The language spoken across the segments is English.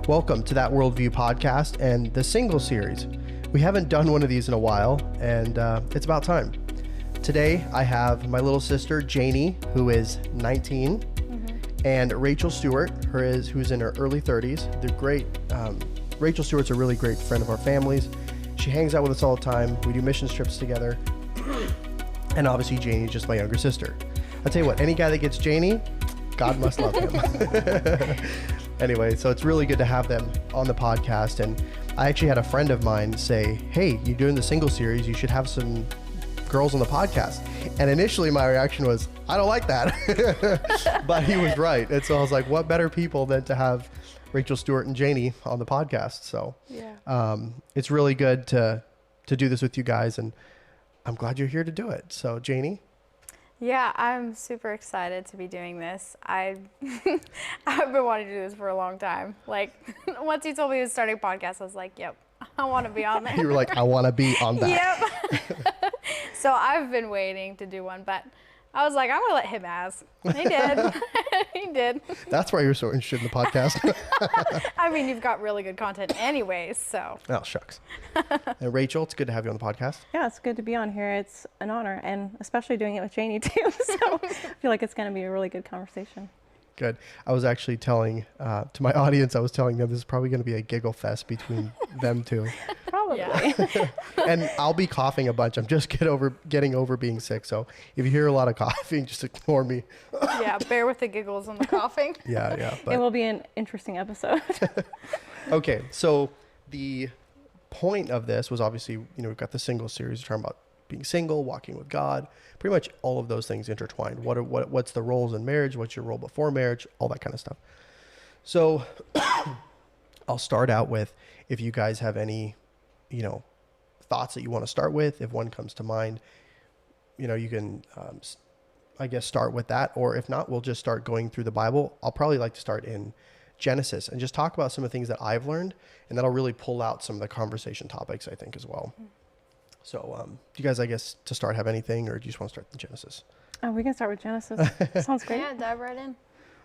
Welcome to That Worldview podcast and the single series. We haven't done one of these in a while, and it's about time. Today, I have my little sister, Janey, who is 19, and Rachel Stewart, who's in her early 30s. They're great. Rachel Stewart's a really great friend of our family's. She hangs out with us all the time. We do missions trips together. And obviously, Janey's just my younger sister. I'll tell you what, any guy that gets Janey, God must love him. Anyway, so it's really good to have them on the podcast. And I actually had a friend of mine say, hey, you're doing the single series, you should have some girls on the podcast. And initially my reaction was, I don't like that. But he was right. And so I was like, what better people than to have Rachel Stewart and Janey on the podcast? So it's really good to do this with you guys. And I'm glad you're here to do it. So Janey? Yeah, I'm super excited to be doing this. I've been wanting to do this for a long time. Like, once you told me to start a podcast, I was like, yep, I want to be on there. You were like, I want to be on that. Yep. So I've been waiting to do one, but I was like, I'm going to let him ask. He did. He did. That's why you're so interested in the podcast. I mean, you've got really good content anyways, so. Oh, shucks. And Rachel, it's good to have you on the podcast. Yeah, it's good to be on here. It's an honor, and especially doing it with Janey too. So I feel like it's going to be a really good conversation. Good. I was actually telling to my audience, I was telling them this is probably going to be a giggle fest between them two. Probably. Yeah. And I'll be coughing a bunch. I'm just getting over being sick. So if you hear a lot of coughing, just ignore me. Yeah, bear with the giggles and the coughing. Yeah. It will be an interesting episode. Okay, so the point of this was obviously, we've got the single series talking about being single, walking with God, pretty much all of those things intertwined. What's the roles in marriage? What's your role before marriage? All that kind of stuff. So I'll start out with, if you guys have any, thoughts that you want to start with, if one comes to mind, you can, I guess, start with that. Or if not, we'll just start going through the Bible. I'll probably like to start in Genesis and just talk about some of the things that I've learned, and that'll really pull out some of the conversation topics, I think, as well. So do you guys, I guess, to start, have anything, or do you just want to start in Genesis? Oh, we can start with Genesis. Sounds great. Yeah, dive right in.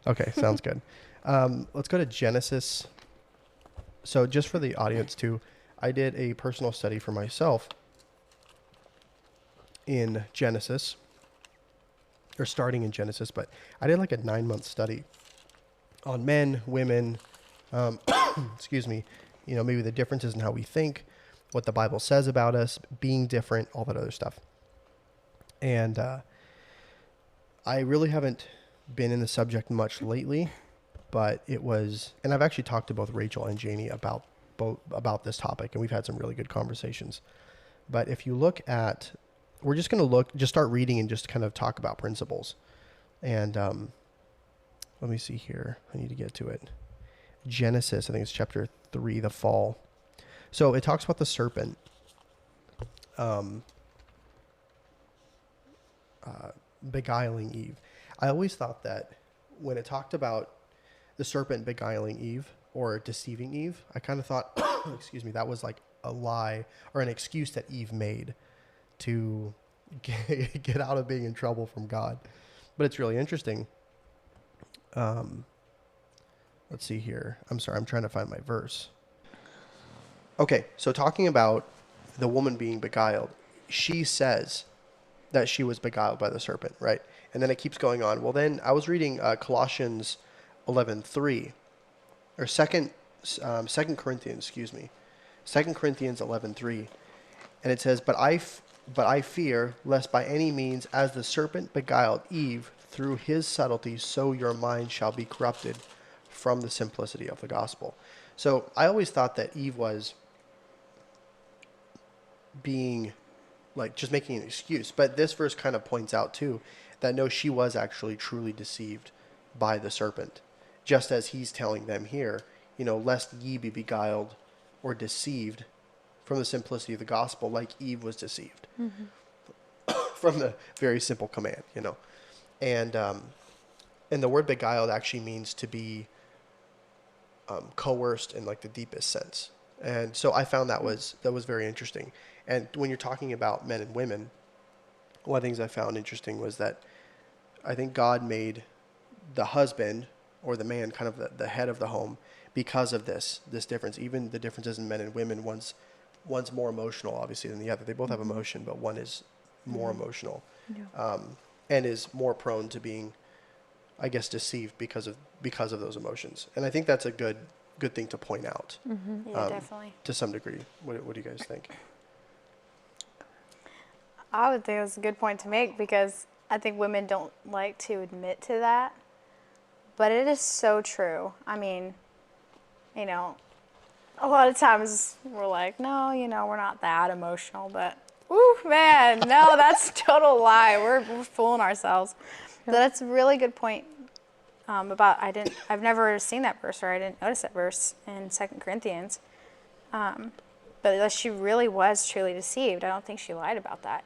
Okay, sounds good. Let's go to Genesis. So just for the audience too, I did a personal study for myself in Genesis, or starting in Genesis, but I did like a 9-month study on men, women, excuse me, maybe the differences in how we think, what the Bible says about us, being different, all that other stuff. And I really haven't been in the subject much lately, but it was, and I've actually talked to both Rachel and Janey about this topic, and we've had some really good conversations. But if you look at, we're just going to just start reading and just kind of talk about principles. And let me see here. I need to get to it. Genesis, I think it's chapter 3, the fall. So it talks about the serpent beguiling Eve. I always thought that when it talked about the serpent beguiling Eve or deceiving Eve, I kind of thought, excuse me, that was like a lie or an excuse that Eve made to get out of being in trouble from God. But it's really interesting. Let's see here. I'm sorry, I'm trying to find my verse. Okay, so talking about the woman being beguiled, she says that she was beguiled by the serpent, right? And then it keeps going on. Well, then I was reading Colossians 11:3, or 2 Corinthians, 2 Corinthians 11:3, and it says, But I fear, lest by any means, as the serpent beguiled Eve through his subtlety, so your mind shall be corrupted from the simplicity of the gospel. So I always thought that Eve was being like just making an excuse, but this verse kind of points out too that no, she was actually truly deceived by the serpent, just as he's telling them here, lest ye be beguiled or deceived from the simplicity of the gospel, like Eve was deceived from the very simple command, and the word beguiled actually means to be coerced in like the deepest sense. And so I found that was very interesting. And when you're talking about men and women, one of the things I found interesting was that I think God made the husband or the man, kind of the head of the home, because of this difference. Even the differences in men and women, one's more emotional obviously than the other. They both have emotion, but one is more emotional, and is more prone to being, I guess, deceived because of those emotions. And I think that's a good thing to point out. Yeah, definitely. To some degree. What do you guys think? I would think it was a good point to make, because I think women don't like to admit to that, but it is so true. I mean, you know, a lot of times we're like, no, we're not that emotional, but woo, man, no, that's a total lie. We're fooling ourselves. But that's a really good point. I've never seen that verse, or I didn't notice that verse in 2 Corinthians. But she really was truly deceived. I don't think she lied about that,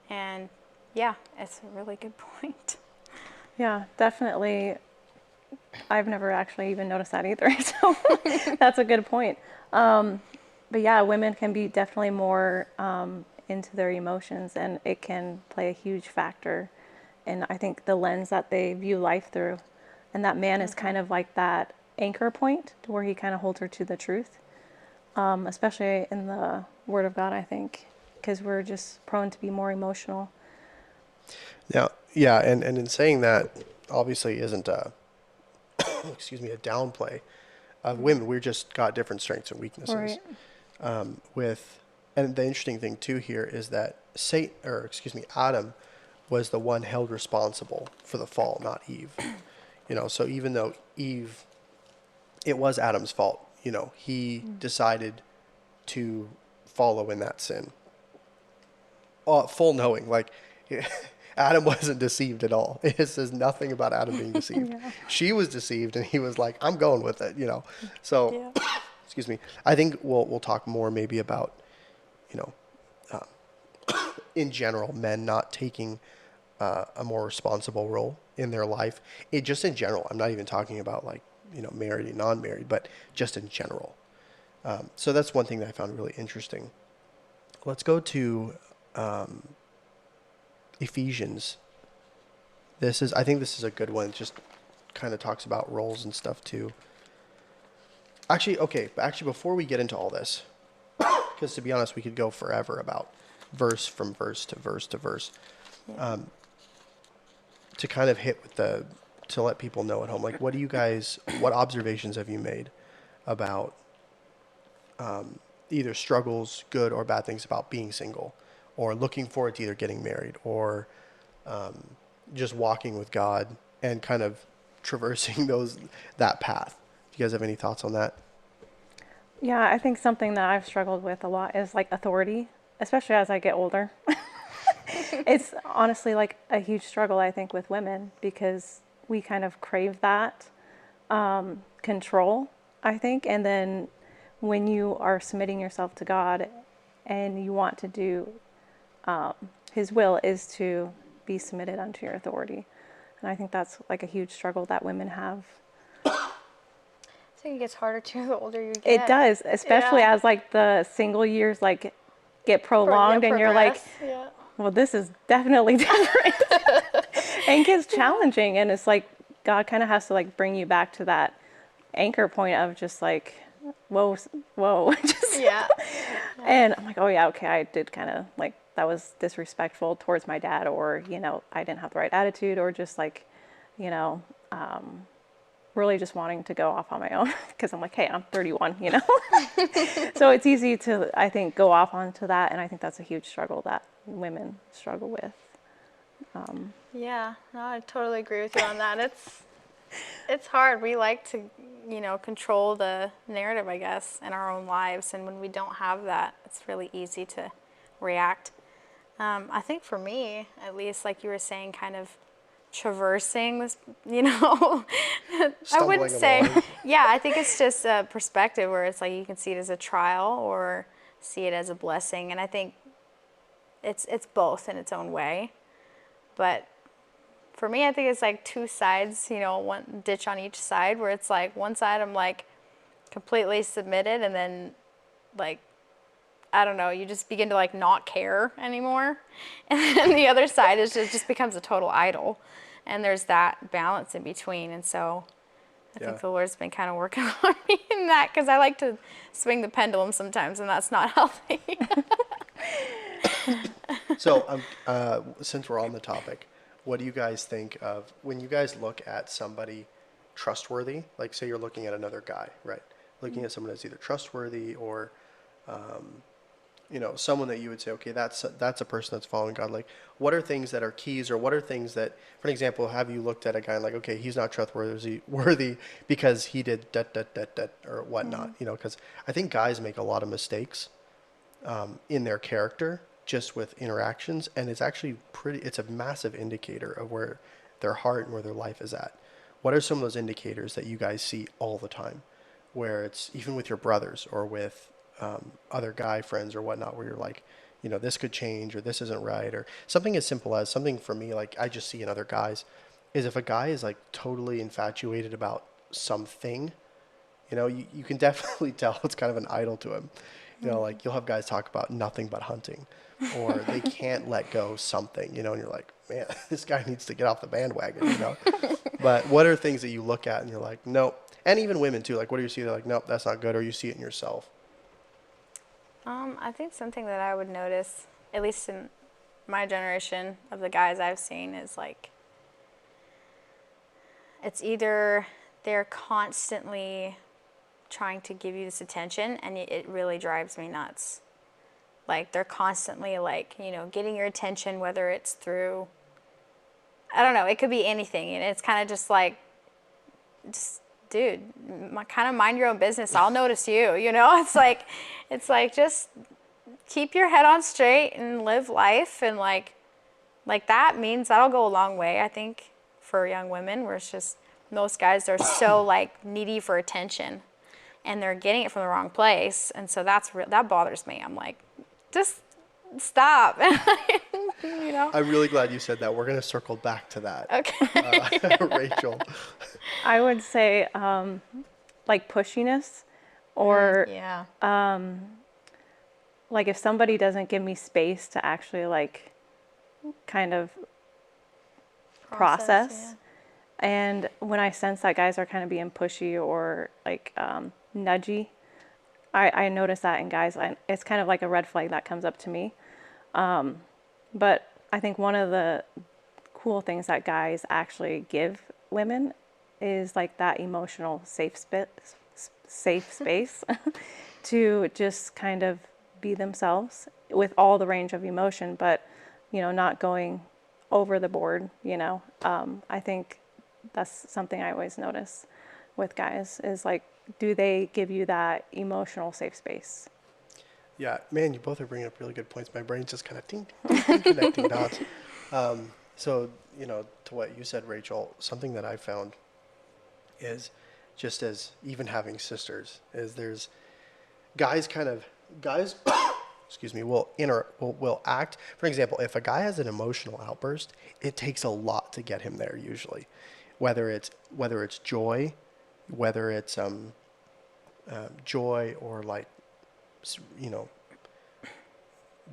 And yeah, it's a really good point. Yeah, definitely. I've never actually even noticed that either. So that's a good point. But yeah, women can be definitely more into their emotions, and it can play a huge factor in, I think, the lens that they view life through. And that man is kind of like that anchor point to where he kind of holds her to the truth, especially in the Word of God, I think, because we're just prone to be more emotional. Yeah, and in saying that, obviously isn't a a downplay of women. We're just got different strengths and weaknesses. Right. And the interesting thing too here is that Adam was the one held responsible for the fall, not Eve. So even though Eve, it was Adam's fault, he decided to follow in that sin. Full knowing, like Adam wasn't deceived at all. It says nothing about Adam being deceived. Yeah. She was deceived, and he was like, I'm going with it, So, excuse me. I think we'll talk more maybe about, in general, men not taking a more responsible role in their life. Just in general. I'm not even talking about like, married and non-married, but just in general. So that's one thing that I found really interesting. Let's go to Ephesians. I think this is a good one. It just kind of talks about roles and stuff too. Actually, before we get into all this, because to be honest, we could go forever about verse from verse to verse to verse. Yeah. To kind of to let people know at home, like, what observations have you made about either struggles, good or bad things about being single, or looking forward to either getting married, or just walking with God and kind of traversing that path? Do you guys have any thoughts on that? Yeah, I think something that I've struggled with a lot is like authority, especially as I get older. It's honestly like a huge struggle, I think, with women, because we kind of crave that control, I think. And then when you are submitting yourself to God and you want to do His will is to be submitted unto your authority. And I think that's like a huge struggle that women have. I think it gets harder too the older you get. It does, especially as like the single years like get prolonged, and you're like, well, this is definitely different. And it gets challenging, and it's like God kind of has to like bring you back to that anchor point of just like, whoa, just And I'm like, oh yeah, okay, I did kind of like, that was disrespectful towards my dad, or I didn't have the right attitude, or just like, really just wanting to go off on my own, because I'm like, hey, I'm 31, So it's easy to, I think, go off onto that, and I think that's a huge struggle that women struggle with. Yeah, no, I totally agree with you on that. It's hard. We like to, control the narrative, I guess, in our own lives, and when we don't have that, it's really easy to react. I think for me, at least, like you were saying, kind of traversing this, I wouldn't say, I think it's just a perspective where it's like you can see it as a trial or see it as a blessing, and I think it's both in its own way. But for me, I think it's like two sides, one ditch on each side, where it's like one side I'm like completely submitted, and then like, I don't know, you just begin to like not care anymore. And then the other side is just becomes a total idol. And there's that balance in between. And so I Yeah. think the Lord's been kind of working on me in that, because I like to swing the pendulum sometimes, and that's not healthy. So, since we're on the topic, what do you guys think of when you guys look at somebody trustworthy? Like, say you're looking at another guy, right? Looking at someone that's either trustworthy or, someone that you would say, okay, that's a person that's following God. Like, what are things that are keys, or what are things that, for example, have you looked at a guy and like, okay, he's not trustworthy because he did that or whatnot, because I think guys make a lot of mistakes in their character just with interactions, and it's actually it's a massive indicator of where their heart and where their life is at. What are some of those indicators that you guys see all the time, where it's even with your brothers or with other guy friends or whatnot, where you're like, this could change, or this isn't right, or something as simple as something for me, like I just see in other guys, is if a guy is like totally infatuated about something, you can definitely tell it's kind of an idol to him. Like you'll have guys talk about nothing but hunting, or they can't let go something, and you're like, man, this guy needs to get off the bandwagon, But what are things that you look at and you're like, nope? And even women too, like what do you see? They're like, nope, that's not good, or you see it in yourself. I think something that I would notice, at least in my generation of the guys I've seen, is like, it's either they're constantly trying to give you this attention, and it really drives me nuts. Like, they're constantly like, getting your attention, whether it's through, I don't know, it could be anything. And it's kind of just like, dude, kind of mind your own business. I'll notice you, It's like just keep your head on straight and live life. And like that means that'll go a long way, I think, for young women, where it's just most guys are so like needy for attention, and they're getting it from the wrong place. And so that bothers me. I'm like, just stop. I'm really glad you said that. We're going to circle back to that. Okay. Rachel. I would say like pushiness, or Yeah. like if somebody doesn't give me space to actually like kind of process. And when I sense that guys are kind of being pushy or like nudgy, I notice that in guys. It's kind of like a red flag that comes up to me. But I think one of the cool things that guys actually give women is like that emotional safe space to just kind of be themselves with all the range of emotion, but not going over the board. I think that's something I always notice with guys is like, do they give you that emotional safe space? Yeah, man, you both are bringing up really good points. My brain's just kind of ting, ting, ting, connecting dots. So, to what you said, Rachel, something that I found is just as even having sisters is there's guys, excuse me, will act. For example, if a guy has an emotional outburst, it takes a lot to get him there usually, whether it's joy, whether it's joy or like,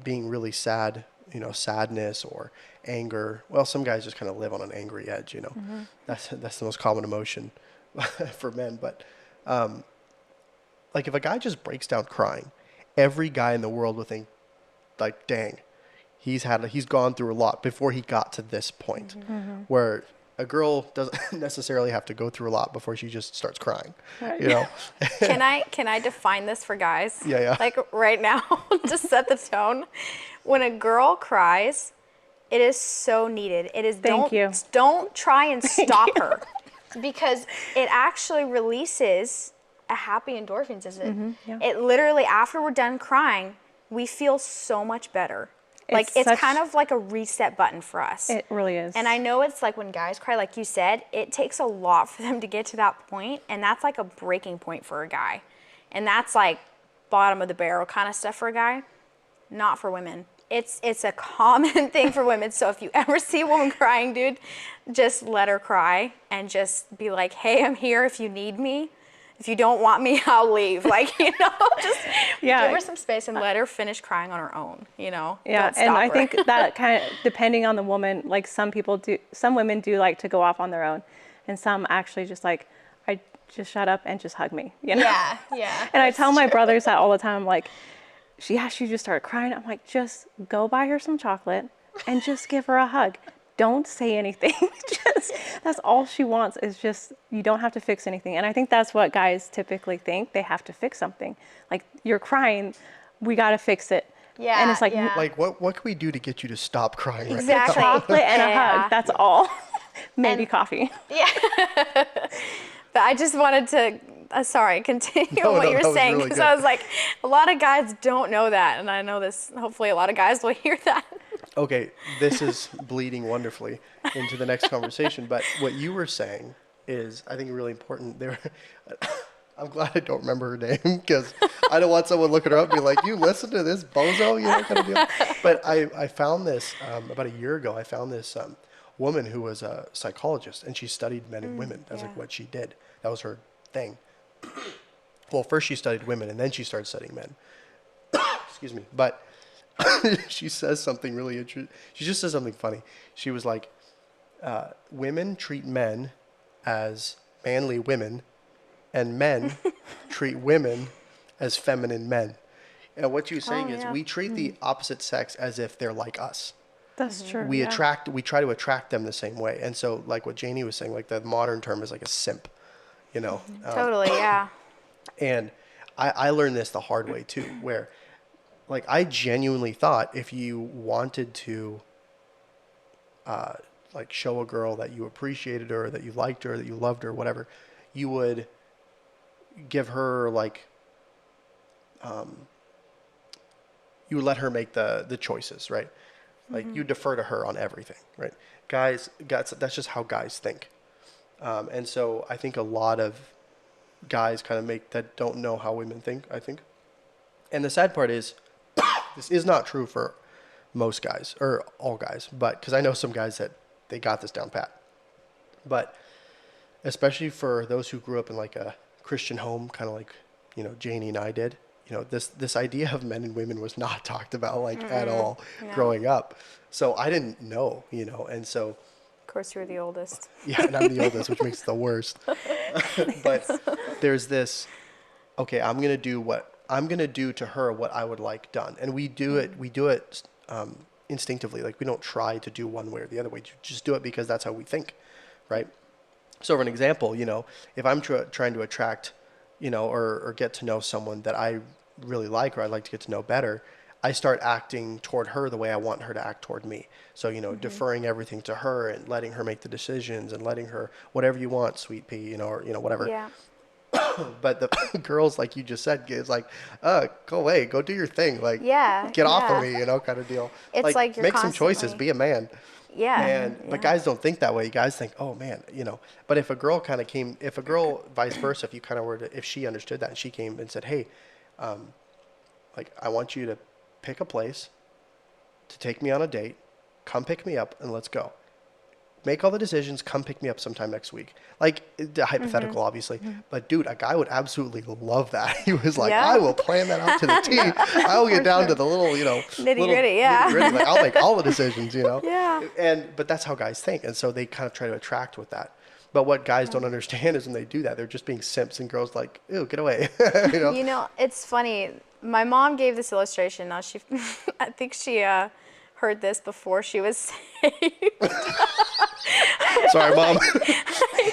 being really sad, sadness or anger. Well, some guys just kind of live on an angry edge, Mm-hmm. That's the most common emotion for men. But like if a guy just breaks down crying, every guy in the world would think like, dang, he's gone through a lot before he got to this point. Mm-hmm. Where a girl doesn't necessarily have to go through a lot before she just starts crying, Right. Can I define this for guys? Yeah. Like right now, to set the tone. When a girl cries, it is so needed. It is don't try and stop her, because it actually releases a happy endorphins. It literally, after we're done crying, we feel so much better. It's kind of like a reset button for us. It really is. And I know it's like when guys cry, like you said, it takes a lot for them to get to that point, and that's like a breaking point for a guy. And that's like bottom of the barrel kind of stuff for a guy, not for women. It's a common thing for women. So if you ever see a woman crying, dude, just let her cry and just be like, hey, I'm here if you need me. if you don't want me, I'll leave. Like, you know, just Yeah. give her some space and let her finish crying on her own, you know? Yeah, Don't stop and I her. think that kind of, depending on the woman, like some women do like to go off on their own, and some actually just like, I just shut up and just hug me, you know? Yeah, yeah. And I tell my brothers that all the time. I'm like, she just started crying. I'm like, just go buy her some chocolate and just give her a hug. Don't say anything. Just, that's all she wants is just, you don't have to fix anything. And I think that's what guys typically think. They have to fix something. Like, you're crying, we got to fix it. Yeah, And it's like, yeah. Like, what can we do to get you to stop crying right Exactly. chocolate and a Yeah. hug. That's all. Maybe And- coffee. But I just wanted to, sorry, continue No, what no, you're that was saying. really Because good. I was like, a lot of guys don't know that. And I know this, hopefully a lot of guys will hear that. Okay, this is bleeding wonderfully into the next conversation. But what you were saying is, I think, really important. I'm glad I don't remember her name because I don't want someone looking her up and be like, "You listen to this bozo," you know, kind of deal. But I found this about a year ago. I found this woman who was a psychologist, and she studied men and women. That's like what she did. That was her thing. Well, first she studied women, and then she started studying men. Excuse me, but. She says something really interesting. She just says something funny. She was like, women treat men as manly women, and men treat women as feminine men. And what she's saying is, we treat the opposite sex as if they're like us. That's true. We yeah. try to attract them the same way. And so, like what Janey was saying, like the modern term is like a simp, you know. Totally, yeah. And I learned this the hard way too, where like I genuinely thought if you wanted to like show a girl that you appreciated her, that you liked her, that you loved her, whatever, you would give her like you would let her make the choices, right? Like you defer to her on everything, right? Guys, that's just how guys think. And so I think a lot of guys kind of make that don't know how women think, I think. And the sad part is this is not true for most guys or all guys, but because I know some guys that they got this down pat. But especially for those who grew up in like a Christian home, kind of like, you know, Janey and I did, you know, this idea of men and women was not talked about like at all growing up. So I didn't know, you know, and so Of course, you're the oldest. yeah, and I'm the oldest, which makes it the worst. But there's this, okay, I'm going to do to her what I would like done. And we do it instinctively. Like we don't try to do one way or the other way. You just do it because that's how we think, right? So for an example, you know, if I'm trying to attract, you know, or get to know someone that I really like or I'd like to get to know better, I start acting toward her the way I want her to act toward me. So, you know, deferring everything to her and letting her make the decisions and letting her, whatever you want, sweet pea, you know, or, you know, whatever. Yeah. But the girls, like you just said, it's like, go away, go do your thing. Like, Yeah, get off of yeah. me, you know, kind of deal. It's like you're make some choices, constantly- be a man. Yeah. But guys don't think that way. Guys think, oh man, you know. But if a girl vice versa, if you kind of were to, if she understood that and she came and said, hey, like I want you to pick a place to take me on a date, come pick me up and let's go. Make all the decisions, come pick me up sometime next week. Like, hypothetical, obviously. But, dude, a guy would absolutely love that. He was like, Yeah. I will plan that out to the T. I will get down to the little, you know. Nitty-gritty, yeah. Nitty-gritty. Like, I'll make all the decisions, you know. Yeah. But that's how guys think. And so they kind of try to attract with that. But what guys don't understand is when they do that, they're just being simps and girls like, ew, get away. You know? You know, it's funny. My mom gave this illustration. Now I think she heard this before she was saved. Sorry, Mom.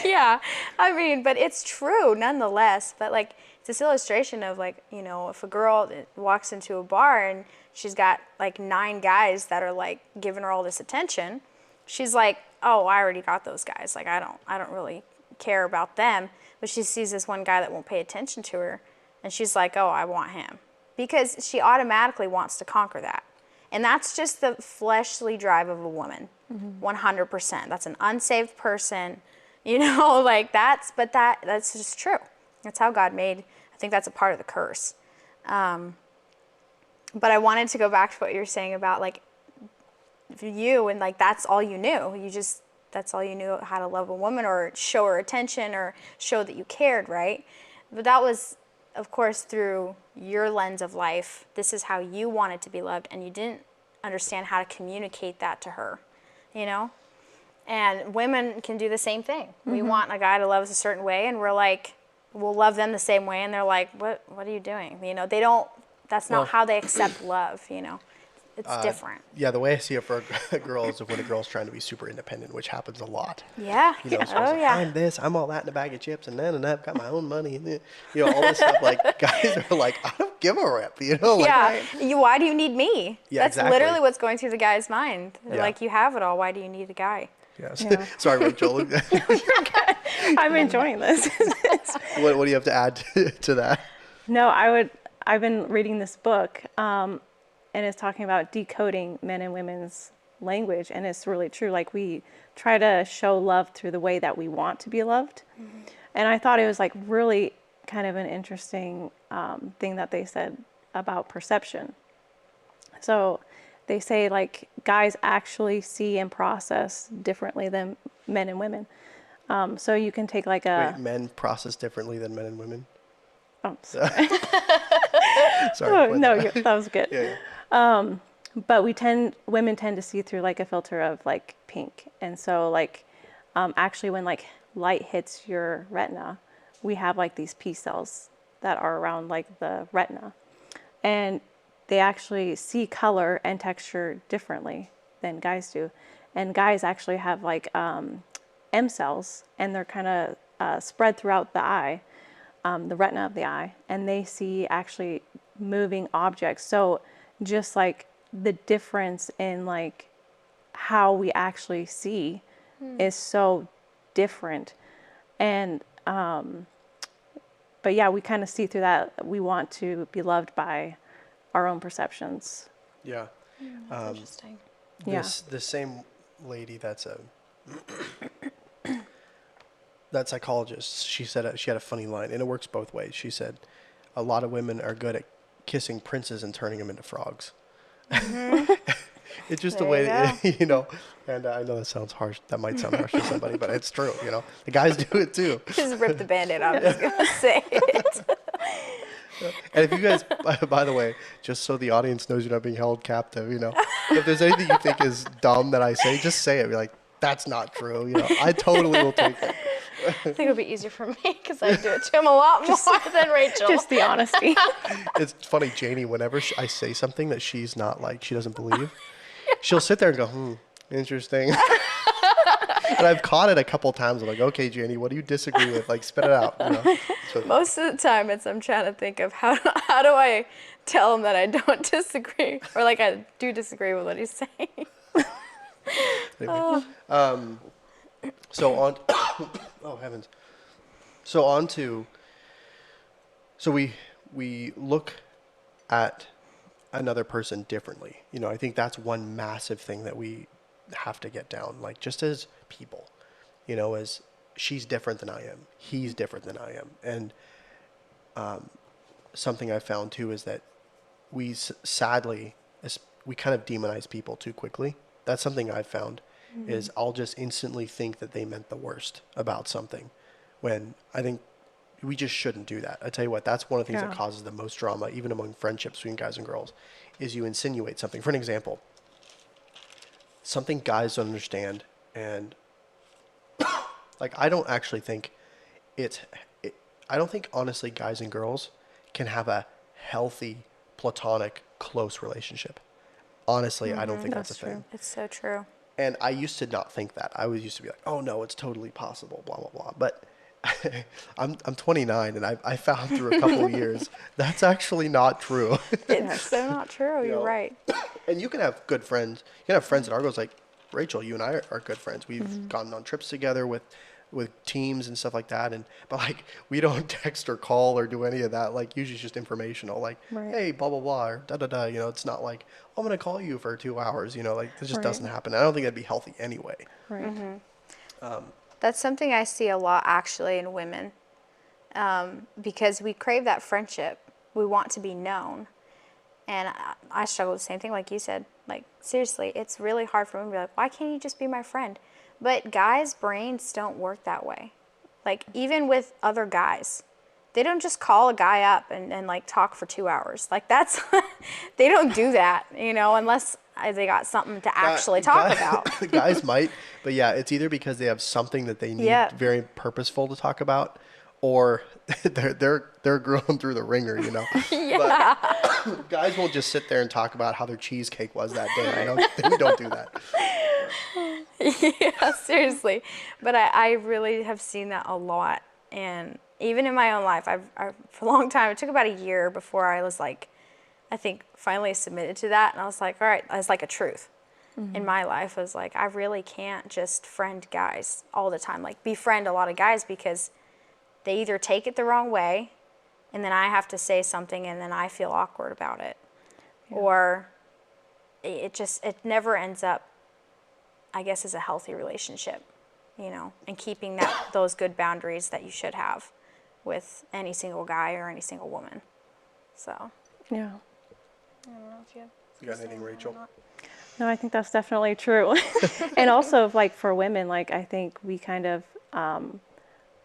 Yeah, I mean, but it's true nonetheless. But like, it's this illustration of like, you know, if a girl walks into a bar and she's got like 9 guys that are like giving her all this attention, she's like, oh, I already got those guys. Like, I don't really care about them. But she sees this one guy that won't pay attention to her, and she's like, oh, I want him, because she automatically wants to conquer that. And that's just the fleshly drive of a woman, 100%. That's an unsaved person, you know, like that's just true. That's how God made. I think that's a part of the curse. But I wanted to go back to what you were saying about like you and like that's all you knew. That's all you knew how to love a woman or show her attention or show that you cared, right? But that was, of course, through your lens of life. This is how you wanted to be loved, and you didn't understand how to communicate that to her, you know? And women can do the same thing. We want a guy to love us a certain way, and we're like, we'll love them the same way, and they're like, what are you doing? You know, they don't, that's not how they accept love, you know? It's different. Yeah, the way I see it for a girl is when a girl's trying to be super independent, which happens a lot. Yeah. You know, so Oh, like, yeah. I'm this, I'm all that in a bag of chips, and then I've got my own money, and then, you know, all this stuff. Like, guys are like, I don't give a rip, you know? Like, Yeah. Why do you need me? Yeah, That's exactly. literally what's going through the guy's mind. Yeah. Like, you have it all. Why do you need a guy? Yes. Yeah. Sorry, Rachel. I'm enjoying this. What do you have to add to that? No, I've been reading this book, and it's talking about decoding men and women's language, and it's really true. Like, we try to show love through the way that we want to be loved. And I thought it was like really kind of an interesting thing that they said about perception. So they say like guys actually see and process differently than men and women. So you can take like a... Wait, men process differently than men and women? Oh, sorry. Sorry. Oh, no, that was good. Yeah. But women tend to see through like a filter of like pink. And so like, actually when like light hits your retina, we have like these P cells that are around like the retina. And they actually see color and texture differently than guys do. And guys actually have like M cells, and they're kind of spread throughout the eye, the retina of the eye, and they see actually moving objects. So just like the difference in like how we actually see is so different. And but yeah, we kind of see through that. We want to be loved by our own perceptions. Yeah. That's interesting. The same lady that's that psychologist, she said she had a funny line, and it works both ways. She said a lot of women are good at kissing princes and turning them into frogs. It's just There a way, you you know. And I know that sounds harsh. That might sound harsh to somebody, but it's true. You know, the guys do it too. Just rip the Band-Aid off. I was going to say it. And if you guys, by the way, just so the audience knows you're not being held captive, you know, if there's anything you think is dumb that I say, just say it. Be like, that's not true. You know, I totally will take it. I think it would be easier for me because I do it to him a lot more than Rachel. Just the honesty. It's funny, Janey, whenever I say something that she's not like, she doesn't believe, she'll sit there and go, interesting. And I've caught it a couple times. I'm like, okay, Janey, what do you disagree with? Like, spit it out. You know? So, Most of the time, I'm trying to think of how do I tell him that I don't disagree, or like I do disagree with what he's saying. anyway. So on, oh heavens. So on to, so we look at another person differently. You know, I think that's one massive thing that we have to get down. Like, just as people, you know, as she's different than I am, he's different than I am. And something I found too is that we sadly, we kind of demonize people too quickly. That's something I've found. Is I'll just instantly think that they meant the worst about something, when I think we just shouldn't do that. I tell you what, that's one of the things that causes the most drama, even among friendships between guys and girls, is you insinuate something. For an example, something guys don't understand, and like I don't actually think I don't think honestly guys and girls can have a healthy, platonic, close relationship. Honestly, I don't think that's a thing. It's so true. And I used to not think that. I was used to be like, oh no, it's totally possible, blah, blah, blah. But I'm 29, and I found through a couple of years, that's actually not true. It's so not true. You You're know, right. And you can have good friends. You can have friends that are girls, like Rachel, you and I are good friends. We've gone on trips together with teams and stuff like that. But like, we don't text or call or do any of that. Like, usually it's just informational. Like, hey, blah, blah, blah, or da-da-da. You know, it's not like, oh, I'm going to call you for 2 hours. You know, like, this just doesn't happen. I don't think that'd be healthy anyway. Right. That's something I see a lot actually in women, because we crave that friendship. We want to be known. And I struggle with the same thing like you said. Like, seriously, it's really hard for women to be like, why can't you just be my friend? But guys' brains don't work that way. Like, even with other guys, they don't just call a guy up and like talk for 2 hours. Like that's, they don't do that, you know, unless they got something to actually talk about. Guys might, but yeah, it's either because they have something that they need Yeah. very purposeful to talk about, or they're going through the ringer, you know. Yeah. But guys won't just sit there and talk about how their cheesecake was that day. You know, they don't do that. Yeah, seriously. But I really have seen that a lot. And even in my own life, I've for a long time, it took about a year before I was like, I think finally submitted to that. And I was like, all right, it's like a truth in my life. I was like, I really can't just friend guys all the time, like befriend a lot of guys, because they either take it the wrong way and then I have to say something and then I feel awkward about it. Yeah. Or it never ends up, I guess, as a healthy relationship, you know, and keeping those good boundaries that you should have with any single guy or any single woman. So. Yeah. I don't know if you have. You got anything, Rachel? No, I think that's definitely true. And also, like, for women, like, I think we kind of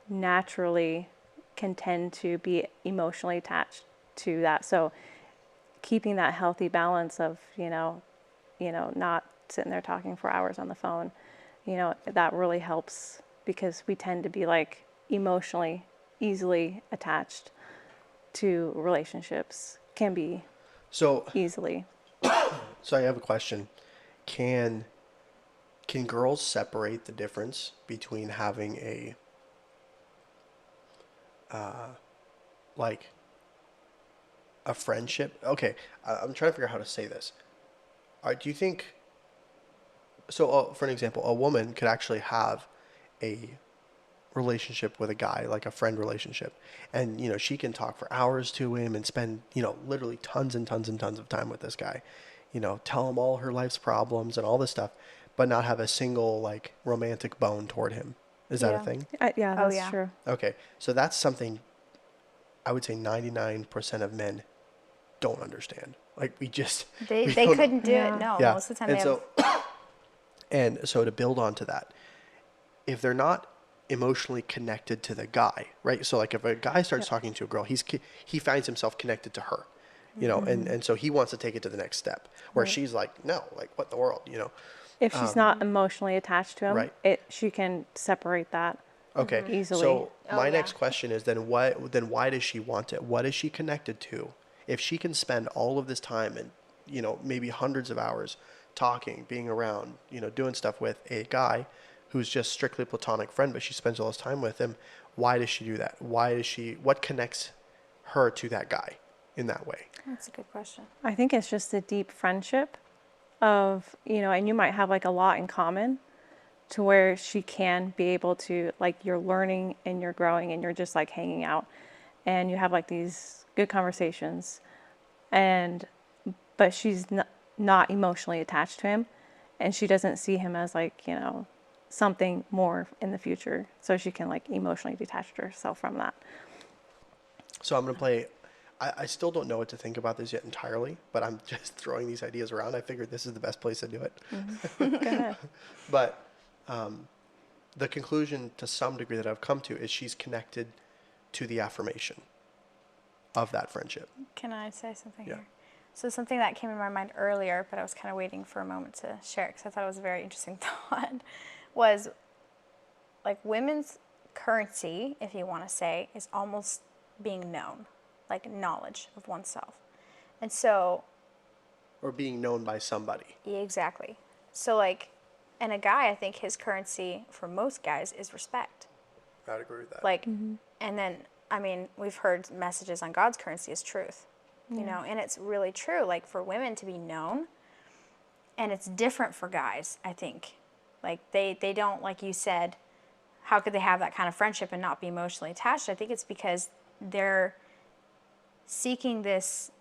naturally can tend to be emotionally attached to that. So keeping that healthy balance of, you know, not sitting there talking for hours on the phone, you know, that really helps, because we tend to be like emotionally easily attached to relationships, can be So easily. So I have a question. Can girls separate the difference between having a like a friendship? Okay, I'm trying to figure out how to say this. Do you think so? For an example, a woman could actually have a relationship with a guy, like a friend relationship, and you know she can talk for hours to him and spend, you know, literally tons and tons and tons of time with this guy, you know, tell him all her life's problems and all this stuff, but not have a single like romantic bone toward him. Is that a thing? Yeah, Oh, that's yeah. true. Okay, so that's something I would say 99% of men don't understand. Like we They don't- couldn't do Yeah. it. No, Yeah, most of the time and they so have. and so to build onto that, if they're not emotionally connected to the guy, right? So like if a guy starts talking to a girl, he finds himself connected to her, you know, and so he wants to take it to the next step, where she's like, no, like what the world, you know? If she's not emotionally attached to him, Right. she can separate that. Okay. Easily. So my yeah. next question is then why does she want it? What is she connected to? If she can spend all of this time and, you know, maybe hundreds of hours talking, being around, you know, doing stuff with a guy who's just strictly platonic friend, but she spends all this time with him, why does she do that? What connects her to that guy in that way? That's a good question. I think it's just a deep friendship of, you know, and you might have like a lot in common, to where she can be able to, like, you're learning and you're growing and you're just like hanging out and you have like these good conversations, but she's not emotionally attached to him, and she doesn't see him as like, you know, something more in the future, so she can like emotionally detach herself from that. So I'm going to play, I still don't know what to think about this yet entirely, but I'm just throwing these ideas around. I figured this is the best place to do it. Go ahead. But the conclusion to some degree that I've come to is she's connected to the affirmation of that friendship. Can I say something Yeah. here? So something that came in my mind earlier, but I was kind of waiting for a moment to share it because I thought it was a very interesting thought, was like women's currency, if you want to say, is almost being known, like knowledge of oneself. And so... Or being known by somebody. Yeah, exactly. So like, and a guy, I think his currency for most guys is respect. I'd agree with that. Like, and then, I mean, we've heard messages on God's currency is truth, you know, and it's really true. Like for women to be known, and it's different for guys, I think. Like they don't, like you said, how could they have that kind of friendship and not be emotionally attached? I think it's because they're seeking this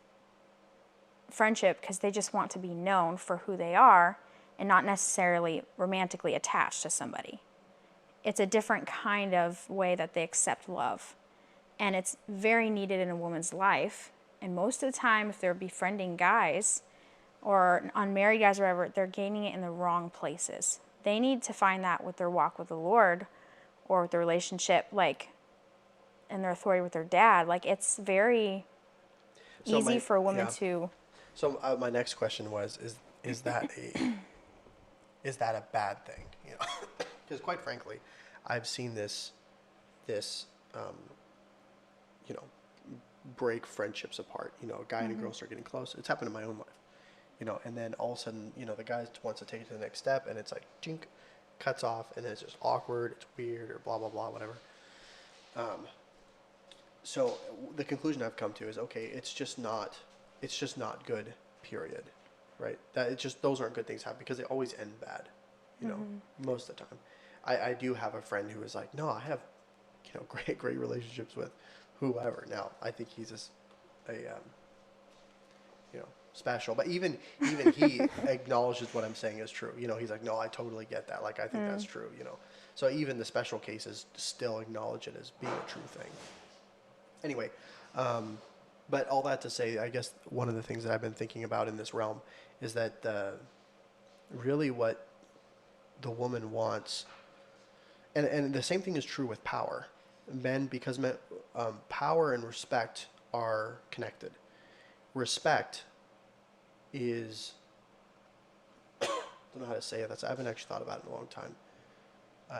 friendship because they just want to be known for who they are and not necessarily romantically attached to somebody. It's a different kind of way that they accept love. And it's very needed in a woman's life. And most of the time, if they're befriending guys or unmarried guys or whatever, they're gaining it in the wrong places. They need to find that with their walk with the Lord or with their relationship. Like, and their authority with their dad. Like, it's very So easy my- for a woman yeah. to. So my next question was, is that a bad thing? You know, because quite frankly, I've seen this, you know, break friendships apart. You know, a guy and a girl start getting close. It's happened in my own life. You know, and then all of a sudden, you know, the guy wants to take it to the next step, and it's like, jink, cuts off, and then it's just awkward, it's weird, or blah blah blah, whatever. So the conclusion I've come to is, okay, it's just not good, period, right? That it's just, those aren't good things to happen because they always end bad, you know, most of the time. I do have a friend who is like, no, I have, you know, great relationships with whoever. Now I think he's a you know, special, but even he acknowledges what I'm saying is true. You know, he's like, no, I totally get that. Like, I think that's true, you know. So even the special cases still acknowledge it as being a true thing. Anyway, but all that to say, I guess one of the things that I've been thinking about in this realm is that really what the woman wants, and the same thing is true with power. Because power and respect are connected. Respect is, I don't know how to say it. I haven't actually thought about it in a long time,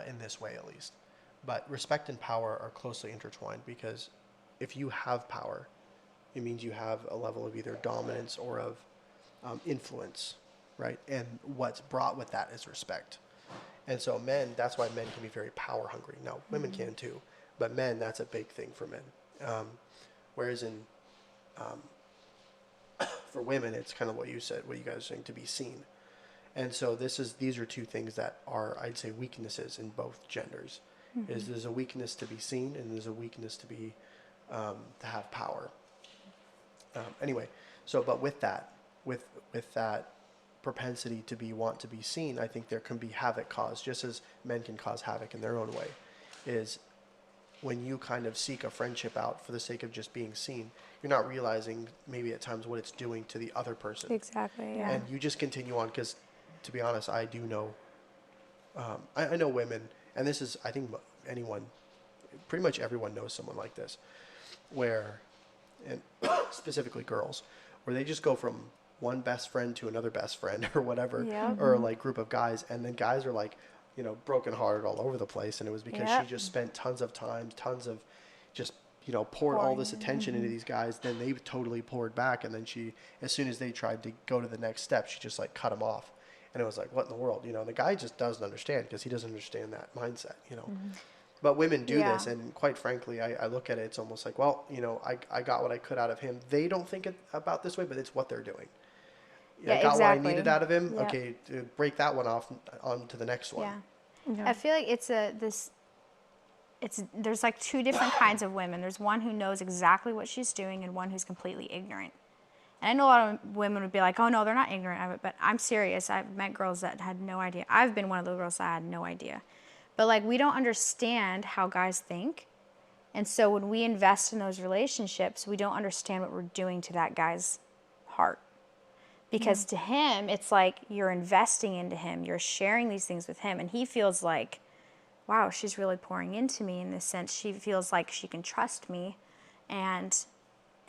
in this way at least. But respect and power are closely intertwined, because if you have power, it means you have a level of either dominance or of influence, right? And what's brought with that is respect. And so men, that's why men can be very power hungry. Now, women can too, but men, that's a big thing for men. Whereas for women, it's kind of what you said, what you guys are saying, to be seen. And so these are two things that are, I'd say, weaknesses in both genders. Is there's a weakness to be seen, and there's a weakness to be to have power. Anyway, so but with that propensity to want to be seen, I think there can be havoc caused, just as men can cause havoc in their own way. Is when you kind of seek a friendship out for the sake of just being seen, you're not realizing maybe at times what it's doing to the other person. Exactly, yeah. And you just continue on, because to be honest, I do know, I know women, and this is, I think pretty much everyone knows someone like this, where, and specifically girls, where they just go from one best friend to another best friend or whatever, or like group of guys, and then guys are like, you know, brokenhearted all over the place, and it was because she just spent tons of just, you know, poured all this attention into these guys, then they totally poured back, and then she, as soon as they tried to go to the next step, she just like cut them off. And it was like, what in the world? You know, the guy just doesn't understand, because he doesn't understand that mindset, you know. But women do this, and quite frankly, I look at it, it's almost like, well, you know, I got what I could out of him. They don't think about this way, but it's what they're doing. Yeah, I got exactly. what I needed out of him. Yep. Okay, to break that one off, on to the next one. Yeah. I feel like there's like two different kinds of women. There's one who knows exactly what she's doing, and one who's completely ignorant. And I know a lot of women would be like, oh no, they're not ignorant of it, but I'm serious. I've met girls that had no idea. I've been one of those girls that had no idea. But like, we don't understand how guys think. And so when we invest in those relationships, we don't understand what we're doing to that guy's heart. Because to him, it's like you're investing into him, you're sharing these things with him, and he feels like, wow, she's really pouring into me in this sense. She feels like she can trust me, and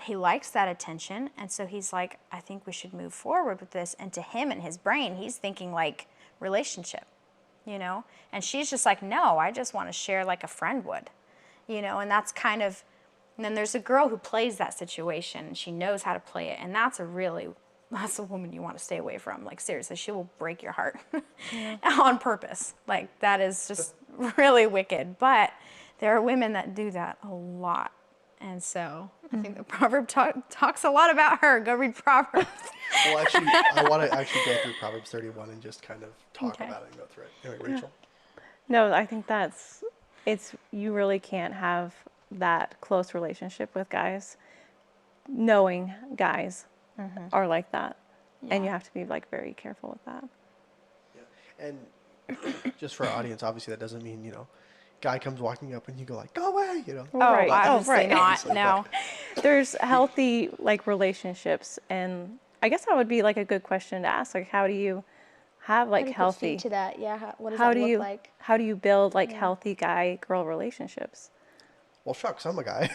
he likes that attention, and so he's like, I think we should move forward with this. And to him, in his brain, he's thinking like relationship, you know? And she's just like, no, I just want to share like a friend would, you know? And that's kind of, and then there's a girl who plays that situation, and she knows how to play it, and that's a woman you want to stay away from. Like, seriously, she will break your heart on purpose. Like, that is just really wicked. But there are women that do that a lot. And so I think the proverb talks a lot about her. Go read Proverbs. Well, actually, I want to actually go through Proverbs 31 and just kind of talk about it and go through it. Anyway, Rachel? No, I think you really can't have that close relationship with guys knowing guys are like that. Yeah. And you have to be like very careful with that. Yeah. And just for our audience, obviously that doesn't mean, you know, guy comes walking up and you go like, go away, you know. Right. Obviously not. No. There's healthy like relationships, and I guess that would be like a good question to ask. Like, how do you have like healthy? To that, yeah. What does that look like? How do you build like healthy guy-girl relationships? well, shucks, I'm a guy.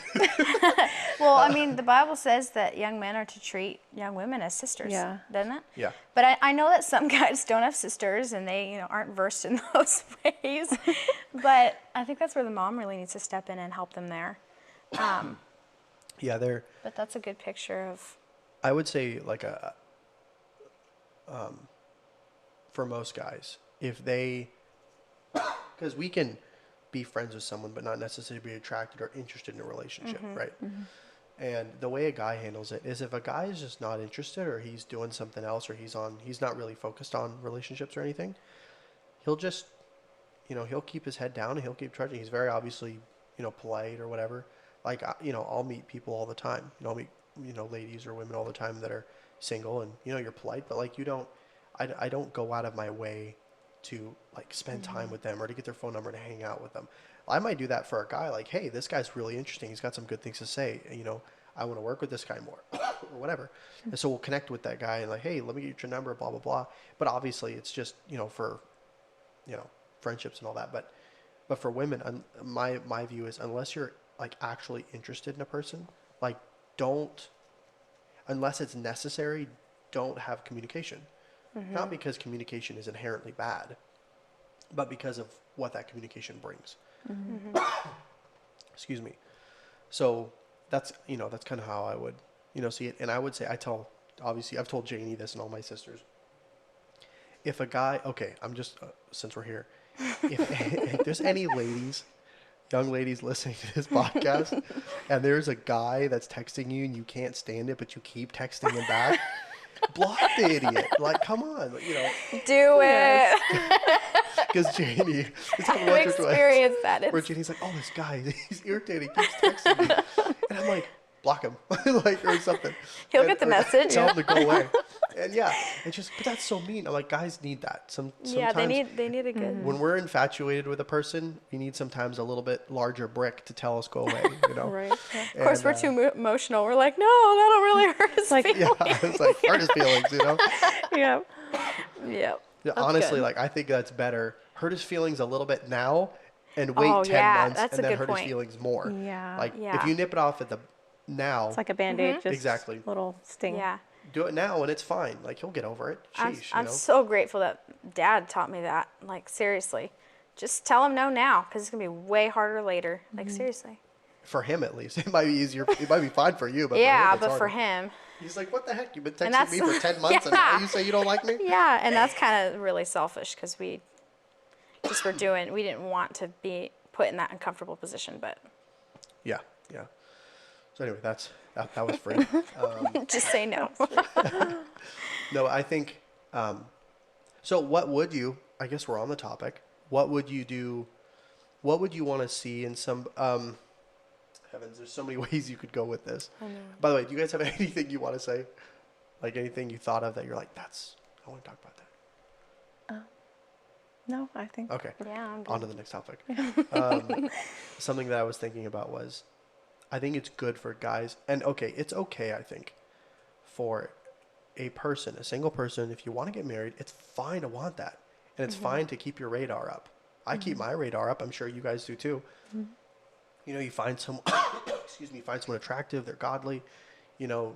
Well, I mean, the Bible says that young men are to treat young women as sisters, Yeah. doesn't it? Yeah. But I know that some guys don't have sisters and they, aren't versed in those ways. But I think that's where the mom really needs to step in and help them there. Yeah, But that's a good picture of. I would say like for most guys, if they, because we can be friends with someone but not necessarily be attracted or interested in a relationship, right? And the way a guy handles it is if a guy is just not interested or he's doing something else or he's not really focused on relationships or anything, he'll just, he'll keep his head down and he'll keep trudging. He's very obviously, polite or whatever. Like, I'll meet people all the time. I'll meet, ladies or women all the time that are single and, you're polite, but like I don't go out of my way to like spend time with them or to get their phone number to hang out with them. I might do that for a guy like, hey, this guy's really interesting. He's got some good things to say. I want to work with this guy more or whatever. And so we'll connect with that guy and like, hey, let me get your number, blah, blah, blah. But obviously it's just, for, friendships and all that. But for women, my view is unless you're like actually interested in a person, like unless it's necessary, don't have communication. Not because communication is inherently bad, but because of what that communication brings. Excuse me. So that's kind of how I would, see it. And I would say, obviously I've told Janey this and all my sisters. If a guy, okay, I'm just, since we're here, if there's any young ladies listening to this podcast, and there's a guy that's texting you and you can't stand it, but you keep texting him back, block the idiot. Like, come on, Do it. Because Janey, it's happened I've once or twice. experienced that. Where Janey's like, oh, this guy, he's irritating, he keeps texting me. And I'm like, block him, like, or something. He'll get the message. Tell him to go away. And yeah, but that's so mean. I'm like, guys need that. Sometimes they need a good. when we're infatuated with a person, we need sometimes a little bit larger brick to tell us go away, Right. Yeah. Of course, we're too emotional. We're like, no, that'll really hurt his feelings. Yeah, it's like hurt his feelings, Yeah. Yep. Honestly, good. like I think that's better. Hurt his feelings a little bit now, and wait 10 months, that's and a then good hurt point. his feelings more. Yeah. Like Yeah. if you nip it off at the now, It's like a Band-Aid, just Exactly. little sting. Yeah. do it now, and it's fine. Like he'll get over it. Sheesh, I'm so grateful that Dad taught me that. Like, seriously. Just tell him no now, because it's going to be way harder later. Like, seriously. For him, at least, it might be easier. It might be fine for you, but Yeah, for him, it's for harder. him. He's like, what the heck? You've been And texting me for 10 months, and now you say you don't like me? Yeah, and that's kind of really selfish, because we didn't want to be put in that uncomfortable position, but Yeah. So anyway, that was free. just say no. No, I think. So what would you? I guess we're on the topic. What would you do? What would you want to see in some? Heavens, there's so many ways you could go with this. I know. By the way, do you guys have anything you want to say? Like anything you thought of that you're like, I want to talk about that. No, I think. Okay. Yeah, I'm good. On to the next topic. Something that I was thinking about was, I think it's good for guys, and it's okay, I think, for a single person, if you want to get married, it's fine to want that. And it's fine to keep your radar up. I keep my radar up. I'm sure you guys do too. You find someone, find someone attractive, they're godly, your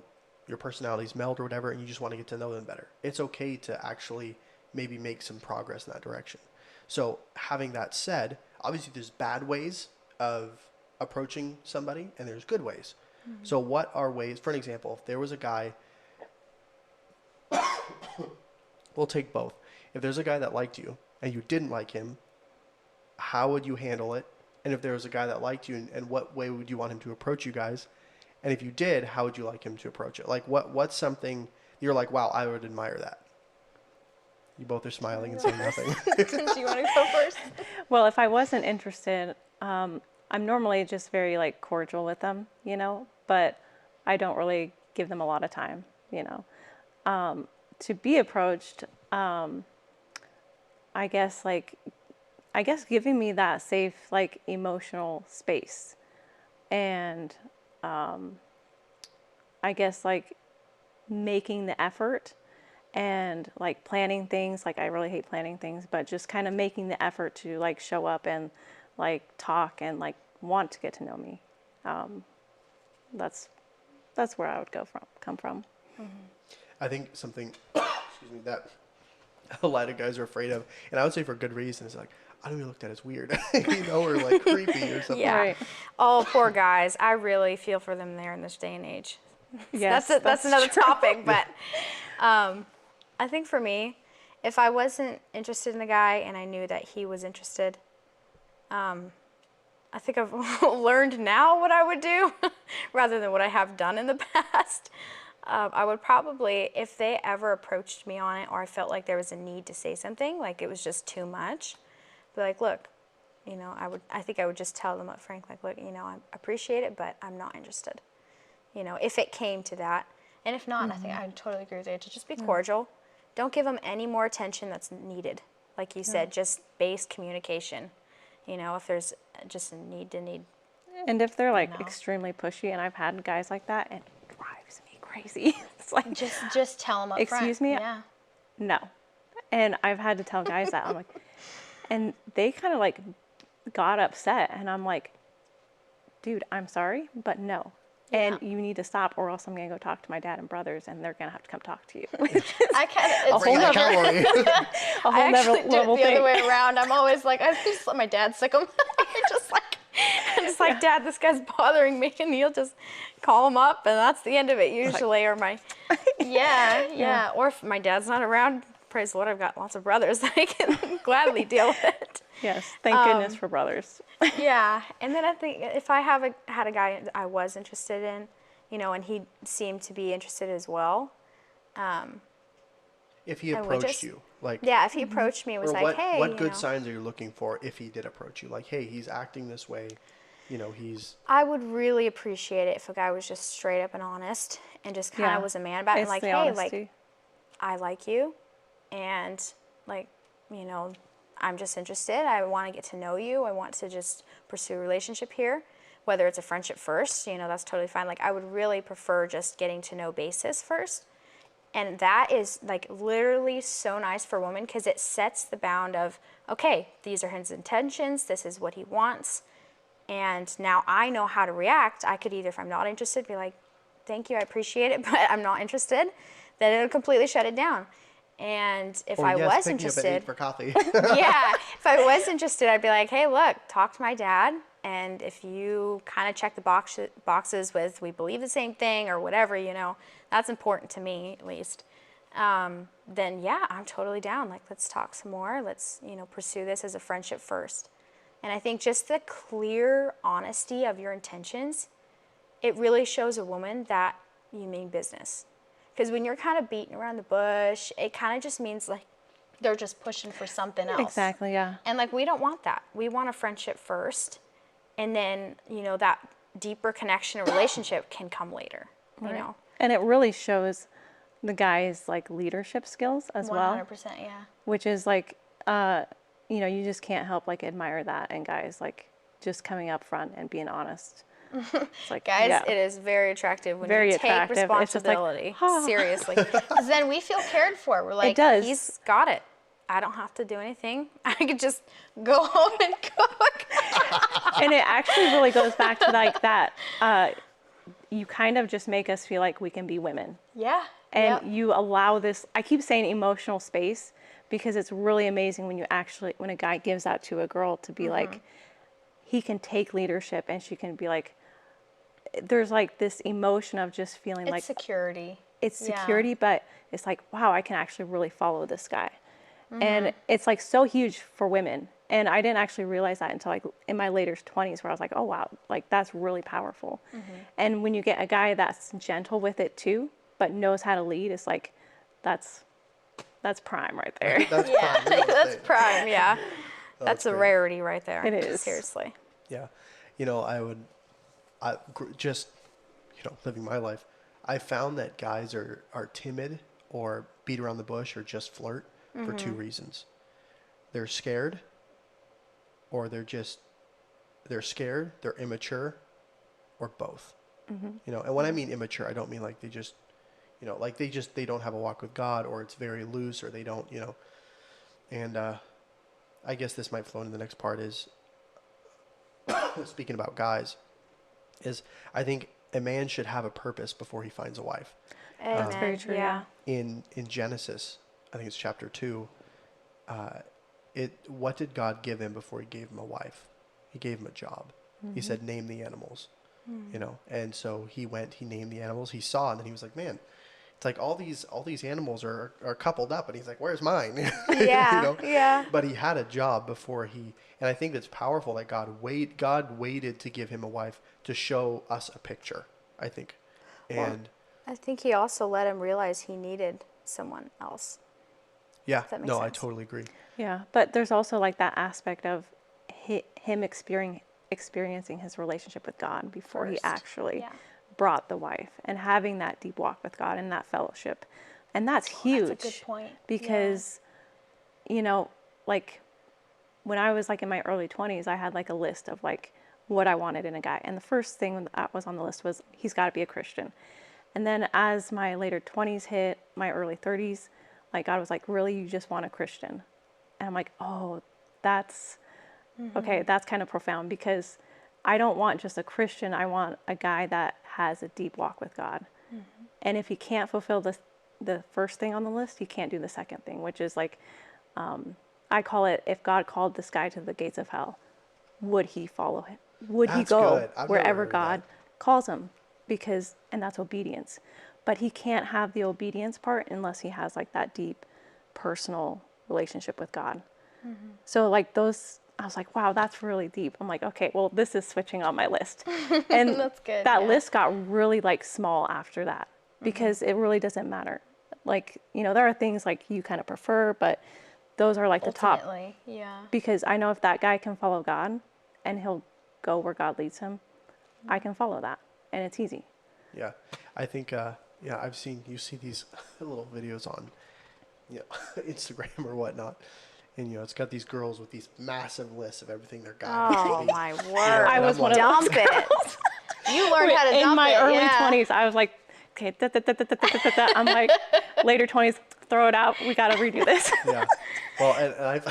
personalities meld or whatever, and you just want to get to know them better. It's okay to actually maybe make some progress in that direction. So having that said, obviously there's bad ways of approaching somebody and there's good ways. So what are ways, for an example, if there was a guy, we'll take both. If there's a guy that liked you and you didn't like him, how would you handle it? And if there was a guy that liked you, and what way would you want him to approach you guys? And if you did, how would you like him to approach it? Like what's something you're like, wow, I would admire that. You both are smiling and saying nothing. Do you want to go first? Well, if I wasn't interested, I'm normally just very cordial with them, but I don't really give them a lot of time, to be approached. I guess giving me that safe, emotional space, and I guess making the effort and planning things. I really hate planning things, but just kind of making the effort to show up and like talk and like want to get to know me. That's where I would come from. I think something, excuse me, that a lot of guys are afraid of, and I would say for good reason, is like, I don't be looked at as weird, or like creepy or something. Yeah. Right. Oh, poor guys. I really feel for them there in this day and age. Yes, That's another true. topic, but I think for me, if I wasn't interested in a guy and I knew that he was interested, I think I've learned now what I would do rather than what I have done in the past. I would probably, if they ever approached me on it or I felt like there was a need to say something, like it was just too much, be like, look, I think I would just tell them up frank, like, look, I appreciate it, but I'm not interested. If it came to that. And if not, I think I totally agree with you. To just be cordial. Don't give them any more attention that's needed. Like you said, just base communication. If there's just a need. And if they're like extremely pushy, and I've had guys like that, and it drives me crazy. It's like, Just tell them up front. excuse me? Yeah. No. And I've had to tell guys that. I'm like, and they kind of like got upset, and I'm like, dude, I'm sorry, but no. And you need to stop, or else I'm gonna go talk to my dad and brothers, and they're gonna have to come talk to you. I kind of, Bring that cavalry. A whole I actually do it level the thing. other way around. I'm always like, I just let my dad sick him. I'm just like, Dad, this guy's bothering me, and he'll just call him up, and that's the end of it usually. Or my, Yeah. or if my dad's not around, praise the Lord, I've got lots of brothers that I can gladly deal with it. Yes, thank goodness for brothers. Yeah, and then I think if I had a guy I was interested in, and he seemed to be interested as well. If he I would approached just- you, like, Yeah, if he approached me and was or like, hey, what good signs are you looking for if he did approach you? Like, hey, he's acting this way, he's. I would really appreciate it if a guy was just straight up and honest and just kind of was a man about it. And It's like, the hey, honesty. like, I like you, and like, I'm just interested. I want to get to know you. I want to just pursue a relationship here. Whether it's a friendship first, that's totally fine. Like, I would really prefer just getting to know basis first. And that is like literally so nice for women because it sets the bound of, okay, these are his intentions. This is what he wants. And now I know how to react. I could either, if I'm not interested, be like, thank you, I appreciate it, but I'm not interested. Then it'll completely shut it down. And if I was pick me up at 8 interested, for coffee. yeah, if I was interested, I'd be like, hey, look, talk to my dad. And if you kind of check the boxes with we believe the same thing or whatever, that's important to me at least. Then yeah, I'm totally down. Like, let's talk some more. Let's, pursue this as a friendship first. And I think just the clear honesty of your intentions, it really shows a woman that you mean business. Because when you're kind of beating around the bush, it kind of just means like They're just pushing for something else. Exactly, yeah. And like, we don't want that. We want a friendship first. And then, that deeper connection and relationship can come later, you know? And it really shows the guy's like leadership skills as 100%, well, yeah. which is like, you just can't help like admire that in guys, like just coming up front and being honest. It's like, Guys, yeah. it is very attractive when Very you take attractive. It's just like, responsibility. "Ah." Seriously. Because then we feel cared for. We're like, does. He's got it. I don't have to do anything. I could just go home and cook. And it actually really goes back to like that. You kind of just make us feel like we can be women. yeah. And yep. you allow this, I keep saying emotional space because it's really amazing when when a guy gives that to a girl to be like, he can take leadership and she can be like, there's like this emotion of just feeling It's like security. it's Yeah. security, but it's like, wow, I can actually really follow this guy. And it's like so huge for women. And I didn't actually realize that until like in my later 20s where I was like, oh wow, like that's really powerful. And when you get a guy that's gentle with it too, but knows how to lead, it's like, that's prime right there. That's Yeah. prime real That's estate. prime, yeah. That's a great. rarity right there. It is. Seriously. Yeah. Just, living my life, I found that guys are timid or beat around the bush or just flirt for two reasons. They're scared, or they're scared, they're immature, or both. And when I mean immature, I don't mean like they just, they don't have a walk with God, or it's very loose, or they don't, and I guess this might flow into the next part is speaking about guys, is I think a man should have a purpose before he finds a wife. That's very true. Yeah. In Genesis, I think it's chapter 2, what did God give him before he gave him a wife? He gave him a job. He said, name the animals, you know? And so he went, he named the animals, he saw, and then he was like, man, it's like all these animals are coupled up, and he's like, where's mine? Yeah, You know? yeah. But he had a job before and I think that's powerful that God waited to give him a wife to show us a picture, I think. And I think he also let him realize he needed someone else. yeah, that makes no, I sense. totally agree. Yeah, but there's also like that aspect of him experiencing his relationship with God before he First. actually Yeah. brought the wife, and having that deep walk with God and that fellowship. And that's huge. That's a good point. Because, you know, like when I was like in my early 20s, I had like a list of like what I wanted in a guy. And the first thing that was on the list was he's got to be a Christian. And then as my later 20s hit, my early 30s, like God was like, really, you just want a Christian? And I'm like, oh, that's okay. That's kind of profound, because I don't want just a Christian. I want a guy that has a deep walk with God. And if he can't fulfill the first thing on the list, he can't do the second thing, which is like, I call it, if God called this guy to the gates of hell, would he follow him? Would he That's go good. I've never wherever heard of God that. calls him? And that's obedience. But he can't have the obedience part unless he has like that deep personal relationship with God. So like I was like, wow, that's really deep. I'm like, okay, well, this is switching on my list. And That's good, that yeah. list got really like small after that, because it really doesn't matter. Like, you know, there are things like you kind of prefer, but those are like the top. Ultimately, yeah. Because I know if that guy can follow God and he'll go where God leads him, I can follow that. And it's easy. Yeah, I think, you see these little videos on, you know, Instagram or whatnot. And, you know, it's got these girls with these massive lists of everything their guy has to Oh be. my word! I was one of Dump it. You learned how to dump in my it, early yeah. 20s, I was like, okay, I'm like, later 20s, throw it out. We got to redo this. Yeah. Well, and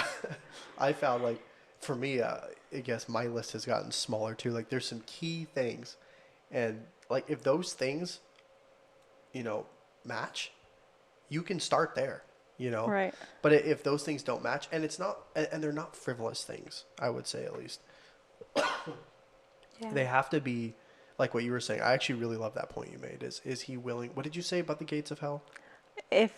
I found, like, for me, I guess my list has gotten smaller too. Like, there's some key things. And, like, if those things, you know, match, you can start there, you know? Right. But if those things don't match, and it's not, and they're not frivolous things, I would say at least. Yeah. They have to be, like what you were saying. I actually really love that point you made. Is he willing? What did you say about the gates of hell? If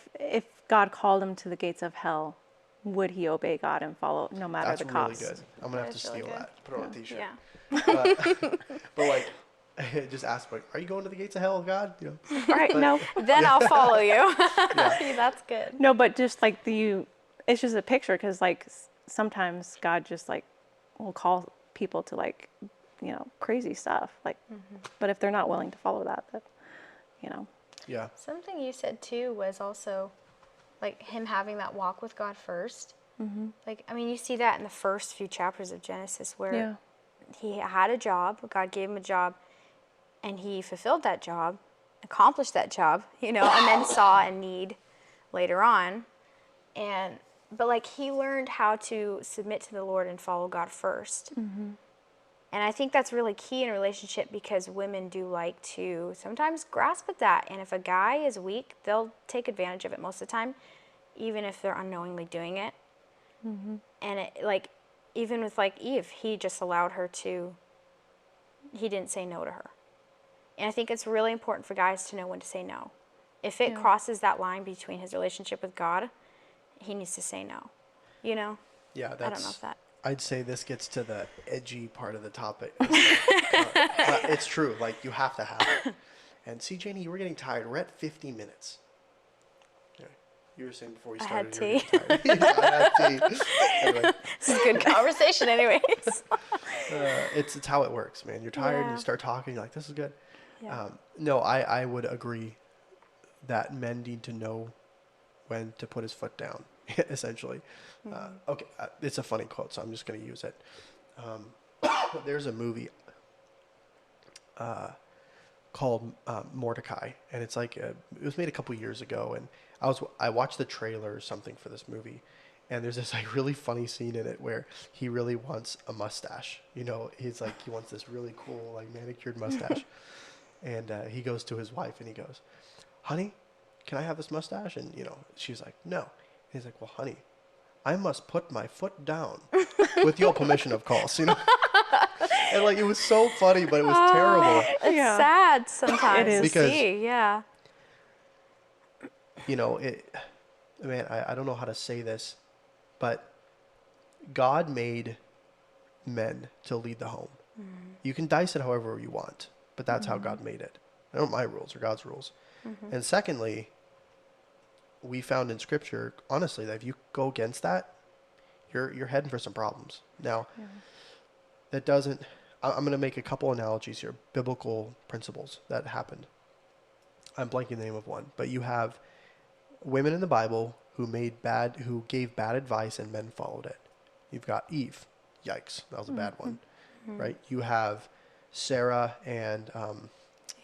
God called him to the gates of hell, would he obey God and follow no matter That's the really cost? good. I'm gonna have to is really steal good. that. Put it on a T-shirt. Yeah. But like, just ask like, are you going to the gates of hell, God? You know. All right, no. Then I'll follow you. That's good. No, but just like it's just a picture, because like sometimes God just like will call people to like, you know, crazy stuff. Like, but if they're not willing to follow that, you know. Yeah. Something you said too was also like him having that walk with God first. Like, I mean, you see that in the first few chapters of Genesis where Yeah. he had a job, God gave him a job, and he fulfilled that job, accomplished that job, you know, and then saw a need later on. But like he learned how to submit to the Lord and follow God first. And I think that's really key in a relationship, because women do like to sometimes grasp at that. And if a guy is weak, they'll take advantage of it most of the time, even if they're unknowingly doing it. And it, like, even with like Eve, he just allowed her to, he didn't say no to her. And I think it's really important for guys to know when to say no. If it crosses that line between his relationship with God, he needs to say no, you know? Yeah. I don't know if that. I'd say this gets to the edgy part of the topic. It's true. Like, you have to have it. And see, Janey, you were getting tired. We're at 50 minutes. Yeah. You were saying before we I started had you were getting tired. I had tea. Anyway, This is good conversation anyways. it's how it works, man. You're tired and Yeah. you start talking, you're like, this is good. Yeah. No, I would agree that men need to know when to put his foot down, essentially. Okay, it's a funny quote, so I'm just going to use it. There's a movie called Mordecai, and it's like it was made a couple years ago, and I watched the trailer or something for this movie, And there's this like really funny scene in it where he really wants a mustache. You know, he's like, he wants this really cool, like manicured mustache. And he goes to his wife and he goes, honey, can I have this mustache? And, you know, she's like, no. And he's like, well, honey, I must put my foot down with your permission, of course, you know? And like, it was so funny, but it was terrible. It's sad sometimes It is. to Because- see. Yeah. You know, man, I don't know how to say this, but God made men to lead the home. You can dice it however you want, but that's how God made it. They're not my rules or God's rules. And secondly, we found in Scripture, honestly, that if you go against that, you're heading for some problems. Now, that doesn't. I'm going to make a couple analogies here, biblical principles that happened. I'm blanking the name of one, but you have women in the Bible who gave bad advice and men followed it. You've got Eve. Yikes, that was a bad one, right? You have Sarah and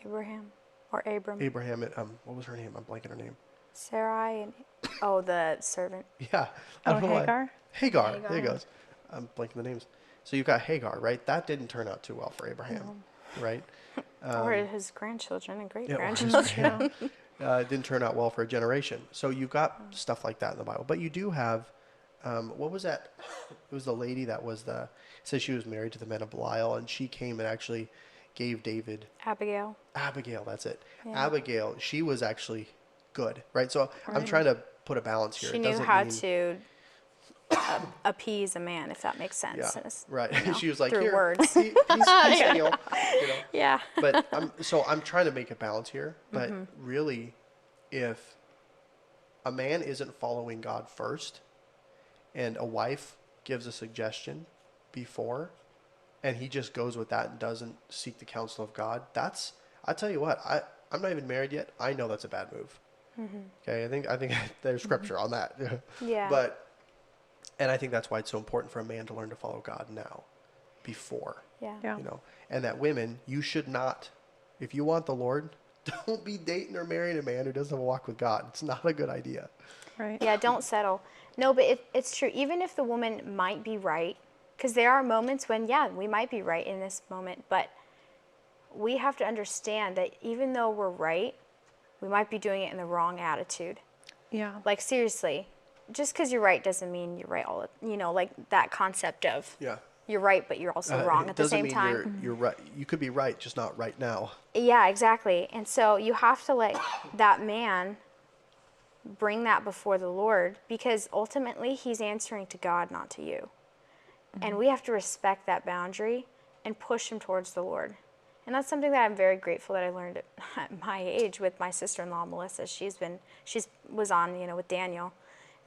Abraham or Abram. Abraham. And, what was her name? I'm blanking her name. Sarai and the servant. Yeah, I don't know why. Hagar? Hagar. There you goes. I'm blanking the names. So you've got Hagar, right? That didn't turn out too well for Abraham, right? Or his grandchildren and great Yeah, or his grandchildren. it didn't turn out well for a generation. So you've got stuff like that in the Bible. But you do have, what was that? It was the lady that was says she was married to the men of Belial, and she came and actually gave David. Abigail. Abigail, that's it. Yeah. Abigail, she was actually good, right? So I'm trying to put a balance here. She It knew doesn't how mean- to appease a man, if that makes sense. Yeah, And it's, right. you know, She was like, through here, words. peace, Daniel. You know? Yeah. But I'm trying to make a balance here. But really, if a man isn't following God first, and a wife gives a suggestion before, and he just goes with that and doesn't seek the counsel of God, I tell you what, I'm not even married yet. I know that's a bad move. Okay, I think there's scripture on that. Yeah. And I think that's why it's so important for a man to learn to follow God now, before. Yeah. Yeah. You know, and that women, you should not, if you want the Lord, don't be dating or marrying a man who doesn't have a walk with God. It's not a good idea. Right. Yeah, don't settle. No, but it's true. Even if the woman might be right, because there are moments when, yeah, we might be right in this moment, but we have to understand that even though we're right, we might be doing it in the wrong attitude. Yeah. Like, seriously, just because you're right doesn't mean you're right all the, like that concept of Yeah. you're right, but you're also wrong It at the doesn't same mean time. You're right. You could be right, just not right now. Yeah, exactly. And so you have to let that man bring that before the Lord, because ultimately he's answering to God, not to you. And we have to respect that boundary and push him towards the Lord. And that's something that I'm very grateful that I learned at my age with my sister-in-law, Melissa. She was on, with Daniel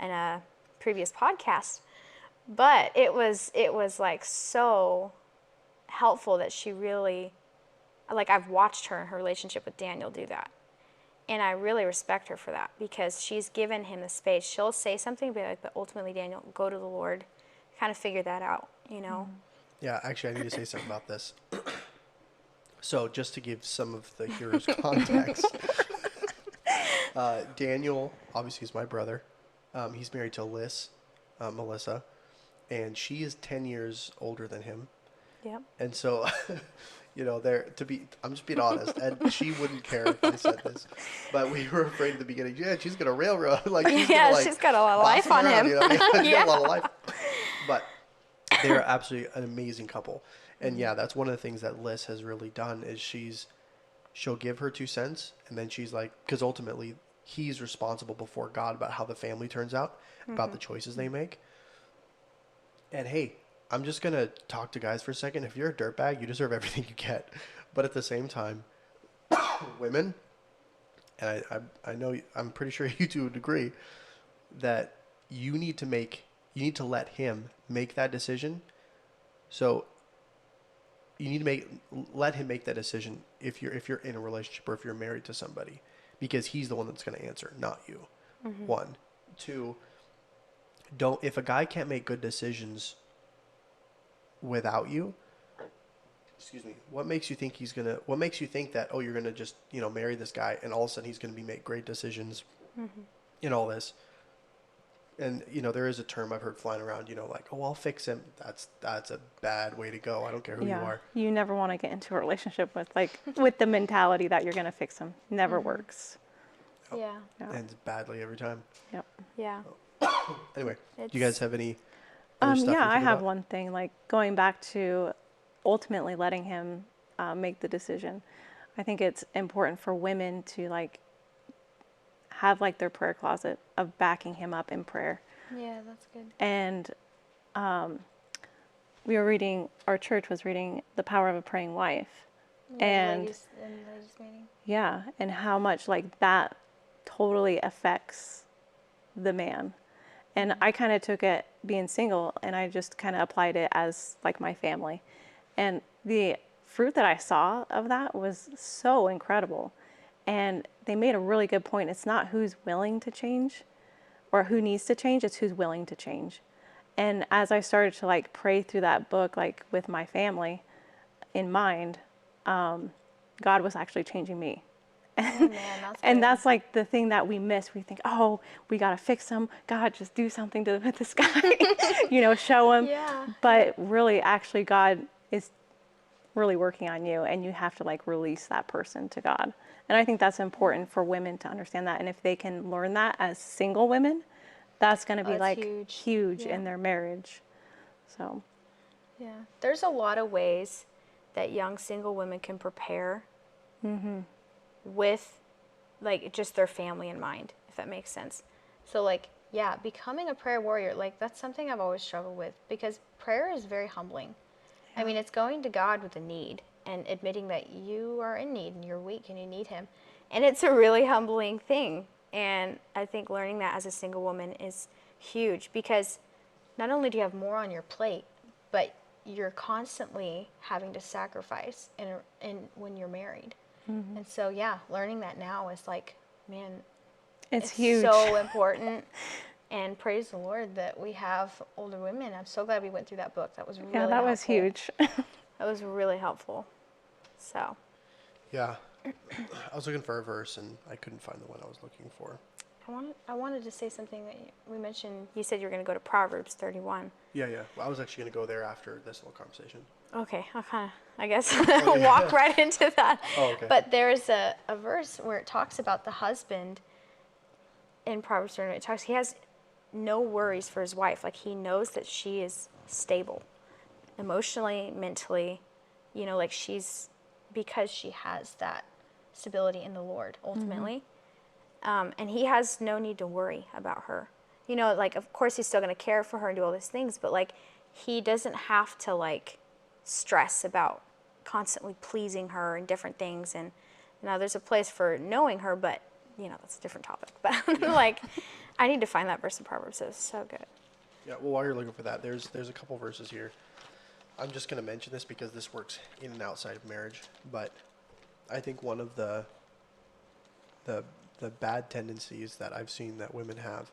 in a previous podcast. But it was like so helpful that she really, like, I've watched her in her relationship with Daniel do that. And I really respect her for that, because she's given him the space. She'll say something, but ultimately, Daniel, go to the Lord, kind of figure that out, Yeah, actually, I need to say something about this. So, just to give some of the hearers context, Daniel, obviously, is my brother. He's married to Melissa, and she is 10 years older than him. Yep. And so, I'm just being honest, and she wouldn't care if I said this, but we were afraid at the beginning, yeah, she's going to railroad. Like, she's She's got a lot of life on him. She's got a lot of life. But they're absolutely an amazing couple. And yeah, that's one of the things that Liz has really done is she'll give her 2 cents, and then she's like, because ultimately he's responsible before God about how the family turns out, about the choices they make. And hey, I'm just going to talk to guys for a second. If you're a dirtbag, you deserve everything you get. But at the same time, women, and I know, I'm pretty sure you two would agree, that you need to let him make that decision. So you need to let him make that decision if you're in a relationship or if you're married to somebody, because he's the one that's going to answer, not you. 1, 2, if a guy can't make good decisions without you, what makes you think that, oh, you're going to just, marry this guy and all of a sudden he's going to make great decisions in all this? And there is a term I've heard flying around, like, oh, I'll fix him. That's a bad way to go. I don't care who you are. You never want to get into a relationship with the mentality that you're going to fix them. Never works. Yeah. Ends badly every time. Yep. Yeah. Anyway, do you guys have any other stuff yeah, you I think have about? one thing, like going back to ultimately letting him make the decision. I think it's important for women to like have like their prayer closet of backing him up in prayer. Yeah, that's good. And our church was reading The Power of a Praying Wife. And ladies meeting. yeah, and how much like that totally affects the man. And I kind of took it being single and I just kind of applied it as like my family. And the fruit that I saw of that was so incredible. And they made a really good point. It's not who's willing to change or who needs to change, it's who's willing to change. And as I started to like pray through that book, like with my family in mind, God was actually changing me. Oh man, that's And good. that's like the thing that we miss. We think, oh, we got to fix him. God, just do something with this guy, show him. Yeah. But really, actually, God is really working on you and you have to like release that person to God. And I think that's important for women to understand that. And if they can learn that as single women, that's going to be That's like huge. huge Yeah. in their marriage. So, Yeah. There's a lot of ways that young single women can prepare with like just their family in mind, if that makes sense. So like, yeah, becoming a prayer warrior, like that's something I've always struggled with because prayer is very humbling. I mean, it's going to God with a need and admitting that you are in need and you're weak and you need him. And it's a really humbling thing. And I think learning that as a single woman is huge because not only do you have more on your plate, but you're constantly having to sacrifice in when you're married. And so, yeah, learning that now is like, man, it's huge. so important. And praise the Lord that we have older women. I'm so glad we went through that book. That was really Yeah, that was helpful. huge. That was really helpful. So, Yeah. I was looking for a verse and I couldn't find the one I was looking for. I wanted to say something that we mentioned. you said you were going to go to Proverbs 31. Yeah. Well, I was actually going to go there after this little conversation. Okay, I guess walk right into that. Oh, okay. But there's a verse where it talks about the husband in Proverbs 31. He has no worries for his wife. Like he knows that she is stable emotionally, mentally, like because she has that stability in the Lord ultimately. And he has no need to worry about her. Like of course he's still going to care for her and do all these things, but like he doesn't have to like stress about constantly pleasing her and different things. And now there's a place for knowing her, but that's a different topic. But like I need to find that verse in Proverbs. It's so good. Yeah, well, while you're looking for that, there's a couple verses here. I'm just going to mention this because this works in and outside of marriage, but I think one of the bad tendencies that I've seen that women have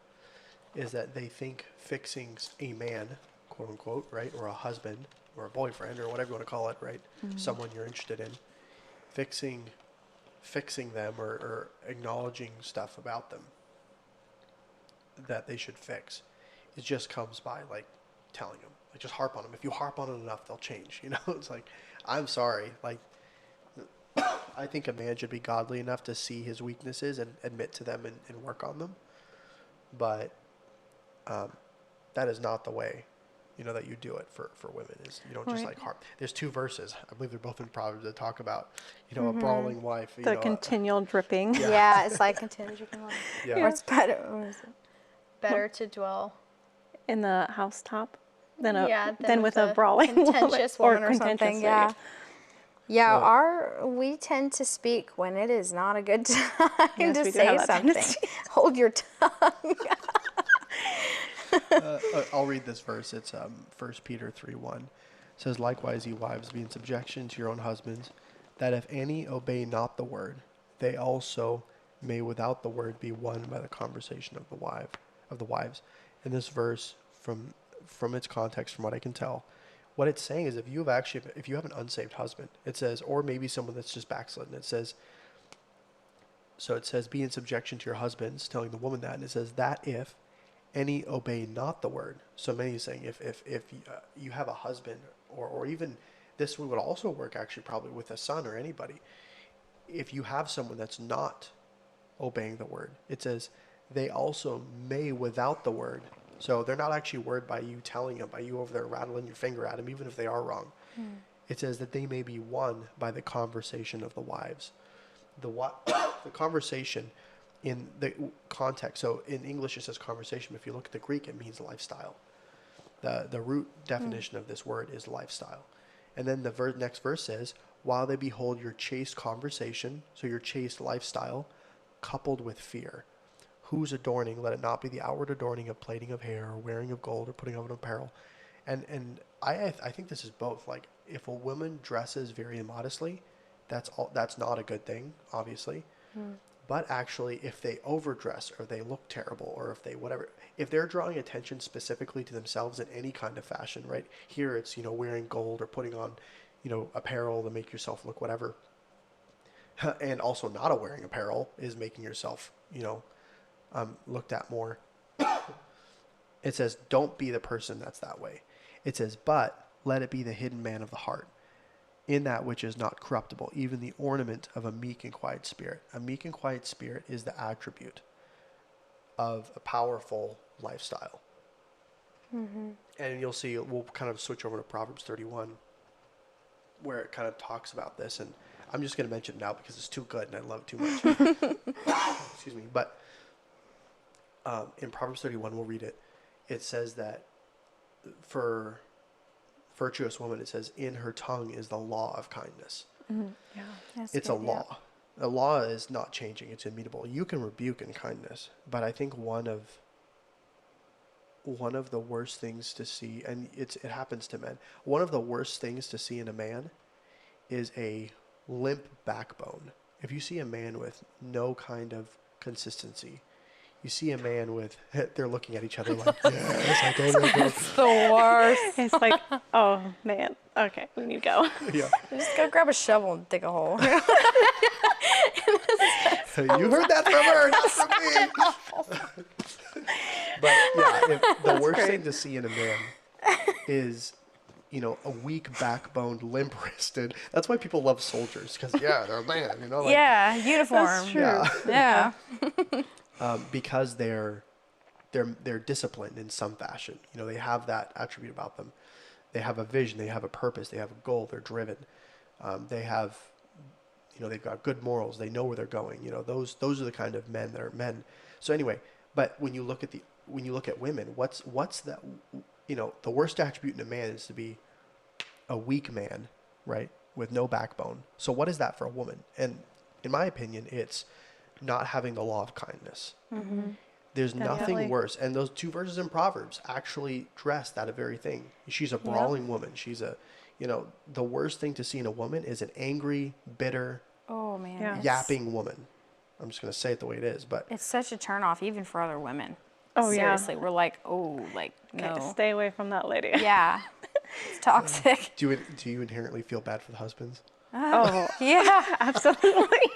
is that they think fixing a man, quote unquote, right, or a husband or a boyfriend or whatever you want to call it, right, someone you're interested in, fixing them or acknowledging stuff about them that they should fix, it just comes by like telling them, like just harp on them. If you harp on it enough, they'll change. It's like, I'm sorry, like I think a man should be godly enough to see his weaknesses and admit to them and work on them, but that is not the way that you do it for women. Is you don't just like harp. There's two verses, I believe they're both in Proverbs, that talk about a brawling wife, The continual dripping. Yeah, it's like continuing. yeah. Or it's better. What is it? Better to dwell In the housetop than than with a brawling contentious woman woman or contentious, something, right? Yeah, we tend to speak when it is not a good time Yes, to we do say have that something. tendency. Hold your tongue. I'll read this verse. It's 1 Peter 3:1. It says, "Likewise, ye wives, be in subjection to your own husbands, that if any obey not the word, they also may without the word be won by the conversation of the wives." In this verse, from its context, from what I can tell, what it's saying is if you have an unsaved husband, it says, or maybe someone that's just backslidden, it says, be in subjection to your husbands, telling the woman that, and it says that if any obey not the word. So many is saying if you have a husband, or even this would also work actually probably with a son or anybody. If you have someone that's not obeying the word, it says they also may without the word. So they're not actually word by you telling them, by you over there rattling your finger at them, even if they are wrong. It says that they may be won by the conversation of the wives. The conversation in the context. So in English it says conversation, but if you look at the Greek, it means lifestyle. The root definition of this word is lifestyle. And then the next verse says, while they behold your chaste conversation, so your chaste lifestyle, coupled with fear, whose adorning, let it not be the outward adorning of plaiting of hair or wearing of gold or putting on apparel. And I think this is both. Like, if a woman dresses very immodestly, that's not a good thing, obviously. But actually, if they overdress or they look terrible or if they whatever, if they're drawing attention specifically to themselves in any kind of fashion, right? Here it's, wearing gold or putting on, apparel to make yourself look whatever. And also not wearing apparel is making yourself, looked at more. It says, don't be the person that's that way. It says, but let it be the hidden man of the heart, in that which is not corruptible, even the ornament of a meek and quiet spirit. A meek and quiet spirit is the attribute of a powerful lifestyle. And you'll see, we'll kind of switch over to Proverbs 31, where it kind of talks about this. And I'm just going to mention it now because it's too good and I love it too much. Excuse me. But in Proverbs 31, we'll read it. It says that for virtuous woman, it says, in her tongue is the law of kindness. Yeah. It's a law. A law is not changing. It's immutable. You can rebuke in kindness, but I think one of the worst things to see, and it happens to men, one of the worst things to see in a man is a limp backbone. If you see a man with no kind of consistency, you see a man with, they're looking at each other like, yes, I totally agree. It's the worst. It's like, oh man, okay, we need to go. Yeah. Just go grab a shovel and dig a hole. You heard that from her, not from me. But yeah, the worst thing to see in a man is, a weak backboned, limp-wristed. That's why people love soldiers, because they're a man, Like, yeah, uniform. That's true. Yeah. Yeah. Because they're disciplined in some fashion. They have that attribute about them. They have a vision. They have a purpose. They have a goal. They're driven. They have, they've got good morals. They know where they're going. Those are the kind of men that are men. So anyway, but when you look at women, what's that? The worst attribute in a man is to be a weak man, right, with no backbone. So what is that for a woman? And in my opinion, it's not having the law of kindness. There's nothing worse. And those two verses in Proverbs actually dress that very thing. She's a brawling woman. She's the worst thing to see in a woman is an angry, bitter, Oh man. yapping woman. I'm just going to say it the way it is, but It's such a turnoff even for other women. Oh, yeah. Seriously, we're like, no. Stay away from that lady. Yeah. It's toxic. do you inherently feel bad for the husbands? Oh, Yeah. absolutely.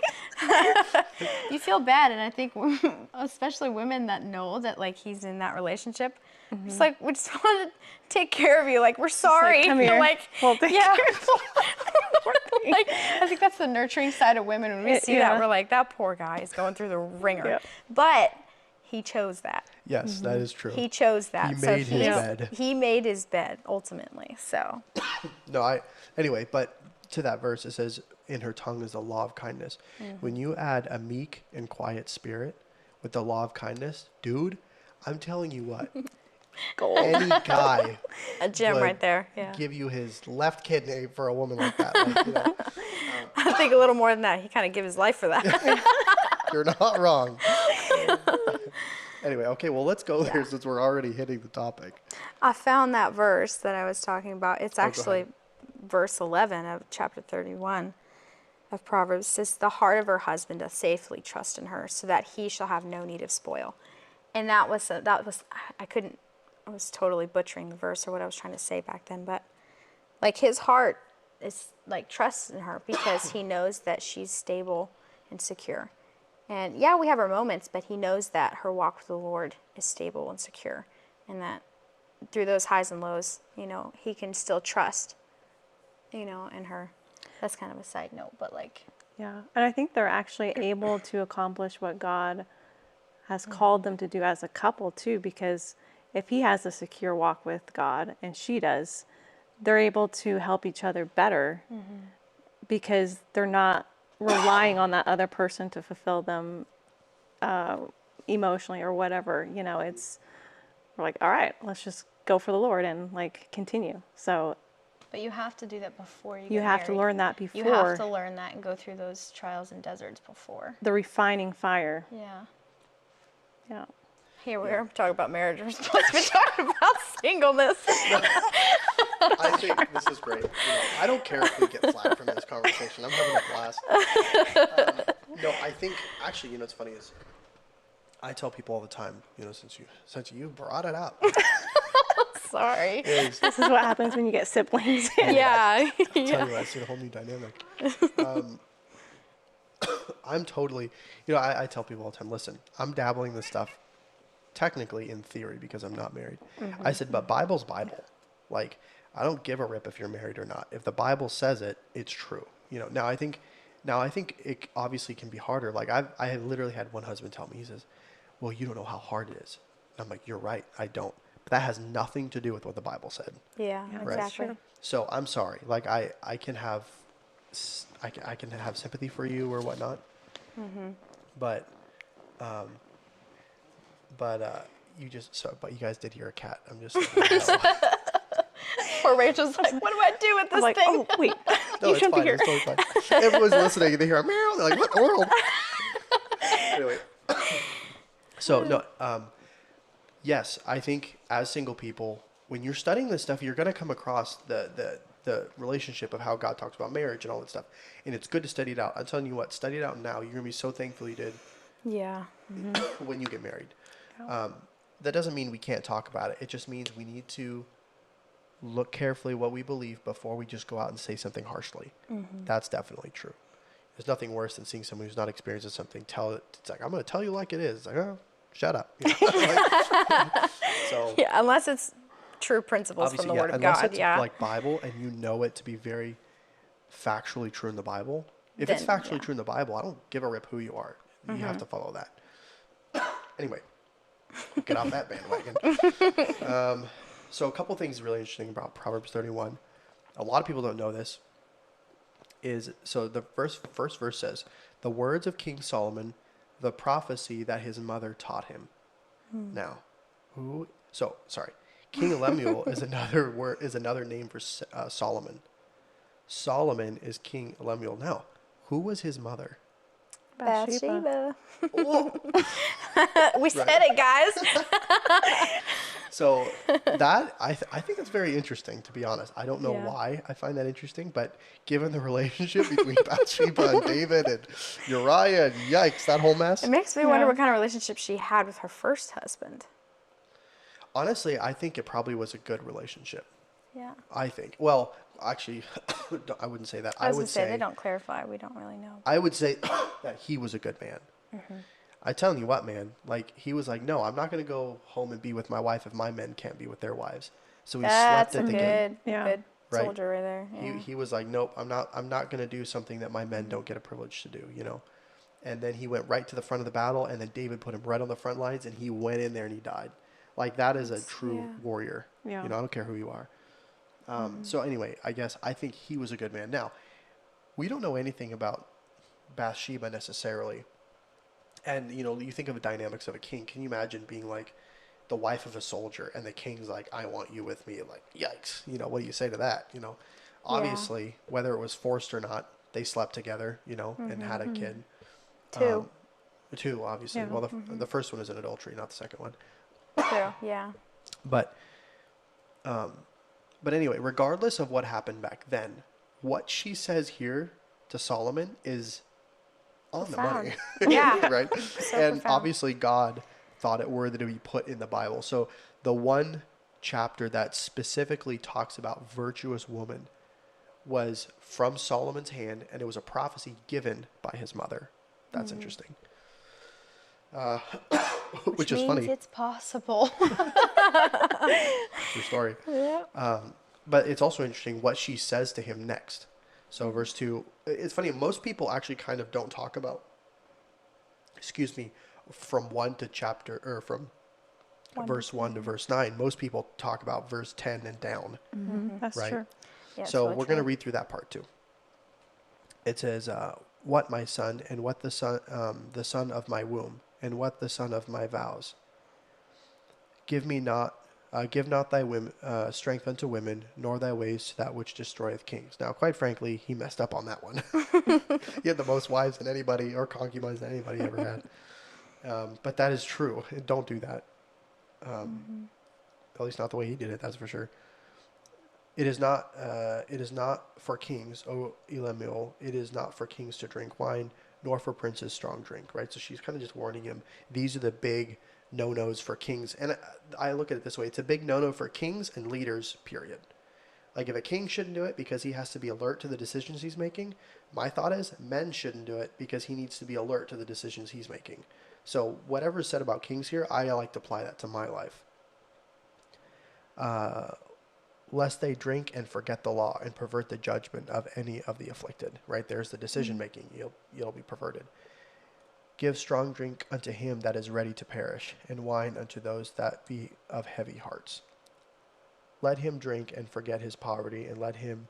You feel bad, and I think especially women that know that like he's in that relationship, it's like we just want to take care of you. Like we're sorry. come here. Like We'll take yeah. Like I think that's the nurturing side of women. When we see that, we're like, that poor guy is going through the ringer. Yep. But he chose that. Yes, that is true. He chose that. He made his bed. He made his bed ultimately. So Anyway, but to that verse, it says, in her tongue is the law of kindness. When you add a meek and quiet spirit with the law of kindness, dude, I'm telling you what, any guy a gem would right there. Yeah. give you his left kidney for a woman like that. Like, I think a little more than that. He kind of gave his life for that. you're not wrong. Anyway, okay, well, let's go there since we're already hitting the topic. I found that verse that I was talking about. It's go actually ahead. verse 11 of chapter 31 of Proverbs. It says, the heart of her husband doth safely trust in her, so that he shall have no need of spoil. And I was totally butchering the verse or what I was trying to say back then, but like his heart is like trusts in her because he knows that she's stable and secure. And yeah, we have our moments, but he knows that her walk with the Lord is stable and secure, and that through those highs and lows, you know, he can still trust, you know, in her. That's kind of a side note, but like, Yeah. And I think they're actually able to accomplish what God has called them to do as a couple too, because if he has a secure walk with God and she does, they're able to help each other better because they're not relying on that other person to fulfill them emotionally or whatever. You know, it's, we're like, all right, let's just go for the Lord and like continue. So but you have to do that before you you get have to married. learn that You have before to learn that and go through those trials and deserts before. the refining fire. Yeah. Yeah. Here we are talking about marriage. We're supposed to be talking about singleness. I think this is great. You know, I don't care if we get flack from this conversation. I'm having a blast. No, I think actually, you know, what's funny is I tell people all the time. You know, since you brought it up, Sorry. is This is what happens when you get siblings. Yeah. tell you what, I see a whole new dynamic. I'm totally, you know, I tell people all the time, listen, I'm dabbling in this stuff technically in theory because I'm not married. I said, but Bible's Bible. Like, I don't give a rip if you're married or not. If the Bible says it, it's true. You know, now I think it obviously can be harder. Like I have literally had one husband tell me, he says, well, you don't know how hard it is. And I'm like, you're right. I don't. But that has nothing to do with what the Bible said. Yeah, Right. exactly. So I'm sorry. Like I can have sympathy for you or whatnot. But you guys did hear a cat. I'm just Poor Rachel's like, what do I do with this I'm like, thing? oh, wait. no, You it's shouldn't fine. be here. It's totally fine. Everyone's listening and they hear a meow. They're like, what in the world? Anyway, so no, yes, I think as single people, when you're studying this stuff, you're going to come across the relationship of how God talks about marriage and all that stuff. And it's good to study it out. I'm telling you what, study it out now. You're going to be so thankful you did Yeah. when you get married. That doesn't mean we can't talk about it. It just means we need to look carefully what we believe before we just go out and say something harshly. That's definitely true. There's nothing worse than seeing someone who's not experiencing something tell it. It's like, I'm going to tell you like it is. It's like, oh, shut up. You know? So Yeah, unless it's true principles from the Word of unless God. it's Yeah. like Bible and you know it to be very factually true in the Bible. If it's Then, factually true in the Bible, I don't give a rip who you are. You have to follow that. Anyway, get off that bandwagon. So a couple things really interesting about Proverbs 31. A lot of people don't know this. So the first verse says, the words of King Solomon, the prophecy that his mother taught him. Now, King Lemuel is another name for Solomon. Solomon is King Lemuel. Now, who was his mother? Bathsheba. We said it, guys. So that I think that's very interesting, to be honest. I don't know Yeah. why I find that interesting, but given the relationship between Bathsheba and David and Uriah, and yikes, that whole mess. It makes me wonder Yeah. what kind of relationship she had with her first husband. Honestly, I think it probably was a good relationship. Yeah. I think. Well, actually, I wouldn't say that. I was would going to say, they don't clarify. We don't really know. I would say that he was a good man. I telling you what, man. Like he was like, no, I'm not going to go home and be with my wife if my men can't be with their wives. So he That's slept a at the gate. good, Yeah. good Right. soldier right there. Yeah. He was like, nope, I'm not going to do something that my men don't get a privilege to do, you know. And then he went right to the front of the battle, and then David put him right on the front lines, and he went in there and he died. Like that is a true yeah. warrior. Yeah. You know, I don't care who you are. So anyway, I think he was a good man. Now, we don't know anything about Bathsheba necessarily. And, you know, you think of the dynamics of a king. Can you imagine being like the wife of a soldier and the king's like, I want you with me? Like, yikes. You know, what do you say to that? You know, obviously, whether it was forced or not, they slept together, you know, and had a kid. Two. Two, obviously. Yeah. Well, the first one is an adultery, not the second one. Two. Yeah. But anyway, regardless of what happened back then, what she says here to Solomon is on Profound. the money. Yeah. Right? So And profound. obviously God thought it worthy to be put in the Bible. So the one chapter that specifically talks about virtuous woman was from Solomon's hand, and it was a prophecy given by his mother. That's interesting. which is means funny. it's possible. True story. Yeah. But it's also interesting what she says to him next. So verse 2, it's funny, most people actually kind of don't talk about, from 1 to chapter, or from verse 1 to verse 9. Most people talk about verse 10 and down, That's right? true. Yeah, it's So really we're going to true. read through that part too. It says, what my son, and what the son of my womb, and what the son of my vows. Give not thy strength unto women, nor thy ways to that which destroyeth kings. Now, quite frankly, he messed up on that one. He had the most wives than anybody, or concubines than anybody ever had. But that is true. Don't do that. At least not the way he did it. That's for sure. It is not. It is not for kings, O Elamiel. It is not for kings to drink wine, nor for princes strong drink. Right. So she's kind of just warning him. These are the big no-nos for kings, and I look at it this way: it's a big no-no for kings and leaders. Period. Like if a king shouldn't do it because he has to be alert to the decisions he's making, my thought is men shouldn't do it because he needs to be alert to the decisions he's making. So whatever is said about kings here, I like to apply that to my life. Lest they drink and forget the law and pervert the judgment of any of the afflicted. Right, there's the decision making. You'll be perverted. Give strong drink unto him that is ready to perish, and wine unto those that be of heavy hearts. Let him drink and forget his poverty, and let him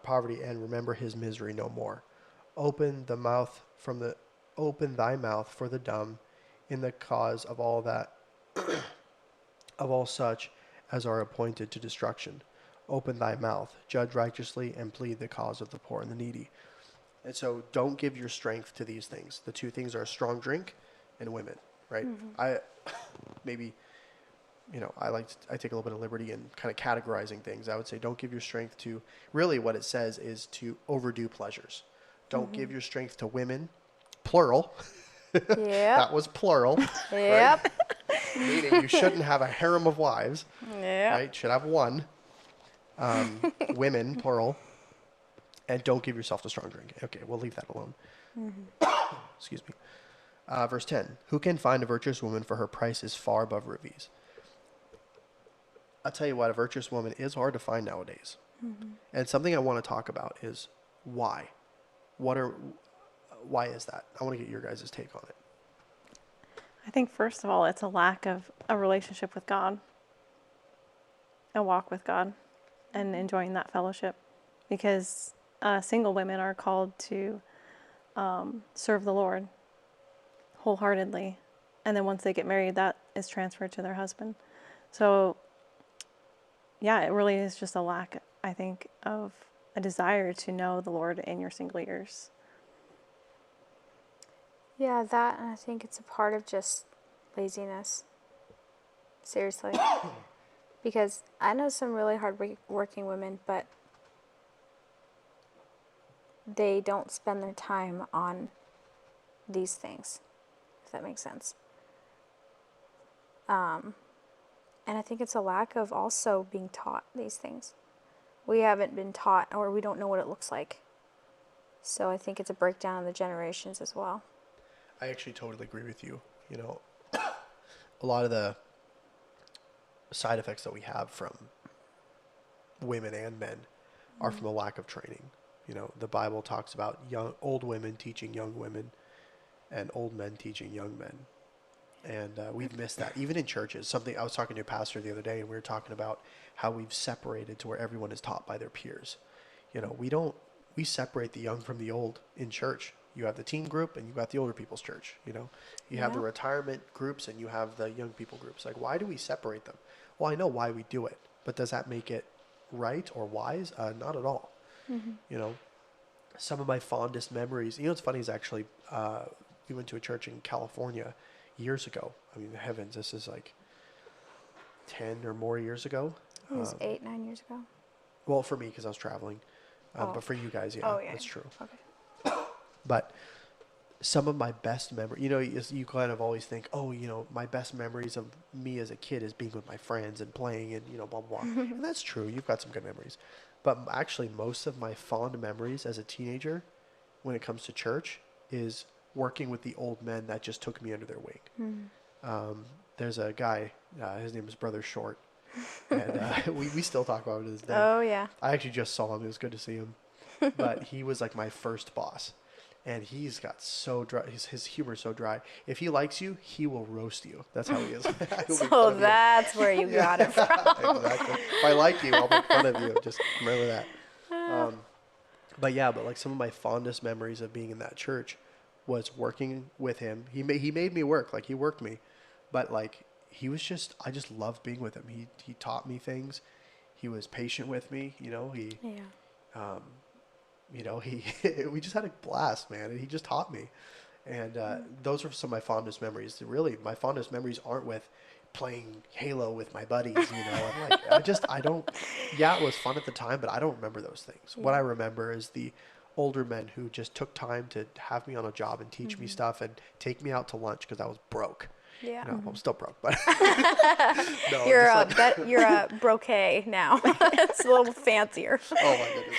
poverty, and remember his misery no more. Open thy mouth for the dumb, in the cause of all that of all such as are appointed to destruction. Open thy mouth, judge righteously, and plead the cause of the poor and the needy. And so don't give your strength to these things. The two things are strong drink and women, right? I maybe, I take a little bit of liberty in kind of categorizing things. I would say don't give your strength to, really what it says is to overdo pleasures. Don't give your strength to women, plural. Yep. That was plural. Yep. Right? Meaning you shouldn't have a harem of wives, Yep. right? Should have one. Women, plural. And don't give yourself to strong drink. Okay, we'll leave that alone. Excuse me. Verse 10. Who can find a virtuous woman, for her price is far above rubies? I'll tell you what, a virtuous woman is hard to find nowadays. And something I want to talk about is why. Why is that? I want to get your guys' take on it. I think first of all, it's a lack of a relationship with God, a walk with God, and enjoying that fellowship. Because single women are called to serve the Lord wholeheartedly. And then once they get married, that is transferred to their husband. So, yeah, it really is just a lack, I think, of a desire to know the Lord in your single years. Yeah, that, and I think it's a part of just laziness. Seriously. Because I know some really hard working women, but they don't spend their time on these things, if that makes sense. And I think it's a lack of also being taught these things. We haven't been taught, or we don't know what it looks like. So I think it's a breakdown of the generations as well. I actually totally agree with you. A lot of the side effects that we have from women and men are from a lack of training. The Bible talks about old women teaching young women and old men teaching young men. And we've missed that. Even in churches, I was talking to a pastor the other day, and we were talking about how we've separated to where everyone is taught by their peers. We separate the young from the old in church. You have the teen group and you got the older people's church. You have the retirement groups and you have the young people groups. Like, why do we separate them? Well, I know why we do it, but does that make it right or wise? Not at all. Some of my fondest memories, it's funny is actually, we went to a church in California years ago. I mean, heavens, this is like 10 or more years ago. It was 8, 9 years ago. Well, for me, because I was traveling. But for you guys, that's true. Okay. But some of my best memories, you kind of always think, my best memories of me as a kid is being with my friends and playing and, blah, blah, blah. And that's true. You've got some good memories. But actually, most of my fond memories as a teenager when it comes to church is working with the old men that just took me under their wing. There's a guy, his name is Brother Short, and we still talk about it to this day. Oh yeah. I actually just saw him. It was good to see him. But he was like my first boss. And he's got so dry. His humor's so dry. If he likes you, he will roast you. That's how he is. He'll make fun So of you. that's where you got it from. Exactly. If I like you, I'll make fun of you. Just remember that. But yeah, but like some of my fondest memories of being in that church was working with him. He made me work. Like he worked me. But like he was just, I just loved being with him. He taught me things. He was patient with me. Yeah. We just had a blast, man, and he just taught me. And those are some of my fondest memories. Really, my fondest memories aren't with playing Halo with my buddies, and like I don't. Yeah, it was fun at the time, but I don't remember those things. What I remember is the older men who just took time to have me on a job and teach me stuff and take me out to lunch because I was broke. Yeah. I'm still broke, but no, You're just like- you're a broquet now. It's a little fancier. Oh my goodness.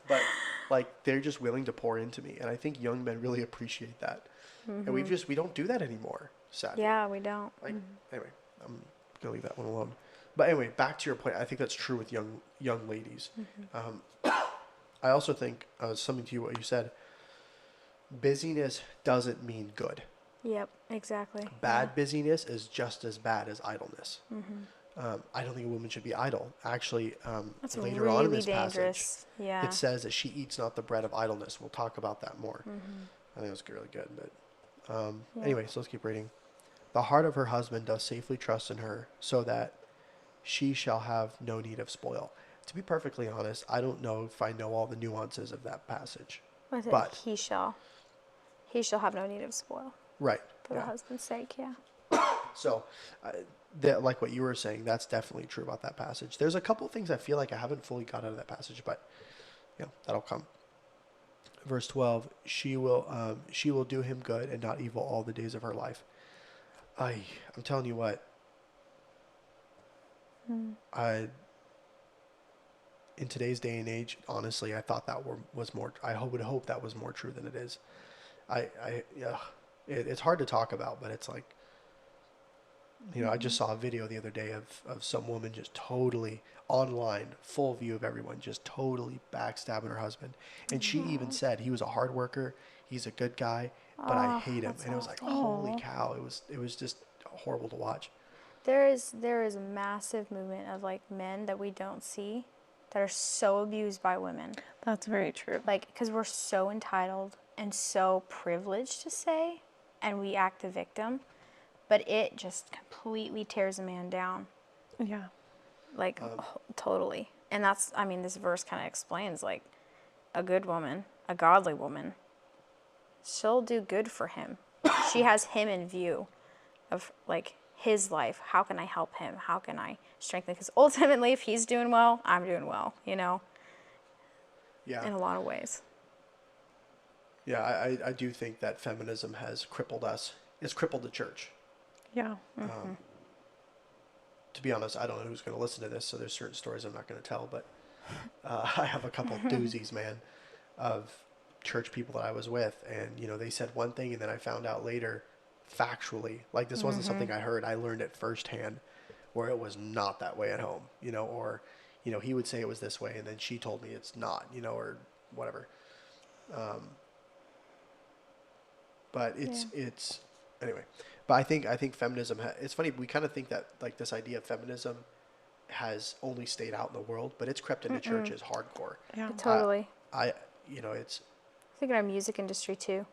But like they're just willing to pour into me, and I think young men really appreciate that. And we don't do that anymore, sadly. Yeah, we don't. Like anyway, I'm gonna leave that one alone. But anyway, back to your point. I think that's true with young ladies. I also think something to you what you said. Busyness doesn't mean good. Yep, exactly. Bad busyness is just as bad as idleness. I don't think a woman should be idle. Actually, That's later really on in this dangerous. passage, Yeah. it says that she eats not the bread of idleness. We'll talk about that more. I think that's really good. But anyway, so let's keep reading. The heart of her husband does safely trust in her, so that she shall have no need of spoil. To be perfectly honest, I don't know if I know all the nuances of that passage. But he shall have no need of spoil right, for the husband's sake. Yeah. So, like what you were saying, that's definitely true about that passage. There's a couple of things I feel like I haven't fully got out of that passage, but that'll come. Verse 12: she will do him good and not evil all the days of her life. I'm telling you what. In today's day and age, honestly, I thought that was more. Would hope that was more true than it is. It's hard to talk about, but it's like. I just saw a video the other day of some woman just totally online, full view of everyone, just totally backstabbing her husband. And she even said he was a hard worker, he's a good guy, but I hate him. And it was like, holy cow, it was just horrible to watch. There is a massive movement of like men that we don't see that are so abused by women. That's very true. Like, because we're so entitled and so privileged to say, and we act the victim. But it just completely tears a man down. Yeah. Like, totally. And that's, this verse kind of explains, like, a good woman, a godly woman, she'll do good for him. She has him in view of, like, his life. How can I help him? How can I strengthen? Because ultimately, if he's doing well, I'm doing well, Yeah. in a lot of ways. Yeah, I do think that feminism has crippled us. It's crippled the church. Yeah. To be honest, I don't know who's going to listen to this, so there's certain stories I'm not going to tell, but I have a couple doozies, man, of church people that I was with, and, they said one thing, and then I found out later, factually, like this wasn't something I heard, I learned it firsthand, where it was not that way at home, or, he would say it was this way, and then she told me it's not, or whatever. But it's anyway. But I think feminism. It's funny. We kind of think that like this idea of feminism has only stayed out in the world, but it's crept into churches hardcore. Yeah. Totally. It's I think in our music industry too.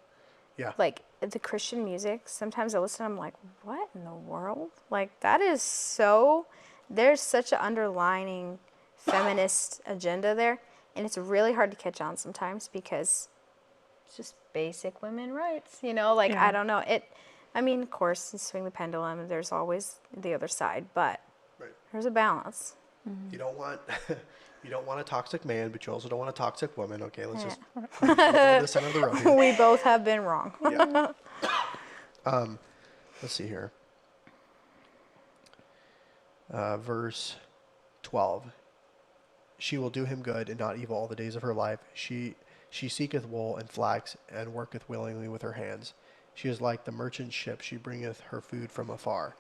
yeah. Like the Christian music, sometimes I listen, I'm like, what in the world? Like that is so. There's such an underlining feminist agenda there, and it's really hard to catch on sometimes because it's just basic women rights. Like Yeah. I don't know it. Of course, you swing the pendulum. There's always the other side, but Right. there's a balance. You don't want a toxic man, but you also don't want a toxic woman. Okay, let's just Yeah. throw this under the rug here. We both have been wrong. Yeah. Let's see here. Verse 12. She will do him good and not evil all the days of her life. She She seeketh wool and flax, and worketh willingly with her hands. She is like the merchant ship, she bringeth her food from afar.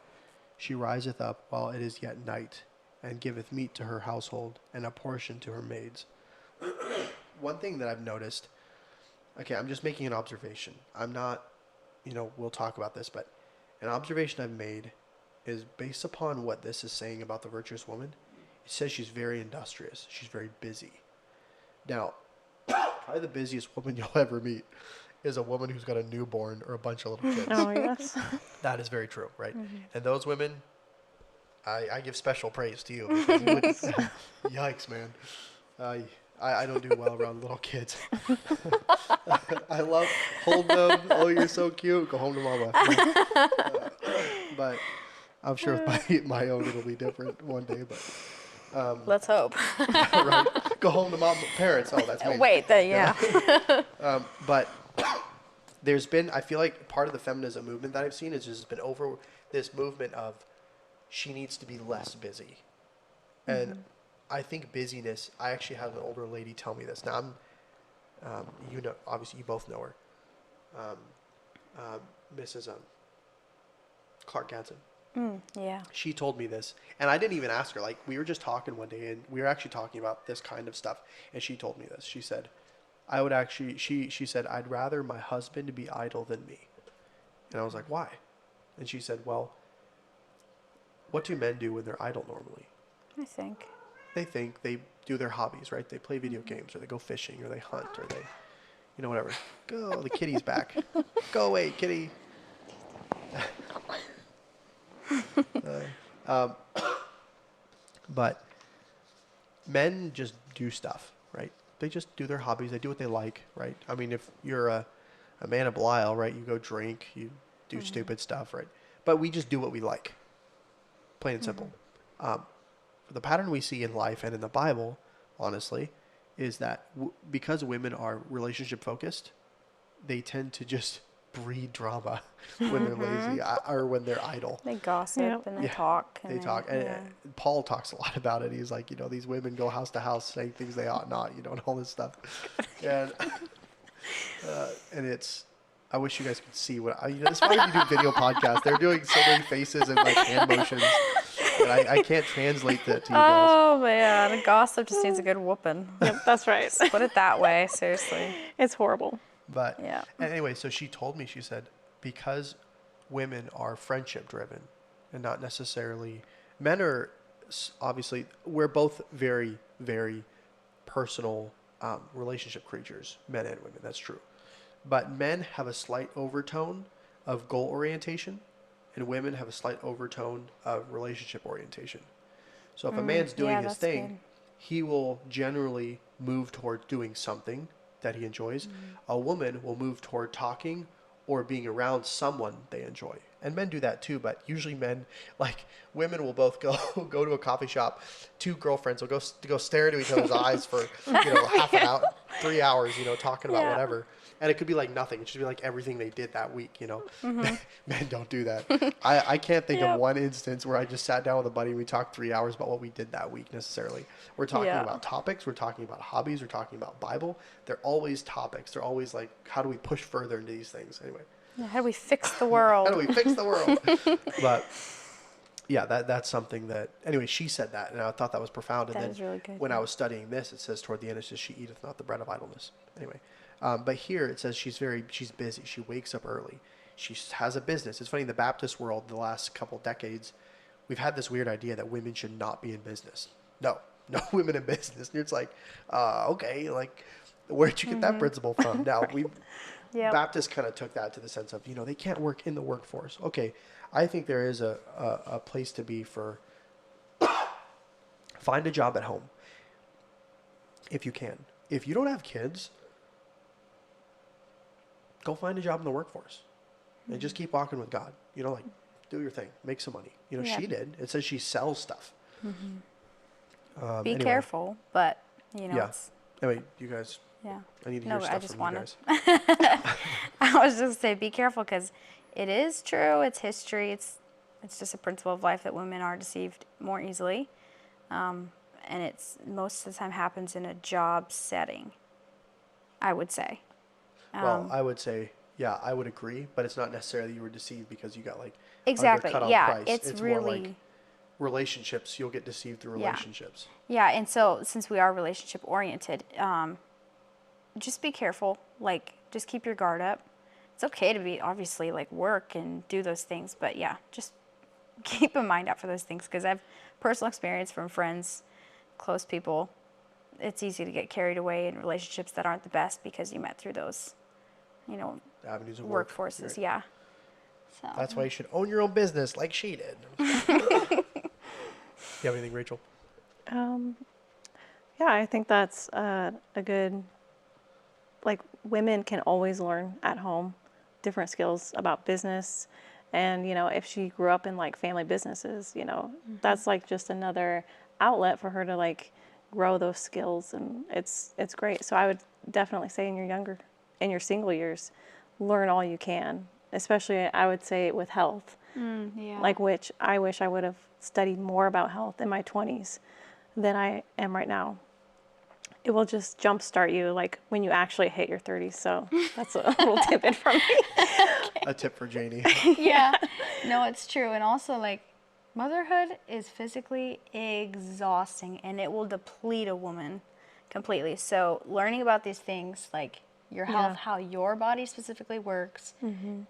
She riseth up while it is yet night, and giveth meat to her household, and a portion to her maids. One thing that I've noticed, okay, I'm just making an observation. I'm not, we'll talk about this, but an observation I've made is based upon what this is saying about the virtuous woman. It says she's very industrious. She's very busy. Now, probably the busiest woman you'll ever meet is a woman who's got a newborn or a bunch of little kids. Oh, yes. That is very true, right? And those women, I give special praise to you. Because you would, yikes, man. I don't do well around little kids. I love holding them. Oh, you're so cute. Go home to mama. But I'm sure with my own it'll be different one day. But Let's hope. right, go home to mom, parents. Oh, that's me. Wait, yeah. But there's been, I feel like part of the feminism movement that I've seen is just been over this movement of she needs to be less busy. And I think busyness, I actually had an older lady tell me this. Now I'm, obviously you both know her. Mrs. Clark Ganson. Yeah. She told me this, and I didn't even ask her. Like, we were just talking one day, and we were actually talking about this kind of stuff, and she told me this. She said, she said, I'd rather my husband be idle than me. And I was like, why? And she said, well, what do men do when they're idle normally? I think. They do their hobbies, right? They play video games, or they go fishing, or they hunt, or they, whatever. Go, the kitty's back. Go away, kitty. But men just do stuff, right? They just do their hobbies. They do what they like, right? I mean, if you're a man of Belial, right? You go drink, you do stupid stuff, right? But we just do what we like, plain and simple. The pattern we see in life and in the Bible, honestly, is that because women are relationship focused, they tend to just breed drama when they're lazy or when they're idle. They gossip and they talk. And They talk. And Paul talks a lot about it. He's like, these women go house to house saying things they ought not, and all this stuff. And it's, I wish you guys could see what, it's funny you do video podcasts. They're doing so many faces and like hand motions. And I can't translate that to you guys. Oh man, gossip just needs a good whooping. Yep, that's right. Put it that way, seriously. It's horrible. But Yeah. and anyway, so she told me, she said, because women are friendship driven and not necessarily, men are obviously, we're both very, very personal relationship creatures, men and women, that's true. But men have a slight overtone of goal orientation, and women have a slight overtone of relationship orientation. So if a man's doing his thing, good. he will generally move toward doing something that he enjoys. A woman will move toward talking or being around someone they enjoy. And men do that too, but usually men, like women will both go to a coffee shop, two girlfriends will go stare into each other's eyes for, half an hour, 3 hours, talking about whatever. And it could be like nothing. It should be like everything they did that week, Men don't do that. I can't think of one instance where I just sat down with a buddy and we talked 3 hours about what we did that week necessarily. We're talking about topics. We're talking about hobbies. We're talking about Bible. They're always topics. They're always like, how do we push further into these things? Anyway. Yeah, how do we fix the world? How do we fix the world? But yeah, that's something that, anyway, she said that, and I thought that was profound. And That then is really good, when I was studying this, it says toward the end, it says, she eateth not the bread of idleness. Anyway, but here it says she's busy. She wakes up early. She has a business. It's funny, in the Baptist world, the last couple decades, we've had this weird idea that women should not be in business. No women in business. And it's like, okay, like, where'd you get that principle from? Now, Baptists kind of took that to the sense of, they can't work in the workforce. Okay, I think there is a place to be for find a job at home if you can. If you don't have kids, go find a job in the workforce and just keep walking with God. Like, do your thing, make some money. She did. It says she sells stuff. Be careful, but it's, anyway, you guys. Yeah. I need to hear stuff from you guys. I was just say be careful because it is true. It's history. It's just a principle of life that women are deceived more easily, and it's most of the time happens in a job setting. I would say. Well, I would say, yeah, I would agree, but it's not necessarily you were deceived because you got like Exactly. undercut on Yeah, price. it's more really like relationships. You'll get deceived through Yeah. relationships. Yeah, and so since we are relationship oriented, just be careful. Like, just keep your guard up. It's okay to be obviously like work and do those things, but yeah, just keep a mind out for those things because I've personal experience from friends, close people. It's easy to get carried away in relationships that aren't the best because you met through those, Avenues of work. workforces. Right. Yeah. So That's why you should own your own business like she did. You have anything, Rachel? Yeah, I think that's a good, like, women can always learn at home different skills about business. And, if she grew up in like family businesses, that's like just another outlet for her to like grow those skills. And it's great. So I would definitely say in your single years, learn all you can, especially I would say with health. yeah. Like, which I wish I would have studied more about health in my 20s than I am right now. It will just jumpstart you like when you actually hit your 30s. So that's a little tidbit from me. A tip for Janey. Yeah. No, it's true. And also, like, motherhood is physically exhausting and it will deplete a woman completely. So, learning about these things, like your health, Yeah. how your body specifically works,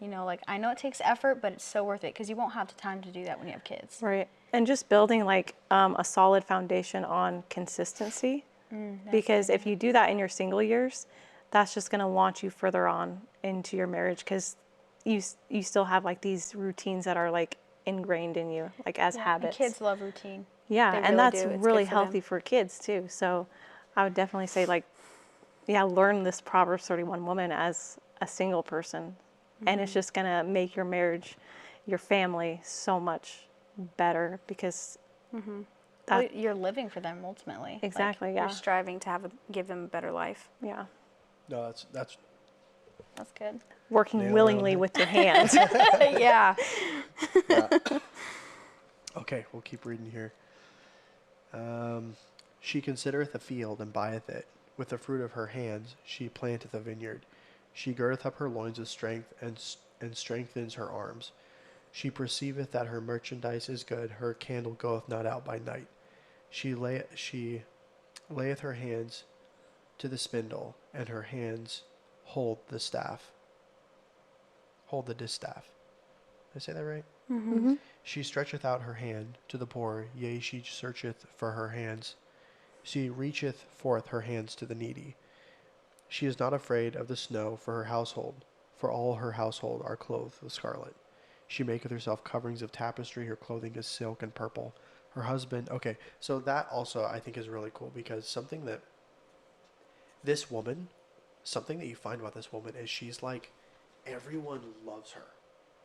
like, I know it takes effort, but it's so worth it because you won't have the time to do that when you have kids. Right. And just building like a solid foundation on consistency. Because if you do that in your single years, that's just going to launch you further on into your marriage because you still have like these routines that are like ingrained in you, like as And habits. kids love routine. Yeah, They and really that's do. It's really good for them. healthy for kids too. So I would definitely say like, yeah, learn this Proverbs 31 woman as a single person. And it's just going to make your marriage, your family so much better because Well, you're living for them ultimately. Exactly, Like, yeah. You're striving to give them a better life. yeah, No, that's That's good. working Nail it on willingly the- with your hands. Yeah. okay. We'll keep reading here. She considereth a field and buyeth it. With the fruit of her hands she planteth a vineyard. She girdeth up her loins with strength and strengthens her arms. She perceiveth that her merchandise is good. Her candle goeth not out by night. She layeth her hands to the spindle, and her hands hold the staff. Hold the distaff. Did I say that right? Mm-hmm. She stretcheth out her hand to the poor, yea, she searcheth for her hands. She reacheth forth her hands to the needy. She is not afraid of the snow for her household, for all her household are clothed with scarlet. She maketh herself coverings of tapestry, her clothing is silk and purple. Her husband, okay, so that also I think is really cool because something that you find about this woman is she's like, everyone loves her.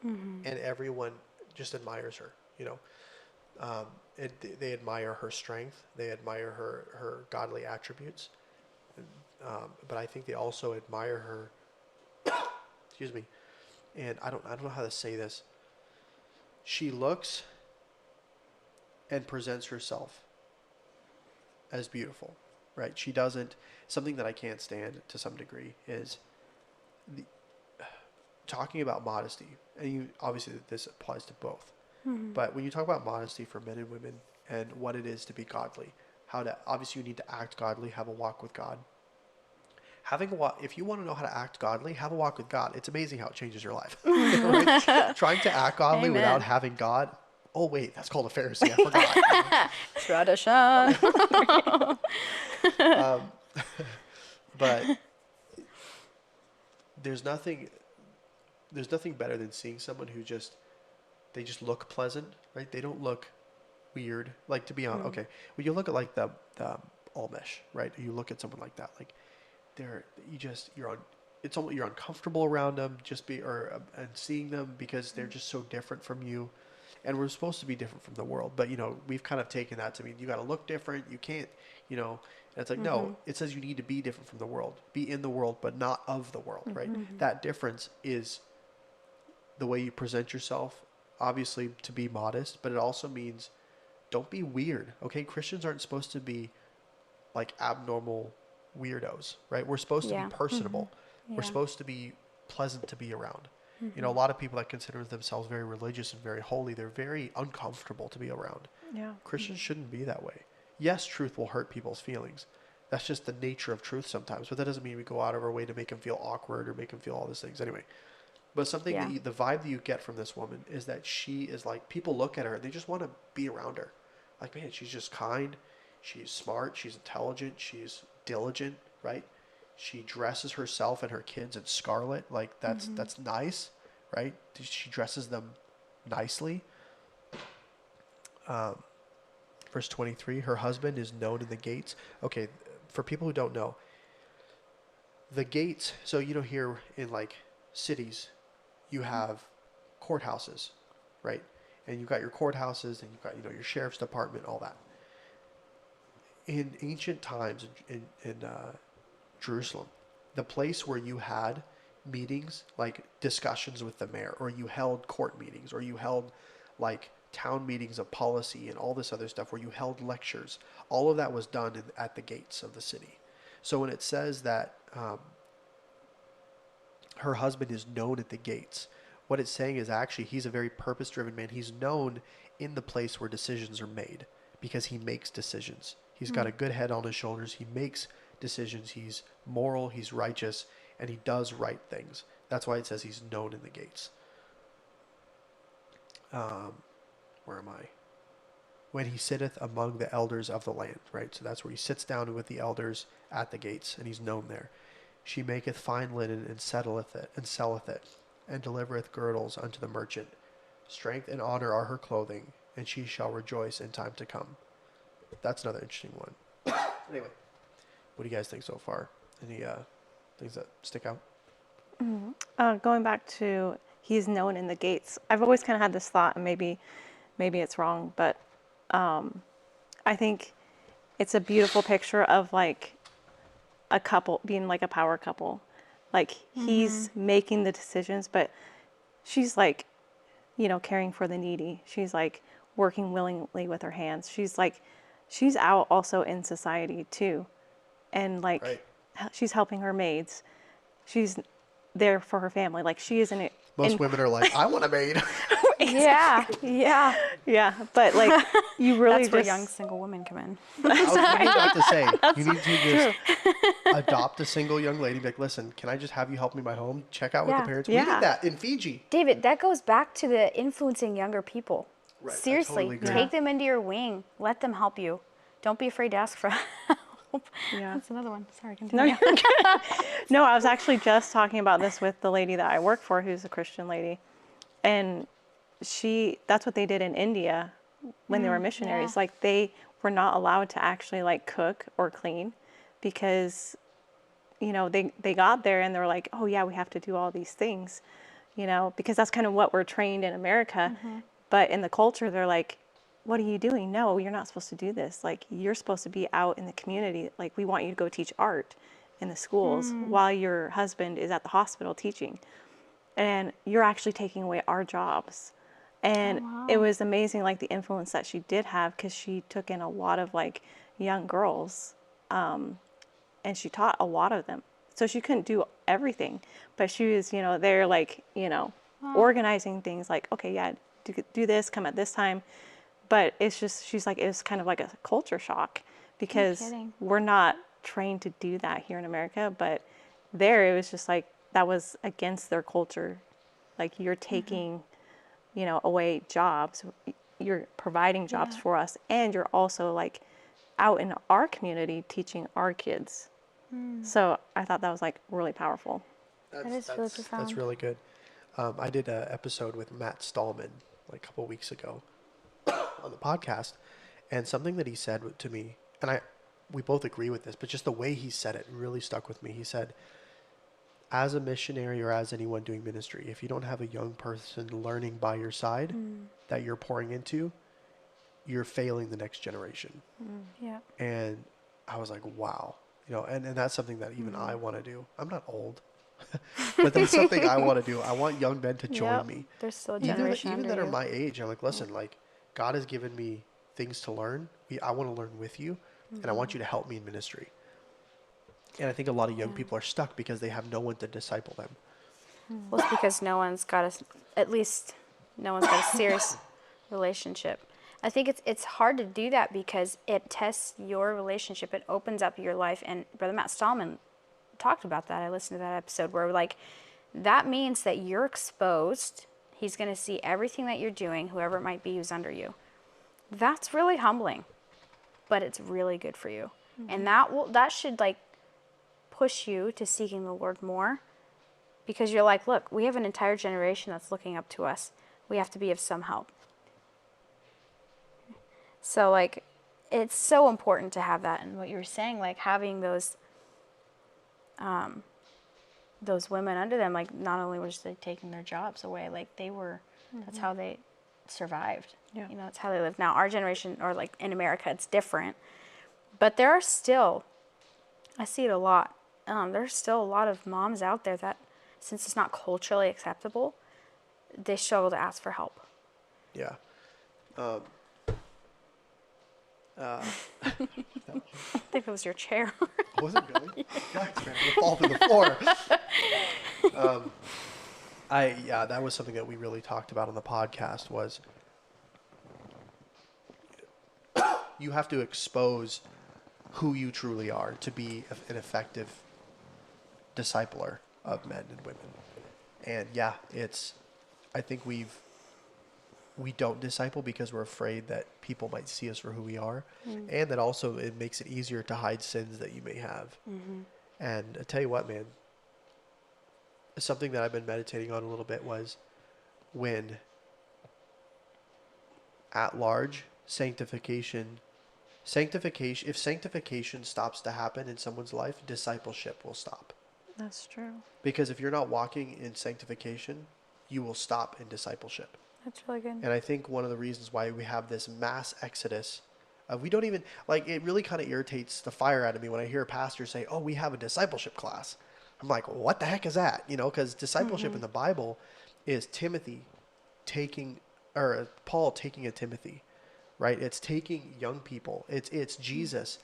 And everyone just admires her, they admire her strength. They admire her godly attributes. But I think they also admire her, excuse me, and I don't know how to say this. She looks and presents herself as beautiful, right? She doesn't, something that I can't stand to some degree is talking about modesty. And obviously this applies to both. But when you talk about modesty for men and women and what it is to be godly, obviously you need to act godly, have a walk with God. If you want to know how to act godly, have a walk with God. It's amazing how it changes your life. Right? Trying to act godly Amen. without having God. Oh wait, that's called a Pharisee. I forgot. Tradition. But there's nothing better than seeing someone who they just look pleasant, right? They don't look weird. Like, to be honest, okay, when you look at like the Amish, right? You look at someone like that, like you're uncomfortable around them and seeing them because they're just so different from you. And we're supposed to be different from the world, but we've kind of taken that to mean you got to look different. You can't, and it's like, no, it says you need to be different from the world, be in the world, but not of the world, right? That difference is the way you present yourself, obviously to be modest, but it also means, don't be weird. Okay. Christians aren't supposed to be like abnormal, weird, or, and seeing them because they're just so different from the world. But weirdos, right? We're supposed to Yeah. be personable. We're Yeah. supposed to be pleasant to be around. You know, a lot of people that consider themselves very religious and very holy, they're very uncomfortable to be around. Yeah. Christians shouldn't be that way. Yes, truth will hurt people's feelings. That's just the nature of truth sometimes. But that doesn't mean we go out of our way to make them feel awkward or make them feel all these things. Anyway, but something Yeah. that the vibe that you get from this woman is that she is like, people look at her and they just want to be around her. Like, man, she's just kind. She's smart. She's intelligent. She's diligent, right? She dresses herself and her kids in scarlet. Like, that's nice, right? She dresses them nicely. Verse 23, her husband is known in the gates. Okay, for people who don't know, the gates, so you know, here in like cities, you have courthouses, right? And you've got your courthouses and you've got, you know, your sheriff's department, all that. In ancient times in Jerusalem, the place where you had meetings, like discussions with the mayor, or you held court meetings, or you held like town meetings of policy and all this other stuff, where you held lectures, all of that was done at the gates of the city. So when it says that her husband is known at the gates, what it's saying is actually he's a very purpose-driven man. He's known in the place where decisions are made because he makes decisions. He's got a good head on his shoulders. He makes decisions. He's moral. He's righteous, and he does right things. That's why it says he's known in the gates. Where am I? When he sitteth among the elders of the land, right? So that's where he sits down with the elders at the gates, and he's known there. She maketh fine linen and settleth it, and selleth it, and delivereth girdles unto the merchant. Strength and honor are her clothing, and she shall rejoice in time to come. That's another interesting one. Anyway, what do you guys think so far? Any things that stick out? Going back to he's known in the gates. I've always kind of had this thought, and maybe it's wrong, but I think it's a beautiful picture of like a couple being like a power couple. Like he's making the decisions, but she's like, you know, caring for the needy. She's like working willingly with her hands. She's out also in society too. And like Right. she's helping her maids. She's there for her family. Like she is an Most women are like, I want a maid. Yeah. Yeah. yeah, but like you really That's where just young single women come in. I was about to say, you need to just adopt a single young lady. Be like, listen, can I just have you help me in my home? Check out with the Yeah. parents. We Yeah. did that in Fiji. David, that goes back to the influencing younger people. Right, I Seriously, totally agree. take them into your wing. Let them help you. Don't be afraid to ask for help. Yeah. That's another one. Sorry, No, continue. you're good. No, I was actually just talking about this with the lady that I work for, who's a Christian lady, and that's what they did in India when they were missionaries. yeah. Like they were not allowed to actually like cook or clean because, you know, they got there and they were like, oh yeah, we have to do all these things, you know, because that's kind of what we're trained in America. But in the culture, they're like, what are you doing? No, you're not supposed to do this. Like you're supposed to be out in the community. Like we want you to go teach art in the schools while your husband is at the hospital teaching. And you're actually taking away our jobs. And it was amazing, like the influence that she did have, because she took in a lot of like young girls, and she taught a lot of them. So she couldn't do everything, but she was, you know, there like, you know, organizing things like, okay, yeah, do this, come at this time. But it's just, she's like, it was kind of like a culture shock because kidding. we're not trained to do that here in America. But there, it was just like, that was against their culture. Like you're taking, you know, away jobs, you're providing jobs for us, and you're also like out in our community teaching our kids. So I thought that was like really powerful. is really That's profound. really good. I did an episode with Matt Stallman like a couple weeks ago on the podcast, and something that he said to me, and we both agree with this, but just the way he said it really stuck with me. He said, as a missionary or as anyone doing ministry, if you don't have a young person learning by your side that you're pouring into, you're failing the next generation. Yeah. And I was like, wow, you know, and that's something that even I want to do. I'm not old, but that's something I want to do. I want young men to join Yep. me. There's still a Even generation that under are you. my age. I'm like, listen, like God has given me things to learn. I want to learn with you, and I want you to help me in ministry. And I think a lot of young people are stuck because they have no one to disciple them. Well, it's because no one's got a serious relationship. I think it's hard to do that because it tests your relationship. It opens up your life. And Brother Matt Stallman talked about that. I listened to that episode where like, that means that you're exposed. He's going to see everything that you're doing, whoever it might be who's under you. That's really humbling, but it's really good for you. And that should like push you to seeking the Lord more, because you're like, look, we have an entire generation that's looking up to us. We have to be of some help. So like, it's so important to have that. And what you were saying, like having those women under them, like not only was they taking their jobs away, like they were, that's how they survived. Yeah. You know, that's how they live. Now our generation, or like in America, it's different. But there are still, I see it a lot. There's still a lot of moms out there that, since it's not culturally acceptable, they struggle to ask for help. Yeah. I think it was your chair. I wasn't really. Guys, man, I'm gonna fall to the floor. That was something that we really talked about on the podcast was you have to expose who you truly are to be an effective discipler of men and women. And yeah, I think we don't disciple because we're afraid that people might see us for who we are. And that also it makes it easier to hide sins that you may have. And I tell you what, man, something that I've been meditating on a little bit was when at large sanctification, if sanctification stops to happen in someone's life, discipleship will stop. That's true. Because if you're not walking in sanctification, you will stop in discipleship. That's really good. And I think one of the reasons why we have this mass exodus, we don't even, like, it really kind of irritates the fire out of me when I hear a pastor say, oh, we have a discipleship class. I'm like, well, what the heck is that? You know, because discipleship in the Bible is Paul taking a Timothy, right? It's taking young people. It's Jesus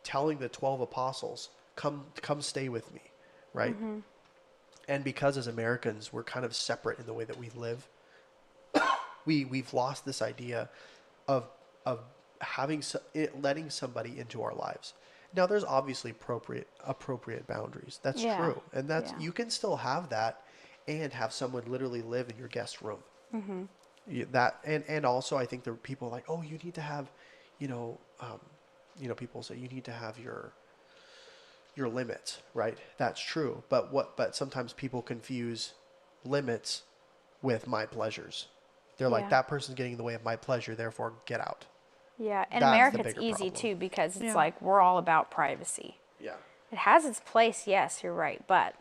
telling the 12 apostles, come stay with me, right? And because as Americans, we're kind of separate in the way that we live, we've lost this idea of letting somebody into our lives. Now, there's obviously appropriate boundaries. That's true, and you can still have that, and have someone literally live in your guest room. And also, I think there are people like, oh, you need to have, people say you need to have your limits, right? That's true, but sometimes people confuse limits with my pleasures. They're like, that person's getting in the way of my pleasure, therefore get out. Yeah, in That's America the it's bigger easy problem. too, because it's like we're all about privacy. Yeah. It has its place, yes, you're right, but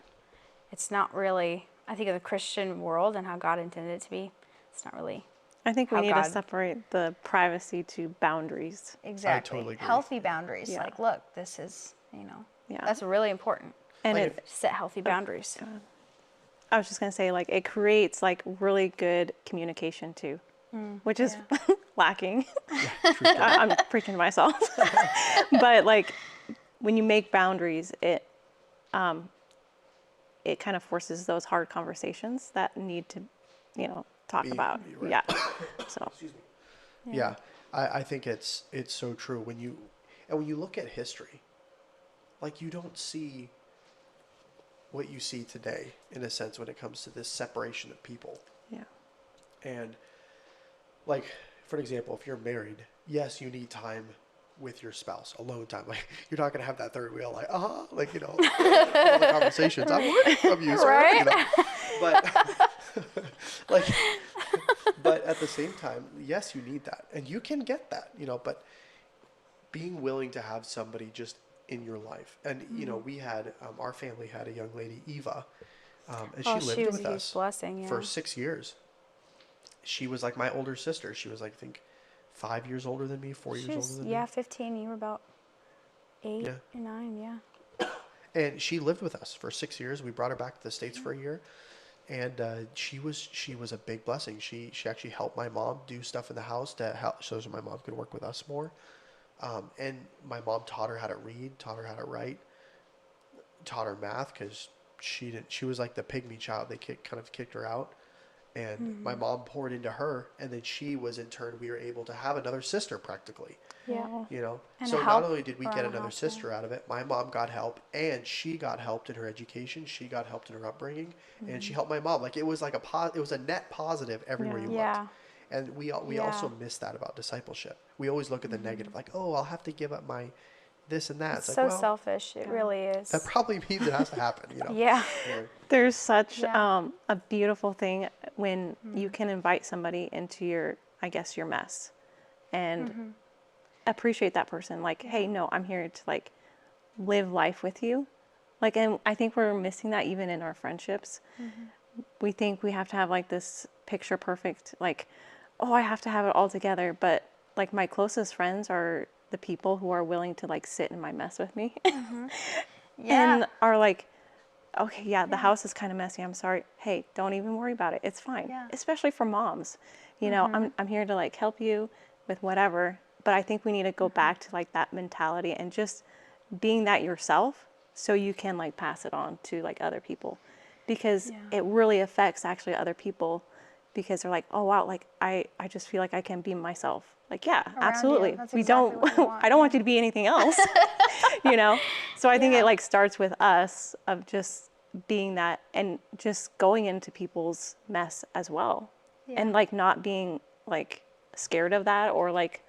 it's not really, I think of the Christian world and how God intended it to be, it's not really. I think we How need to God- separate the privacy to boundaries. Exactly. totally agree. Healthy boundaries. Yeah. Like, look, this is, Yeah. that's really important. And Like it, Set healthy boundaries. I was just going to say, like, it creates like really good communication too, which is lacking. I'm preaching to myself. But like, when you make boundaries, it kind of forces those hard conversations that need to, talk about. You're right. Yeah. So, Yeah, I think it's so true when you look at history, like you don't see what you see today in a sense when it comes to this separation of people. yeah. And like, for example, if you're married, yes, you need time with your spouse, alone time. Like you're not gonna have that third wheel, like all the conversations. I'm learning from you, sir. Right? But like, but at the same time, yes, you need that, and you can get that, But being willing to have somebody just in your life, and we had our family had a young lady, Eva, and she lived she was with a huge us blessing, for 6 years. She was like my older sister. She was like, I think 5 years older than me, 4 years older than me. 15. You were about 8 or 9, yeah. And she lived with us for 6 years. We brought her back to the States for a year. And she was a big blessing. She actually helped my mom do stuff in the house to help, so my mom could work with us more. And my mom taught her how to read, taught her how to write. taught her math because she was like the pygmy child. They kind of kicked her out. And my mom poured into her, and then she was in turn, we were able to have another sister practically. Yeah. You know, And so help not only did we get around the another house, yeah. sister out of it, my mom got help, and she got helped in her education. She got helped in her upbringing, and she helped my mom. Like it was like it was a net positive everywhere Yeah. you Yeah. looked. And we Yeah. also miss that about discipleship. We always look at the negative, like, oh, I'll have to give up my this and that. It's It's so like, well, selfish. It really is. that probably means it has to happen. You know. Yeah. There's such Yeah. a beautiful thing when you can invite somebody into your, I guess, your mess, and appreciate that person. Like, hey, no, I'm here to like live life with you. Like, and I think we're missing that even in our friendships. We think we have to have like this picture perfect, like, oh, I have to have it all together. But like my closest friends are the people who are willing to like sit in my mess with me Yeah. and are like, okay, yeah, the house is kind of messy. I'm sorry. Hey, don't even worry about it. It's fine. Yeah. Especially for moms. You know, I'm here to like help you with whatever. But I think we need to go back to like that mentality and just being that yourself so you can like pass it on to like other people. Because Yeah. it really affects actually other people because they're like, oh wow, like I just feel like I can be myself. Like, yeah, you. absolutely. That's We exactly don't what you want, I don't want you to be anything else. You know? So I think Yeah. it like starts with us of just being that and just going into people's mess as well. Yeah. And like not being like scared of that or like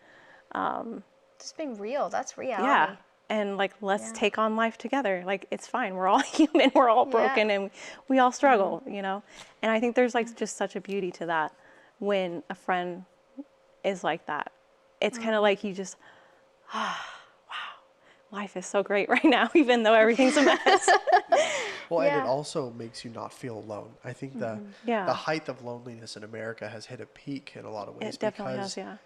Just being real. That's reality. yeah. And like let's Yeah. take on life together. Like it's fine. We're all human. We're all Yeah. broken and we all struggle, you know. And I think there's like just such a beauty to that when a friend is like that. It's kind of like you just wow, life is so great right now even though everything's a mess. Well, and it Yeah. also makes you not feel alone. I think Yeah. the height of loneliness in America has hit a peak in a lot of ways It definitely has, yeah.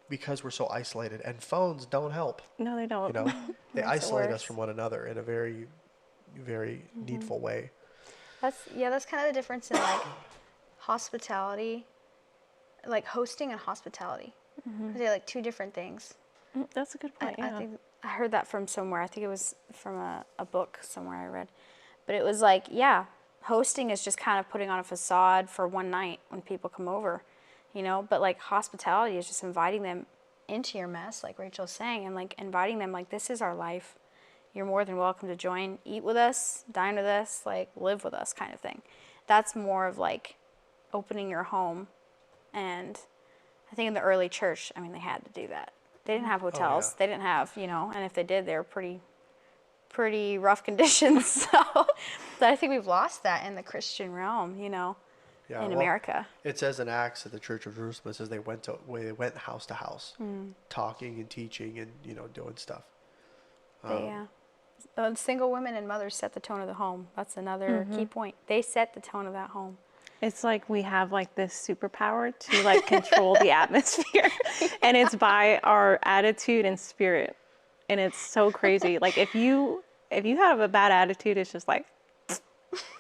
because we're so isolated, and phones don't help. No, they don't. You know, they Makes it isolate us worse. from one another in a very, very needful way. That's kind of the difference in like hospitality, like hosting and hospitality. They're like two different things. That's a good point. I Yeah. think I heard that from somewhere. I think it was from a book somewhere I read. But it was like, yeah, hosting is just kind of putting on a facade for one night when people come over, you know? But like hospitality is just inviting them into your mess, like Rachel's saying, and like inviting them, like, this is our life. You're more than welcome to join, eat with us, dine with us, like live with us kind of thing. That's more of like opening your home. And I think in the early church, I mean, they had to do that. They didn't have hotels. yeah. They didn't have, you know, and if they did, they were pretty rough conditions. So, but I think we've lost that in the Christian realm, you know, Yeah, in well, America. It says in Acts at the Church of Jerusalem, it says they went house to house, talking and teaching and doing stuff. Single women and mothers set the tone of the home. That's another key point. They set the tone of that home. It's like we have like this superpower to like control the atmosphere and it's by our attitude and spirit. And it's so crazy. Like if you have a bad attitude, it's just like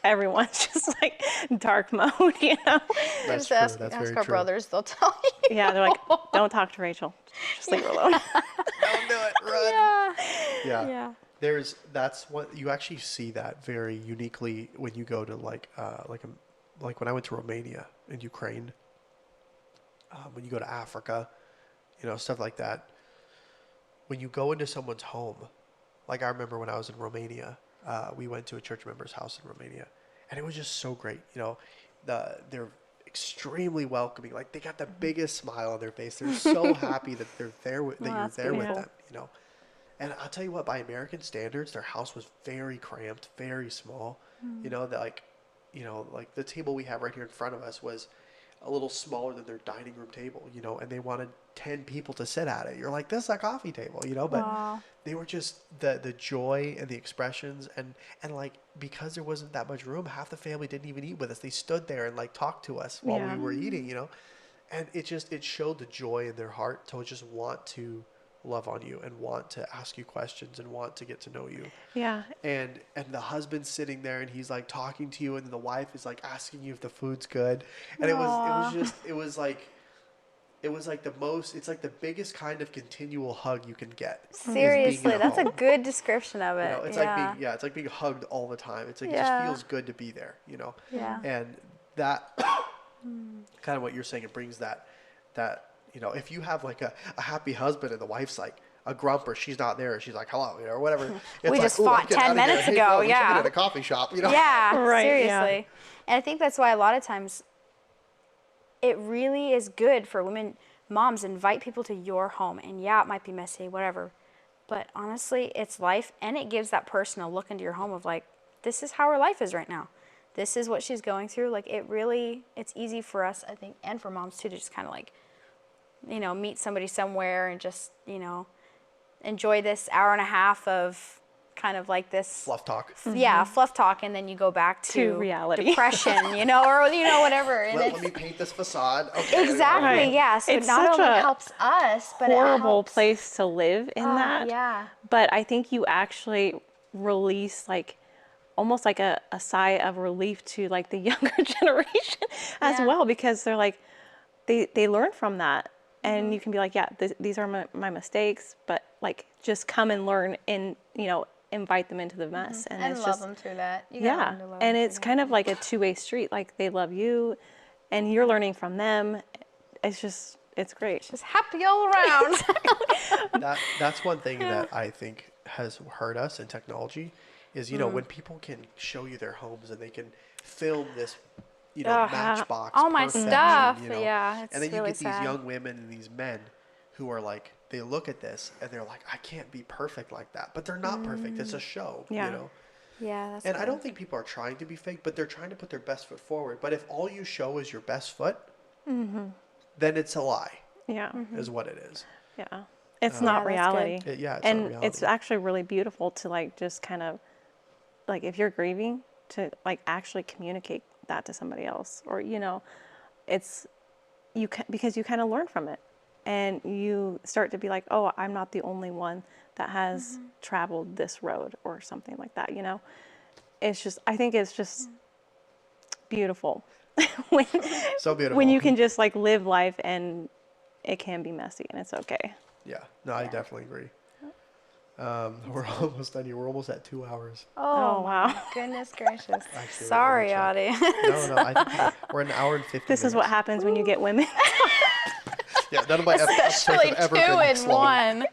everyone's just like dark mode, you know? That's Just true. ask That's our very true. brothers, they'll tell you. Yeah, they're like, don't talk to Rachel. Just leave her alone. Don't do it. Run. Yeah. Yeah. That's what you actually see that very uniquely when you go to like when I went to Romania and Ukraine, when you go to Africa, stuff like that. When you go into someone's home, like I remember when I was in Romania, we went to a church member's house in Romania, and it was just so great. They're extremely welcoming. Like they got the biggest smile on their face. They're so happy that they're there that you're that's there with beautiful. them. And I'll tell you what, by American standards, their house was very cramped, very small. Like the table we have right here in front of us was a little smaller than their dining room table, and they wanted 10 people to sit at it. You're like, this is a coffee table, but they were just the joy and the expressions and like, because there wasn't that much room, half the family didn't even eat with us. They stood there and like talked to us while Yeah. we were eating, and it showed the joy in their heart to just want to love on you and want to ask you questions and want to get to know you. Yeah. And the husband's sitting there and he's like talking to you, and then the wife is like asking you if the food's good. And it was It was like it's like the biggest kind of continual hug you can get. is being in Seriously, that's a home. good description of You it. know, it's yeah. like it's like being hugged all the time. It's like it Yeah. just feels good to be there, you know. Yeah. And that kind of what you're saying, it brings that you know, if you have like a happy husband and the wife's like a grumper, she's not there, she's like hello, you know, or whatever. It's We like, just "Ooh, I'm fought getting 10 outta here. minutes Hey, ago, bro, we should yeah. meet at a coffee shop, you know. Yeah, Right, yeah. seriously. And I think that's why a lot of times it really is good for women, moms, invite people to your home. And yeah, it might be messy, whatever. But honestly, it's life. And it gives that person a look into your home of like, this is how her life is right now. This is what she's going through. Like it's easy for us, I think, and for moms too, to just kind of like, you know, meet somebody somewhere and just, you know, enjoy this hour and a half of kind of like this Fluff talk. yeah, fluff talk, and then you go back To reality. depression, you know, or you know, whatever. And Let it's me paint this facade. Okay. exactly, Right. yeah. So It's it not such only a helps us, but it Horrible helps. place to live in that. Yeah. But I think you actually release like almost like a sigh of relief to like the younger generation as Yeah. well, because they're like they learn from that, and you can be like, yeah, these are my mistakes, but like just come and learn, and you know, invite them into the mess, and it's love just them through that. You gotta yeah, learn to love and them it's through kind of like a two-way street. Like they love you, and you're learning from them. It's great. that. Just happy all around. That's one thing that I think has hurt us in technology is, you know, when people can show you their homes and they can film this, you know, Matchbox all my perfection, stuff, you know, yeah, it's and then you really get these sad. young women and these men who are like, they look at this and they're like, I can't be perfect like that, but they're not perfect. It's a show, Yeah. you know. yeah, that's And I good. don't think people are trying to be fake, but they're trying to put their best foot forward. But if all you show is your best foot, then it's a lie, Yeah, is what it is. yeah. It's Yeah, not that's reality. good. Yeah, it's and not reality. it's actually really beautiful to like just kind of like if you're grieving to like actually communicate that to somebody else, or you know, it's because you kind of learn from it, and you start to be like, oh, I'm not the only one that has traveled this road or something like that, you know. It's just, I think it's just beautiful when, So beautiful. when you can just like live life, and it can be messy, and it's okay. Yeah, no, I definitely agree. We're almost done here. We're almost at 2 hours. Oh, wow. my goodness gracious. Actually, Sorry, let me Audie. check. No, I think we're an hour and 50 This is what minutes. happens when you get women. Yeah, none of my episodes Especially have ever two been in slow. one.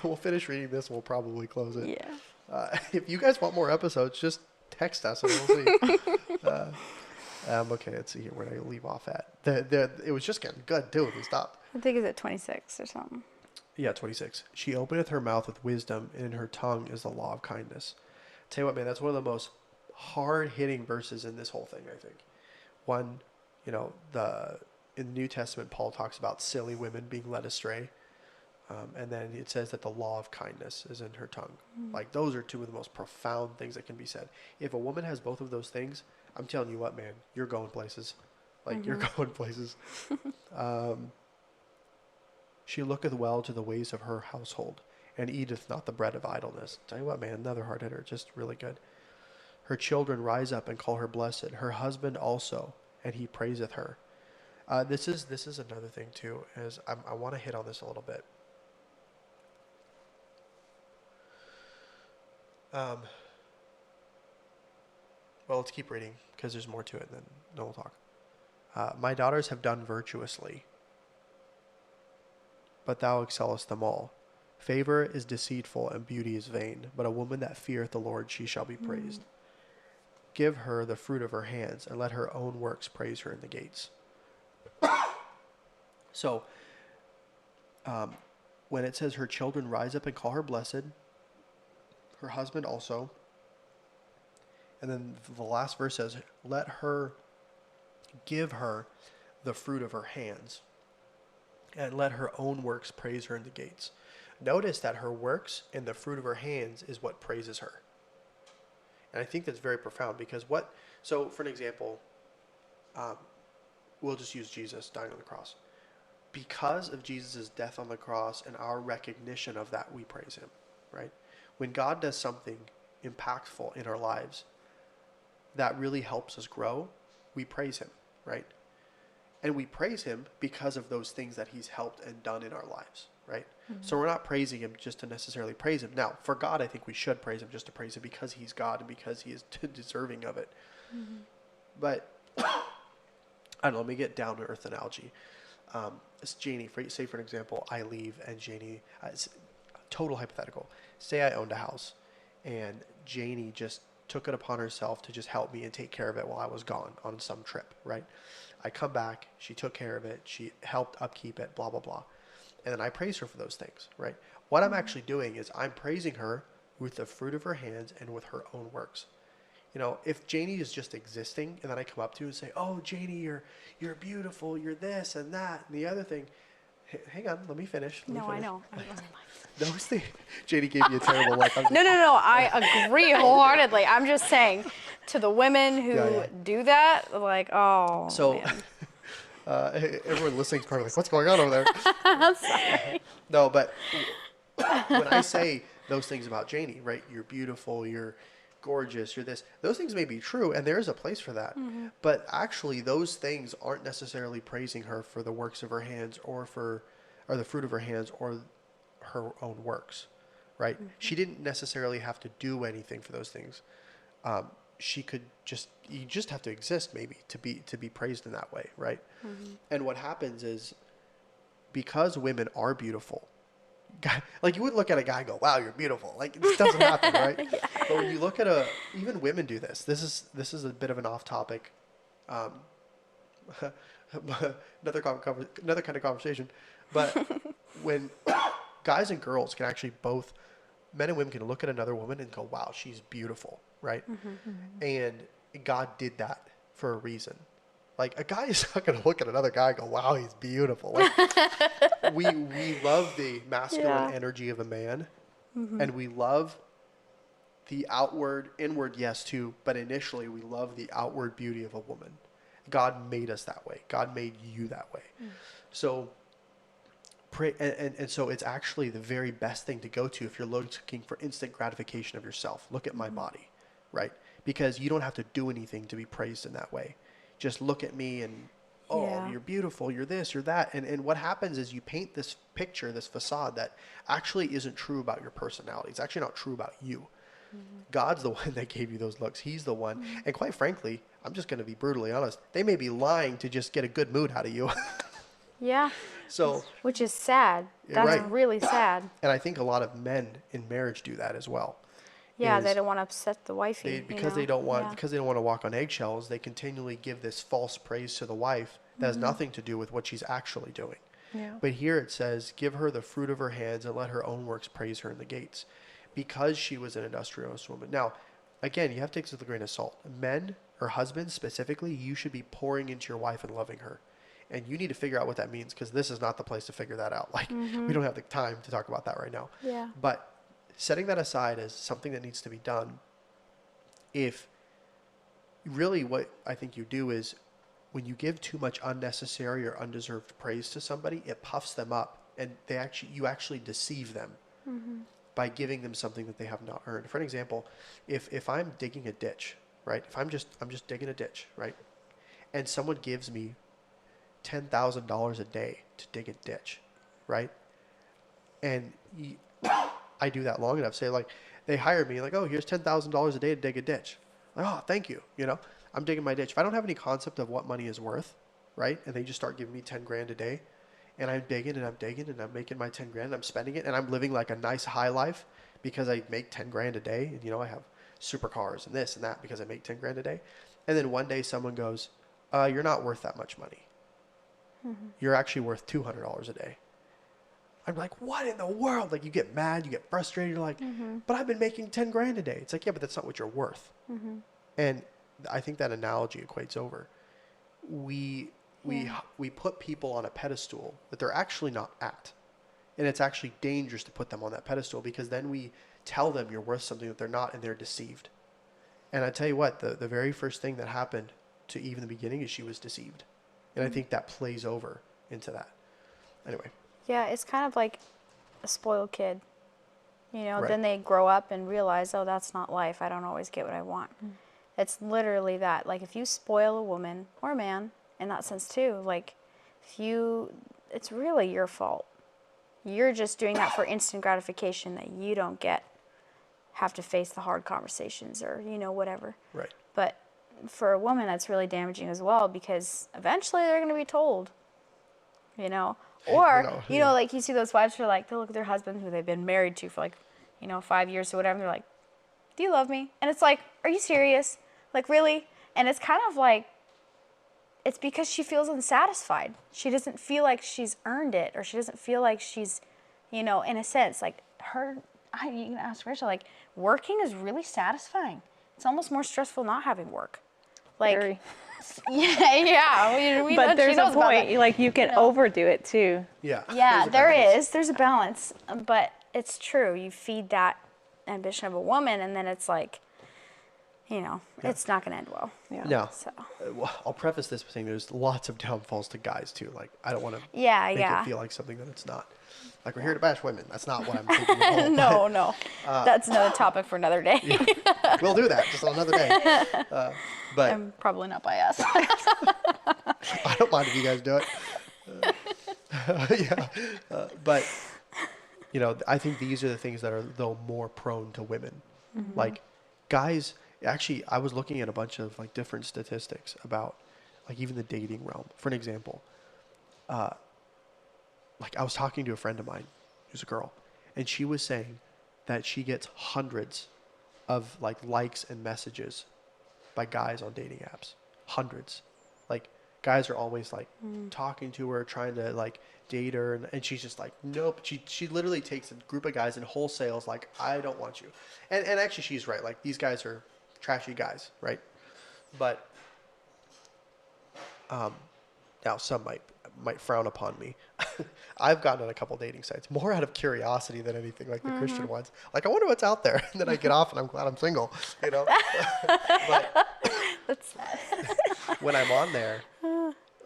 We'll finish reading this. We'll probably close it. Yeah. If you guys want more episodes, just text us and we'll see. Okay, let's see here. Where did I leave off at? It was just getting good too. We stopped. I think it's at 26 or something. Yeah, 26. She openeth her mouth with wisdom, and in her tongue is the law of kindness. Tell you what, man, that's one of the most hard-hitting verses in this whole thing, I think. One, you know, in the New Testament, Paul talks about silly women being led astray. And then it says that the law of kindness is in her tongue. Like, those are two of the most profound things that can be said. If a woman has both of those things, I'm telling you what, man, you're going places. Like, you're going places. She looketh well to the ways of her household, and eateth not the bread of idleness. Tell you what, man, another hard hitter, just really good. Her children rise up and call her blessed, her husband also, and he praiseth her. This is another thing too, is I want to hit on this a little bit. Well, let's keep reading because there's more to it, and then we'll talk. My daughters have done virtuously, but thou excellest them all. Favor is deceitful and beauty is vain, but a woman that feareth the Lord, she shall be praised. Give her the fruit of her hands, and let her own works praise her in the gates. So, when it says her children rise up and call her blessed, her husband also, and then the last verse says, give her the fruit of her hands, and let her own works praise her in the gates. Notice that her works and the fruit of her hands is what praises her. And I think that's very profound because so for an example, we'll just use Jesus dying on the cross. Because of Jesus' death on the cross and our recognition of that, we praise him, right? When God does something impactful in our lives that really helps us grow, we praise him, right? And we praise him because of those things that he's helped and done in our lives, right? So we're not praising him just to necessarily praise him. Now, for God, I think we should praise him just to praise him because he's God and because he is deserving of it. But I don't know, let me get down to earth analogy. It's Janey, say for an example, I leave and Janey, it's total hypothetical. Say I owned a house and Janey just took it upon herself to just help me and take care of it while I was gone on some trip, right? I come back, she took care of it, she helped upkeep it, blah, blah, blah. And then I praise her for those things, right? What I'm actually doing is I'm praising her with the fruit of her hands and with her own works. You know, if Janey is just existing and then I come up to you and say, oh, Janey, you're beautiful, you're this and that and the other thing. Hang on, let me finish. I know. Those things, Janey gave me a terrible look. No. I agree wholeheartedly. I'm just saying, to the women who do that, like, oh, so, man. everyone listening is probably like, what's going on over there? I'm sorry. No, but when I say those things about Janey, right? You're beautiful, you're gorgeous, you're this. Those things may be true, and there is a place for that. But actually, those things aren't necessarily praising her for the works of her hands or the fruit of her hands or her own works, right? She didn't necessarily have to do anything for those things. She could you just have to exist maybe to be praised in that way, right? And what happens is because women are beautiful, like you wouldn't look at a guy and go, wow, you're beautiful. Like this doesn't happen, right? But when you look at even women do this. This is a bit of an off topic, another kind of conversation. But when guys and girls can actually both, men and women can look at another woman and go, wow, she's beautiful, right? And God did that for a reason. Like a guy is not going to look at another guy and go, wow, he's beautiful. Like we love the masculine energy of a man, and we love the inward, yes, too, but initially we love the outward beauty of a woman. God made us that way. God made you that way. So pray, and so it's actually the very best thing to go to if you're looking for instant gratification of yourself. Look at my body, right? Because you don't have to do anything to be praised in that way. Just look at me and, you're beautiful, you're this, you're that. And what happens is you paint this picture, this facade that actually isn't true about your personality. It's actually not true about you. God's the one that gave you those looks. He's the one. And quite frankly, I'm just going to be brutally honest. They may be lying to just get a good mood out of you. Yeah. So, which is sad. That's really sad. And I think a lot of men in marriage do that as well. Yeah, they don't want to upset the wifey. Because they don't want to walk on eggshells, they continually give this false praise to the wife that has nothing to do with what she's actually doing. Yeah. But here it says, give her the fruit of her hands and let her own works praise her in the gates. Because she was an industrious woman. Now, again, you have to take this with a grain of salt. Men or husbands specifically, you should be pouring into your wife and loving her. And you need to figure out what that means because this is not the place to figure that out. Like, we don't have the time to talk about that right now. Yeah. But setting that aside as something that needs to be done, if really what I think you do is when you give too much unnecessary or undeserved praise to somebody, it puffs them up and you actually deceive them by giving them something that they have not earned. For an example, if I'm digging a ditch, right? If I'm just digging a ditch, right? And someone gives me $10,000 a day to dig a ditch, right? And I do that long enough. Say like they hire me like, oh, here's $10,000 a day to dig a ditch. Like, oh, thank you. You know, I'm digging my ditch. If I don't have any concept of what money is worth, right? And they just start giving me 10 grand a day and I'm digging and I'm making my 10 grand and I'm spending it and I'm living like a nice high life because I make 10 grand a day. And, you know, I have supercars and this and that because I make 10 grand a day. And then one day someone goes, you're not worth that much money. You're actually worth $200 a day. I'm like, what in the world? Like you get mad, you get frustrated. You're like, but I've been making 10 grand a day. It's like, yeah, but that's not what you're worth. And I think that analogy equates over. We put people on a pedestal that they're actually not at. And it's actually dangerous to put them on that pedestal because then we tell them you're worth something that they're not and they're deceived. And I tell you what, the very first thing that happened to Eve in the beginning is she was deceived. And I think that plays over into that. Anyway. Yeah, it's kind of like a spoiled kid. You know, then they grow up and realize, oh, that's not life. I don't always get what I want. It's literally that. Like if you spoil a woman or a man, in that sense too. Like, it's really your fault. You're just doing that for instant gratification that you don't have to face the hard conversations or, whatever. Right. But for a woman, that's really damaging as well, because eventually they're going to be told, or, like you see those wives who are like, they'll look at their husband who they've been married to for 5 years or whatever. And they're like, do you love me? And it's like, are you serious? Like, really? And it's kind of like, it's because she feels unsatisfied. She doesn't feel like she's earned it, or she doesn't feel like she's, in a sense, like you can ask Rachel, like, working is really satisfying. It's almost more stressful not having work. Like, Very. yeah. But there's a point, like, you can overdo it too. Yeah. Yeah, there's a balance. But it's true. You feed that ambition of a woman, and then it's like, it's not going to end well. Yeah. No. So. Well, I'll preface this by saying there's lots of downfalls to guys too. Like, I don't want to make it feel like something that it's not. Like, we're here to bash women. That's not what I'm thinking at all. No. That's another topic for another day. Yeah. We'll do that just on another day. But And probably not by us. I don't mind if you guys do it. But, I think these are the things that are, though, more prone to women. Mm-hmm. Like, guys, actually, I was looking at a bunch of, like, different statistics about, like, even the dating realm. For an example, like, I was talking to a friend of mine who's a girl, and she was saying that she gets hundreds of, like, likes and messages by guys on dating apps. Hundreds. Like, guys are always, like, talking to her, trying to, like, date her, and she's just like, nope. She literally takes a group of guys and wholesales, like, I don't want you. And actually, she's right. Like, these guys are trashy guys, right? But now some might frown upon me. I've gotten on a couple dating sites more out of curiosity than anything, like the Christian ones. Like, I wonder what's out there, and then I get off and I'm glad I'm single, But when I'm on there,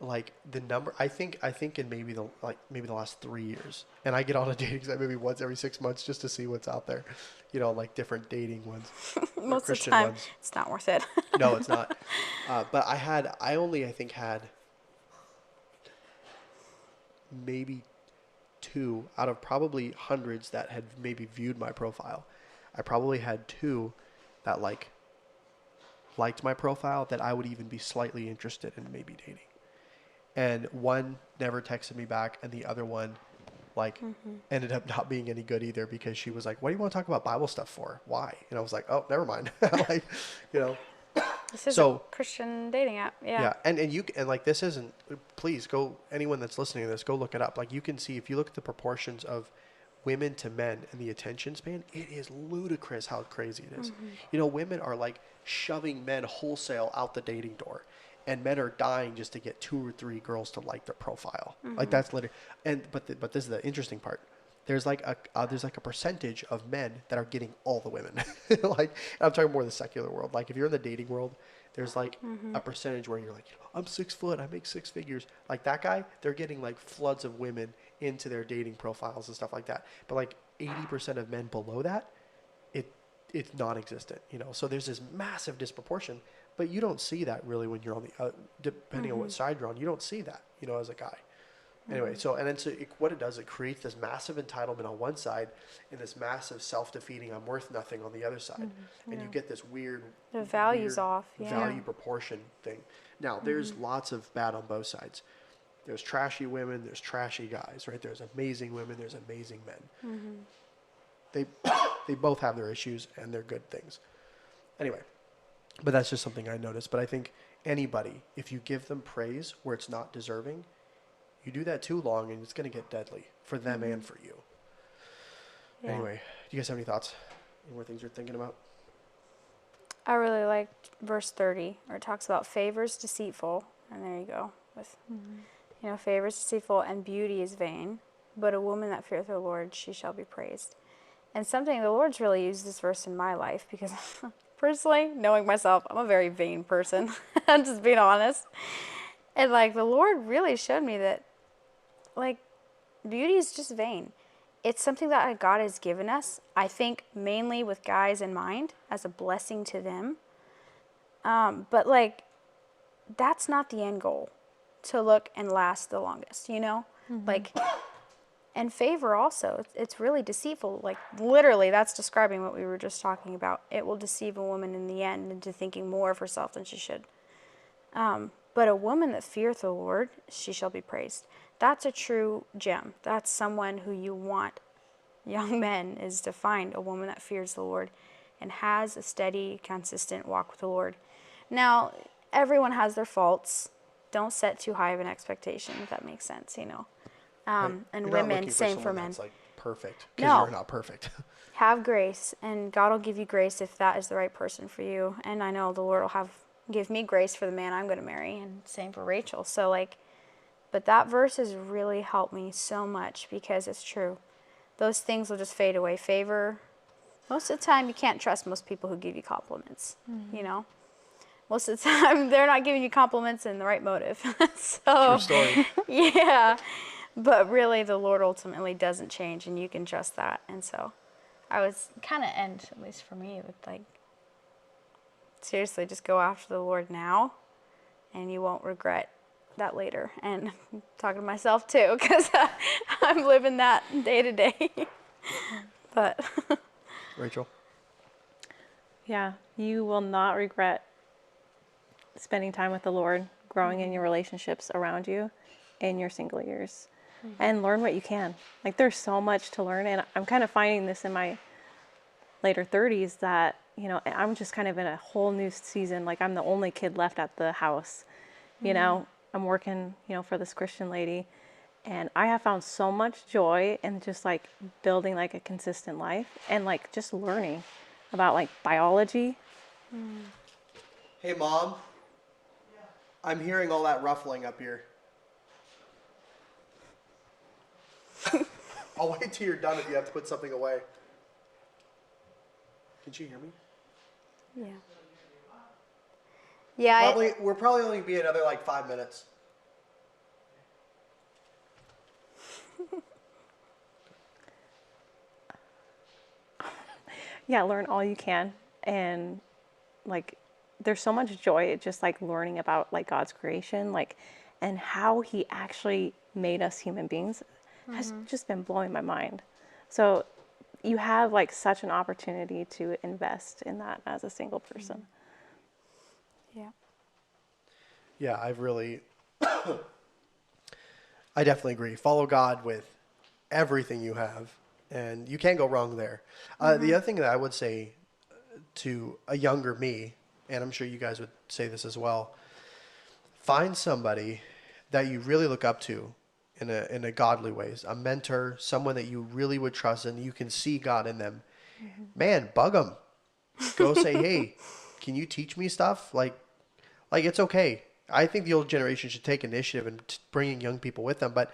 like, the number, I think in maybe the last 3 years, and I get on a dating site maybe once every 6 months just to see what's out there, like different dating ones. Most of the Christian time, ones. it's not worth it. No, it's not. But I only had maybe 2 out of probably hundreds that had maybe viewed my profile. I probably had 2 that liked my profile that I would even be slightly interested in maybe dating. And one never texted me back, and the other one ended up not being any good either, because she was like, what do you want to talk about Bible stuff for? Why? And I was like, oh, never mind. Like, This is a Christian dating app. Yeah. And like, this isn't, please go, anyone that's listening to this, go look it up. Like, you can see, if you look at the proportions of women to men and the attention span, it is ludicrous how crazy it is. Mm-hmm. Women are like shoving men wholesale out the dating door, and men are dying just to get 2 or 3 girls to like their profile. Mm-hmm. Like, that's literally, but this is the interesting part. There's like a percentage of men that are getting all the women. Like, I'm talking more the secular world. Like, if you're in the dating world, there's like a percentage where you're like, I'm 6 foot, I make 6 figures. Like, that guy, they're getting like floods of women into their dating profiles and stuff like that. But like 80% of men below that, it's non-existent. So there's this massive disproportion, but you don't see that really when you're on the depending on what side you're on. You don't see that, as a guy. Anyway, what it does, it creates this massive entitlement on one side and this massive self-defeating, I'm worth nothing on the other side. And you get this weird... The value's off, value proportion thing. Now, there's lots of bad on both sides. There's trashy women, there's trashy guys, right? There's amazing women, there's amazing men. They both have their issues and their good things. Anyway, but that's just something I noticed. But I think anybody, if you give them praise where it's not deserving, you do that too long and it's going to get deadly for them and for you. Yeah. Anyway, do you guys have any thoughts? Any more things you're thinking about? I really liked verse 30, where it talks about favor is deceitful. And there you go. With, favor is deceitful and beauty is vain. But a woman that feareth the Lord, she shall be praised. And something the Lord's really used this verse in my life, because personally, knowing myself, I'm a very vain person. I'm just being honest. And like, the Lord really showed me that, like, beauty is just vain. It's something that God has given us, I think mainly with guys in mind, as a blessing to them. But like, that's not the end goal. to look and last the longest, you know? Like, and favor also, it's really deceitful. Like, literally, that's describing what we were just talking about. It will deceive a woman in the end into thinking more of herself than she should. But a woman that feareth the Lord, she shall be praised. That's a true gem. That's someone who you want, young men, is to find a woman that fears the Lord and has a steady, consistent walk with the Lord. Now, everyone has their faults. Don't set too high of an expectation, if that makes sense, you know. And You're not women, looking same for someone men. that's like perfect, because No. you're not perfect. Have grace, and God will give you grace if that is the right person for you. And I know the Lord will give me grace for the man I'm going to marry, and same for Rachel. So, like, but that verse has really helped me so much, because it's true. Those things will just fade away. Favor, most of the time, you can't trust most people who give you compliments, you know. Most of the time, they're not giving you compliments in the right motive. So, True story. yeah. But really, the Lord ultimately doesn't change, and you can trust that. And so I was kind of end, at least for me, with like, seriously, just go after the Lord now, and you won't regret that later. And I'm talking to myself too, because I'm living that day to day. But Rachel? Yeah, you will not regret spending time with the Lord, growing in your relationships around you in your single years, and learn what you can. Like, there's so much to learn, and I'm kind of finding this in my later 30s that, you know, I'm just kind of in a whole new season. Like, I'm the only kid left at the house, you know. I'm working, you know, for this Christian lady, and I have found so much joy in just like building like a consistent life, and like just learning about like biology. Hey, Mom. I'm hearing all that ruffling up here. I'll wait till you're done if you have to put something away. Can she hear me? yeah. Yeah, We'll probably only be another like 5 minutes. Yeah, learn all you can, and like there's so much joy just like learning about like God's creation, like, and how he actually made us human beings has just been blowing my mind. So you have like such an opportunity to invest in that as a single person. yeah. Yeah, I've really, I definitely agree. Follow God with everything you have, and you can't go wrong there. The other thing that I would say to a younger me, and I'm sure you guys would say this as well, find somebody that you really look up to in a godly ways, a mentor, someone that you really would trust and you can see God in them. Man, bug them. Go say, hey, can you teach me stuff? Like it's okay. I think the old generation should take initiative in bringing young people with them, but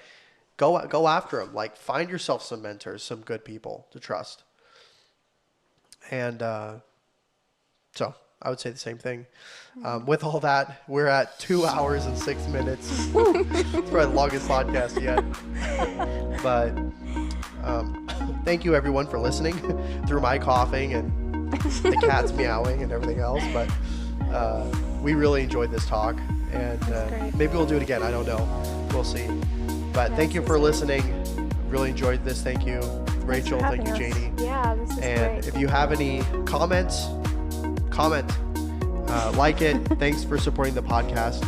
go after them. Like, find yourself some mentors, some good people to trust. And so I would say the same thing. With all that, we're at 2 hours and 6 minutes. It's probably the longest podcast yet. But thank you everyone for listening through my coughing and the cat's meowing and everything else. But we really enjoyed this talk, and maybe we'll do it again. I don't know. We'll see. But thank you for listening. Really enjoyed this. Thank you, Rachel. Thank you, Janey. Yeah, this is And great. if you have any comments, comment, like it. Thanks for supporting the podcast,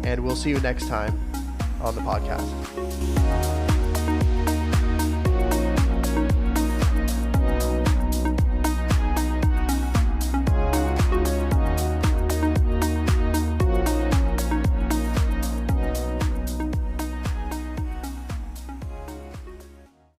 and we'll see you next time on the podcast.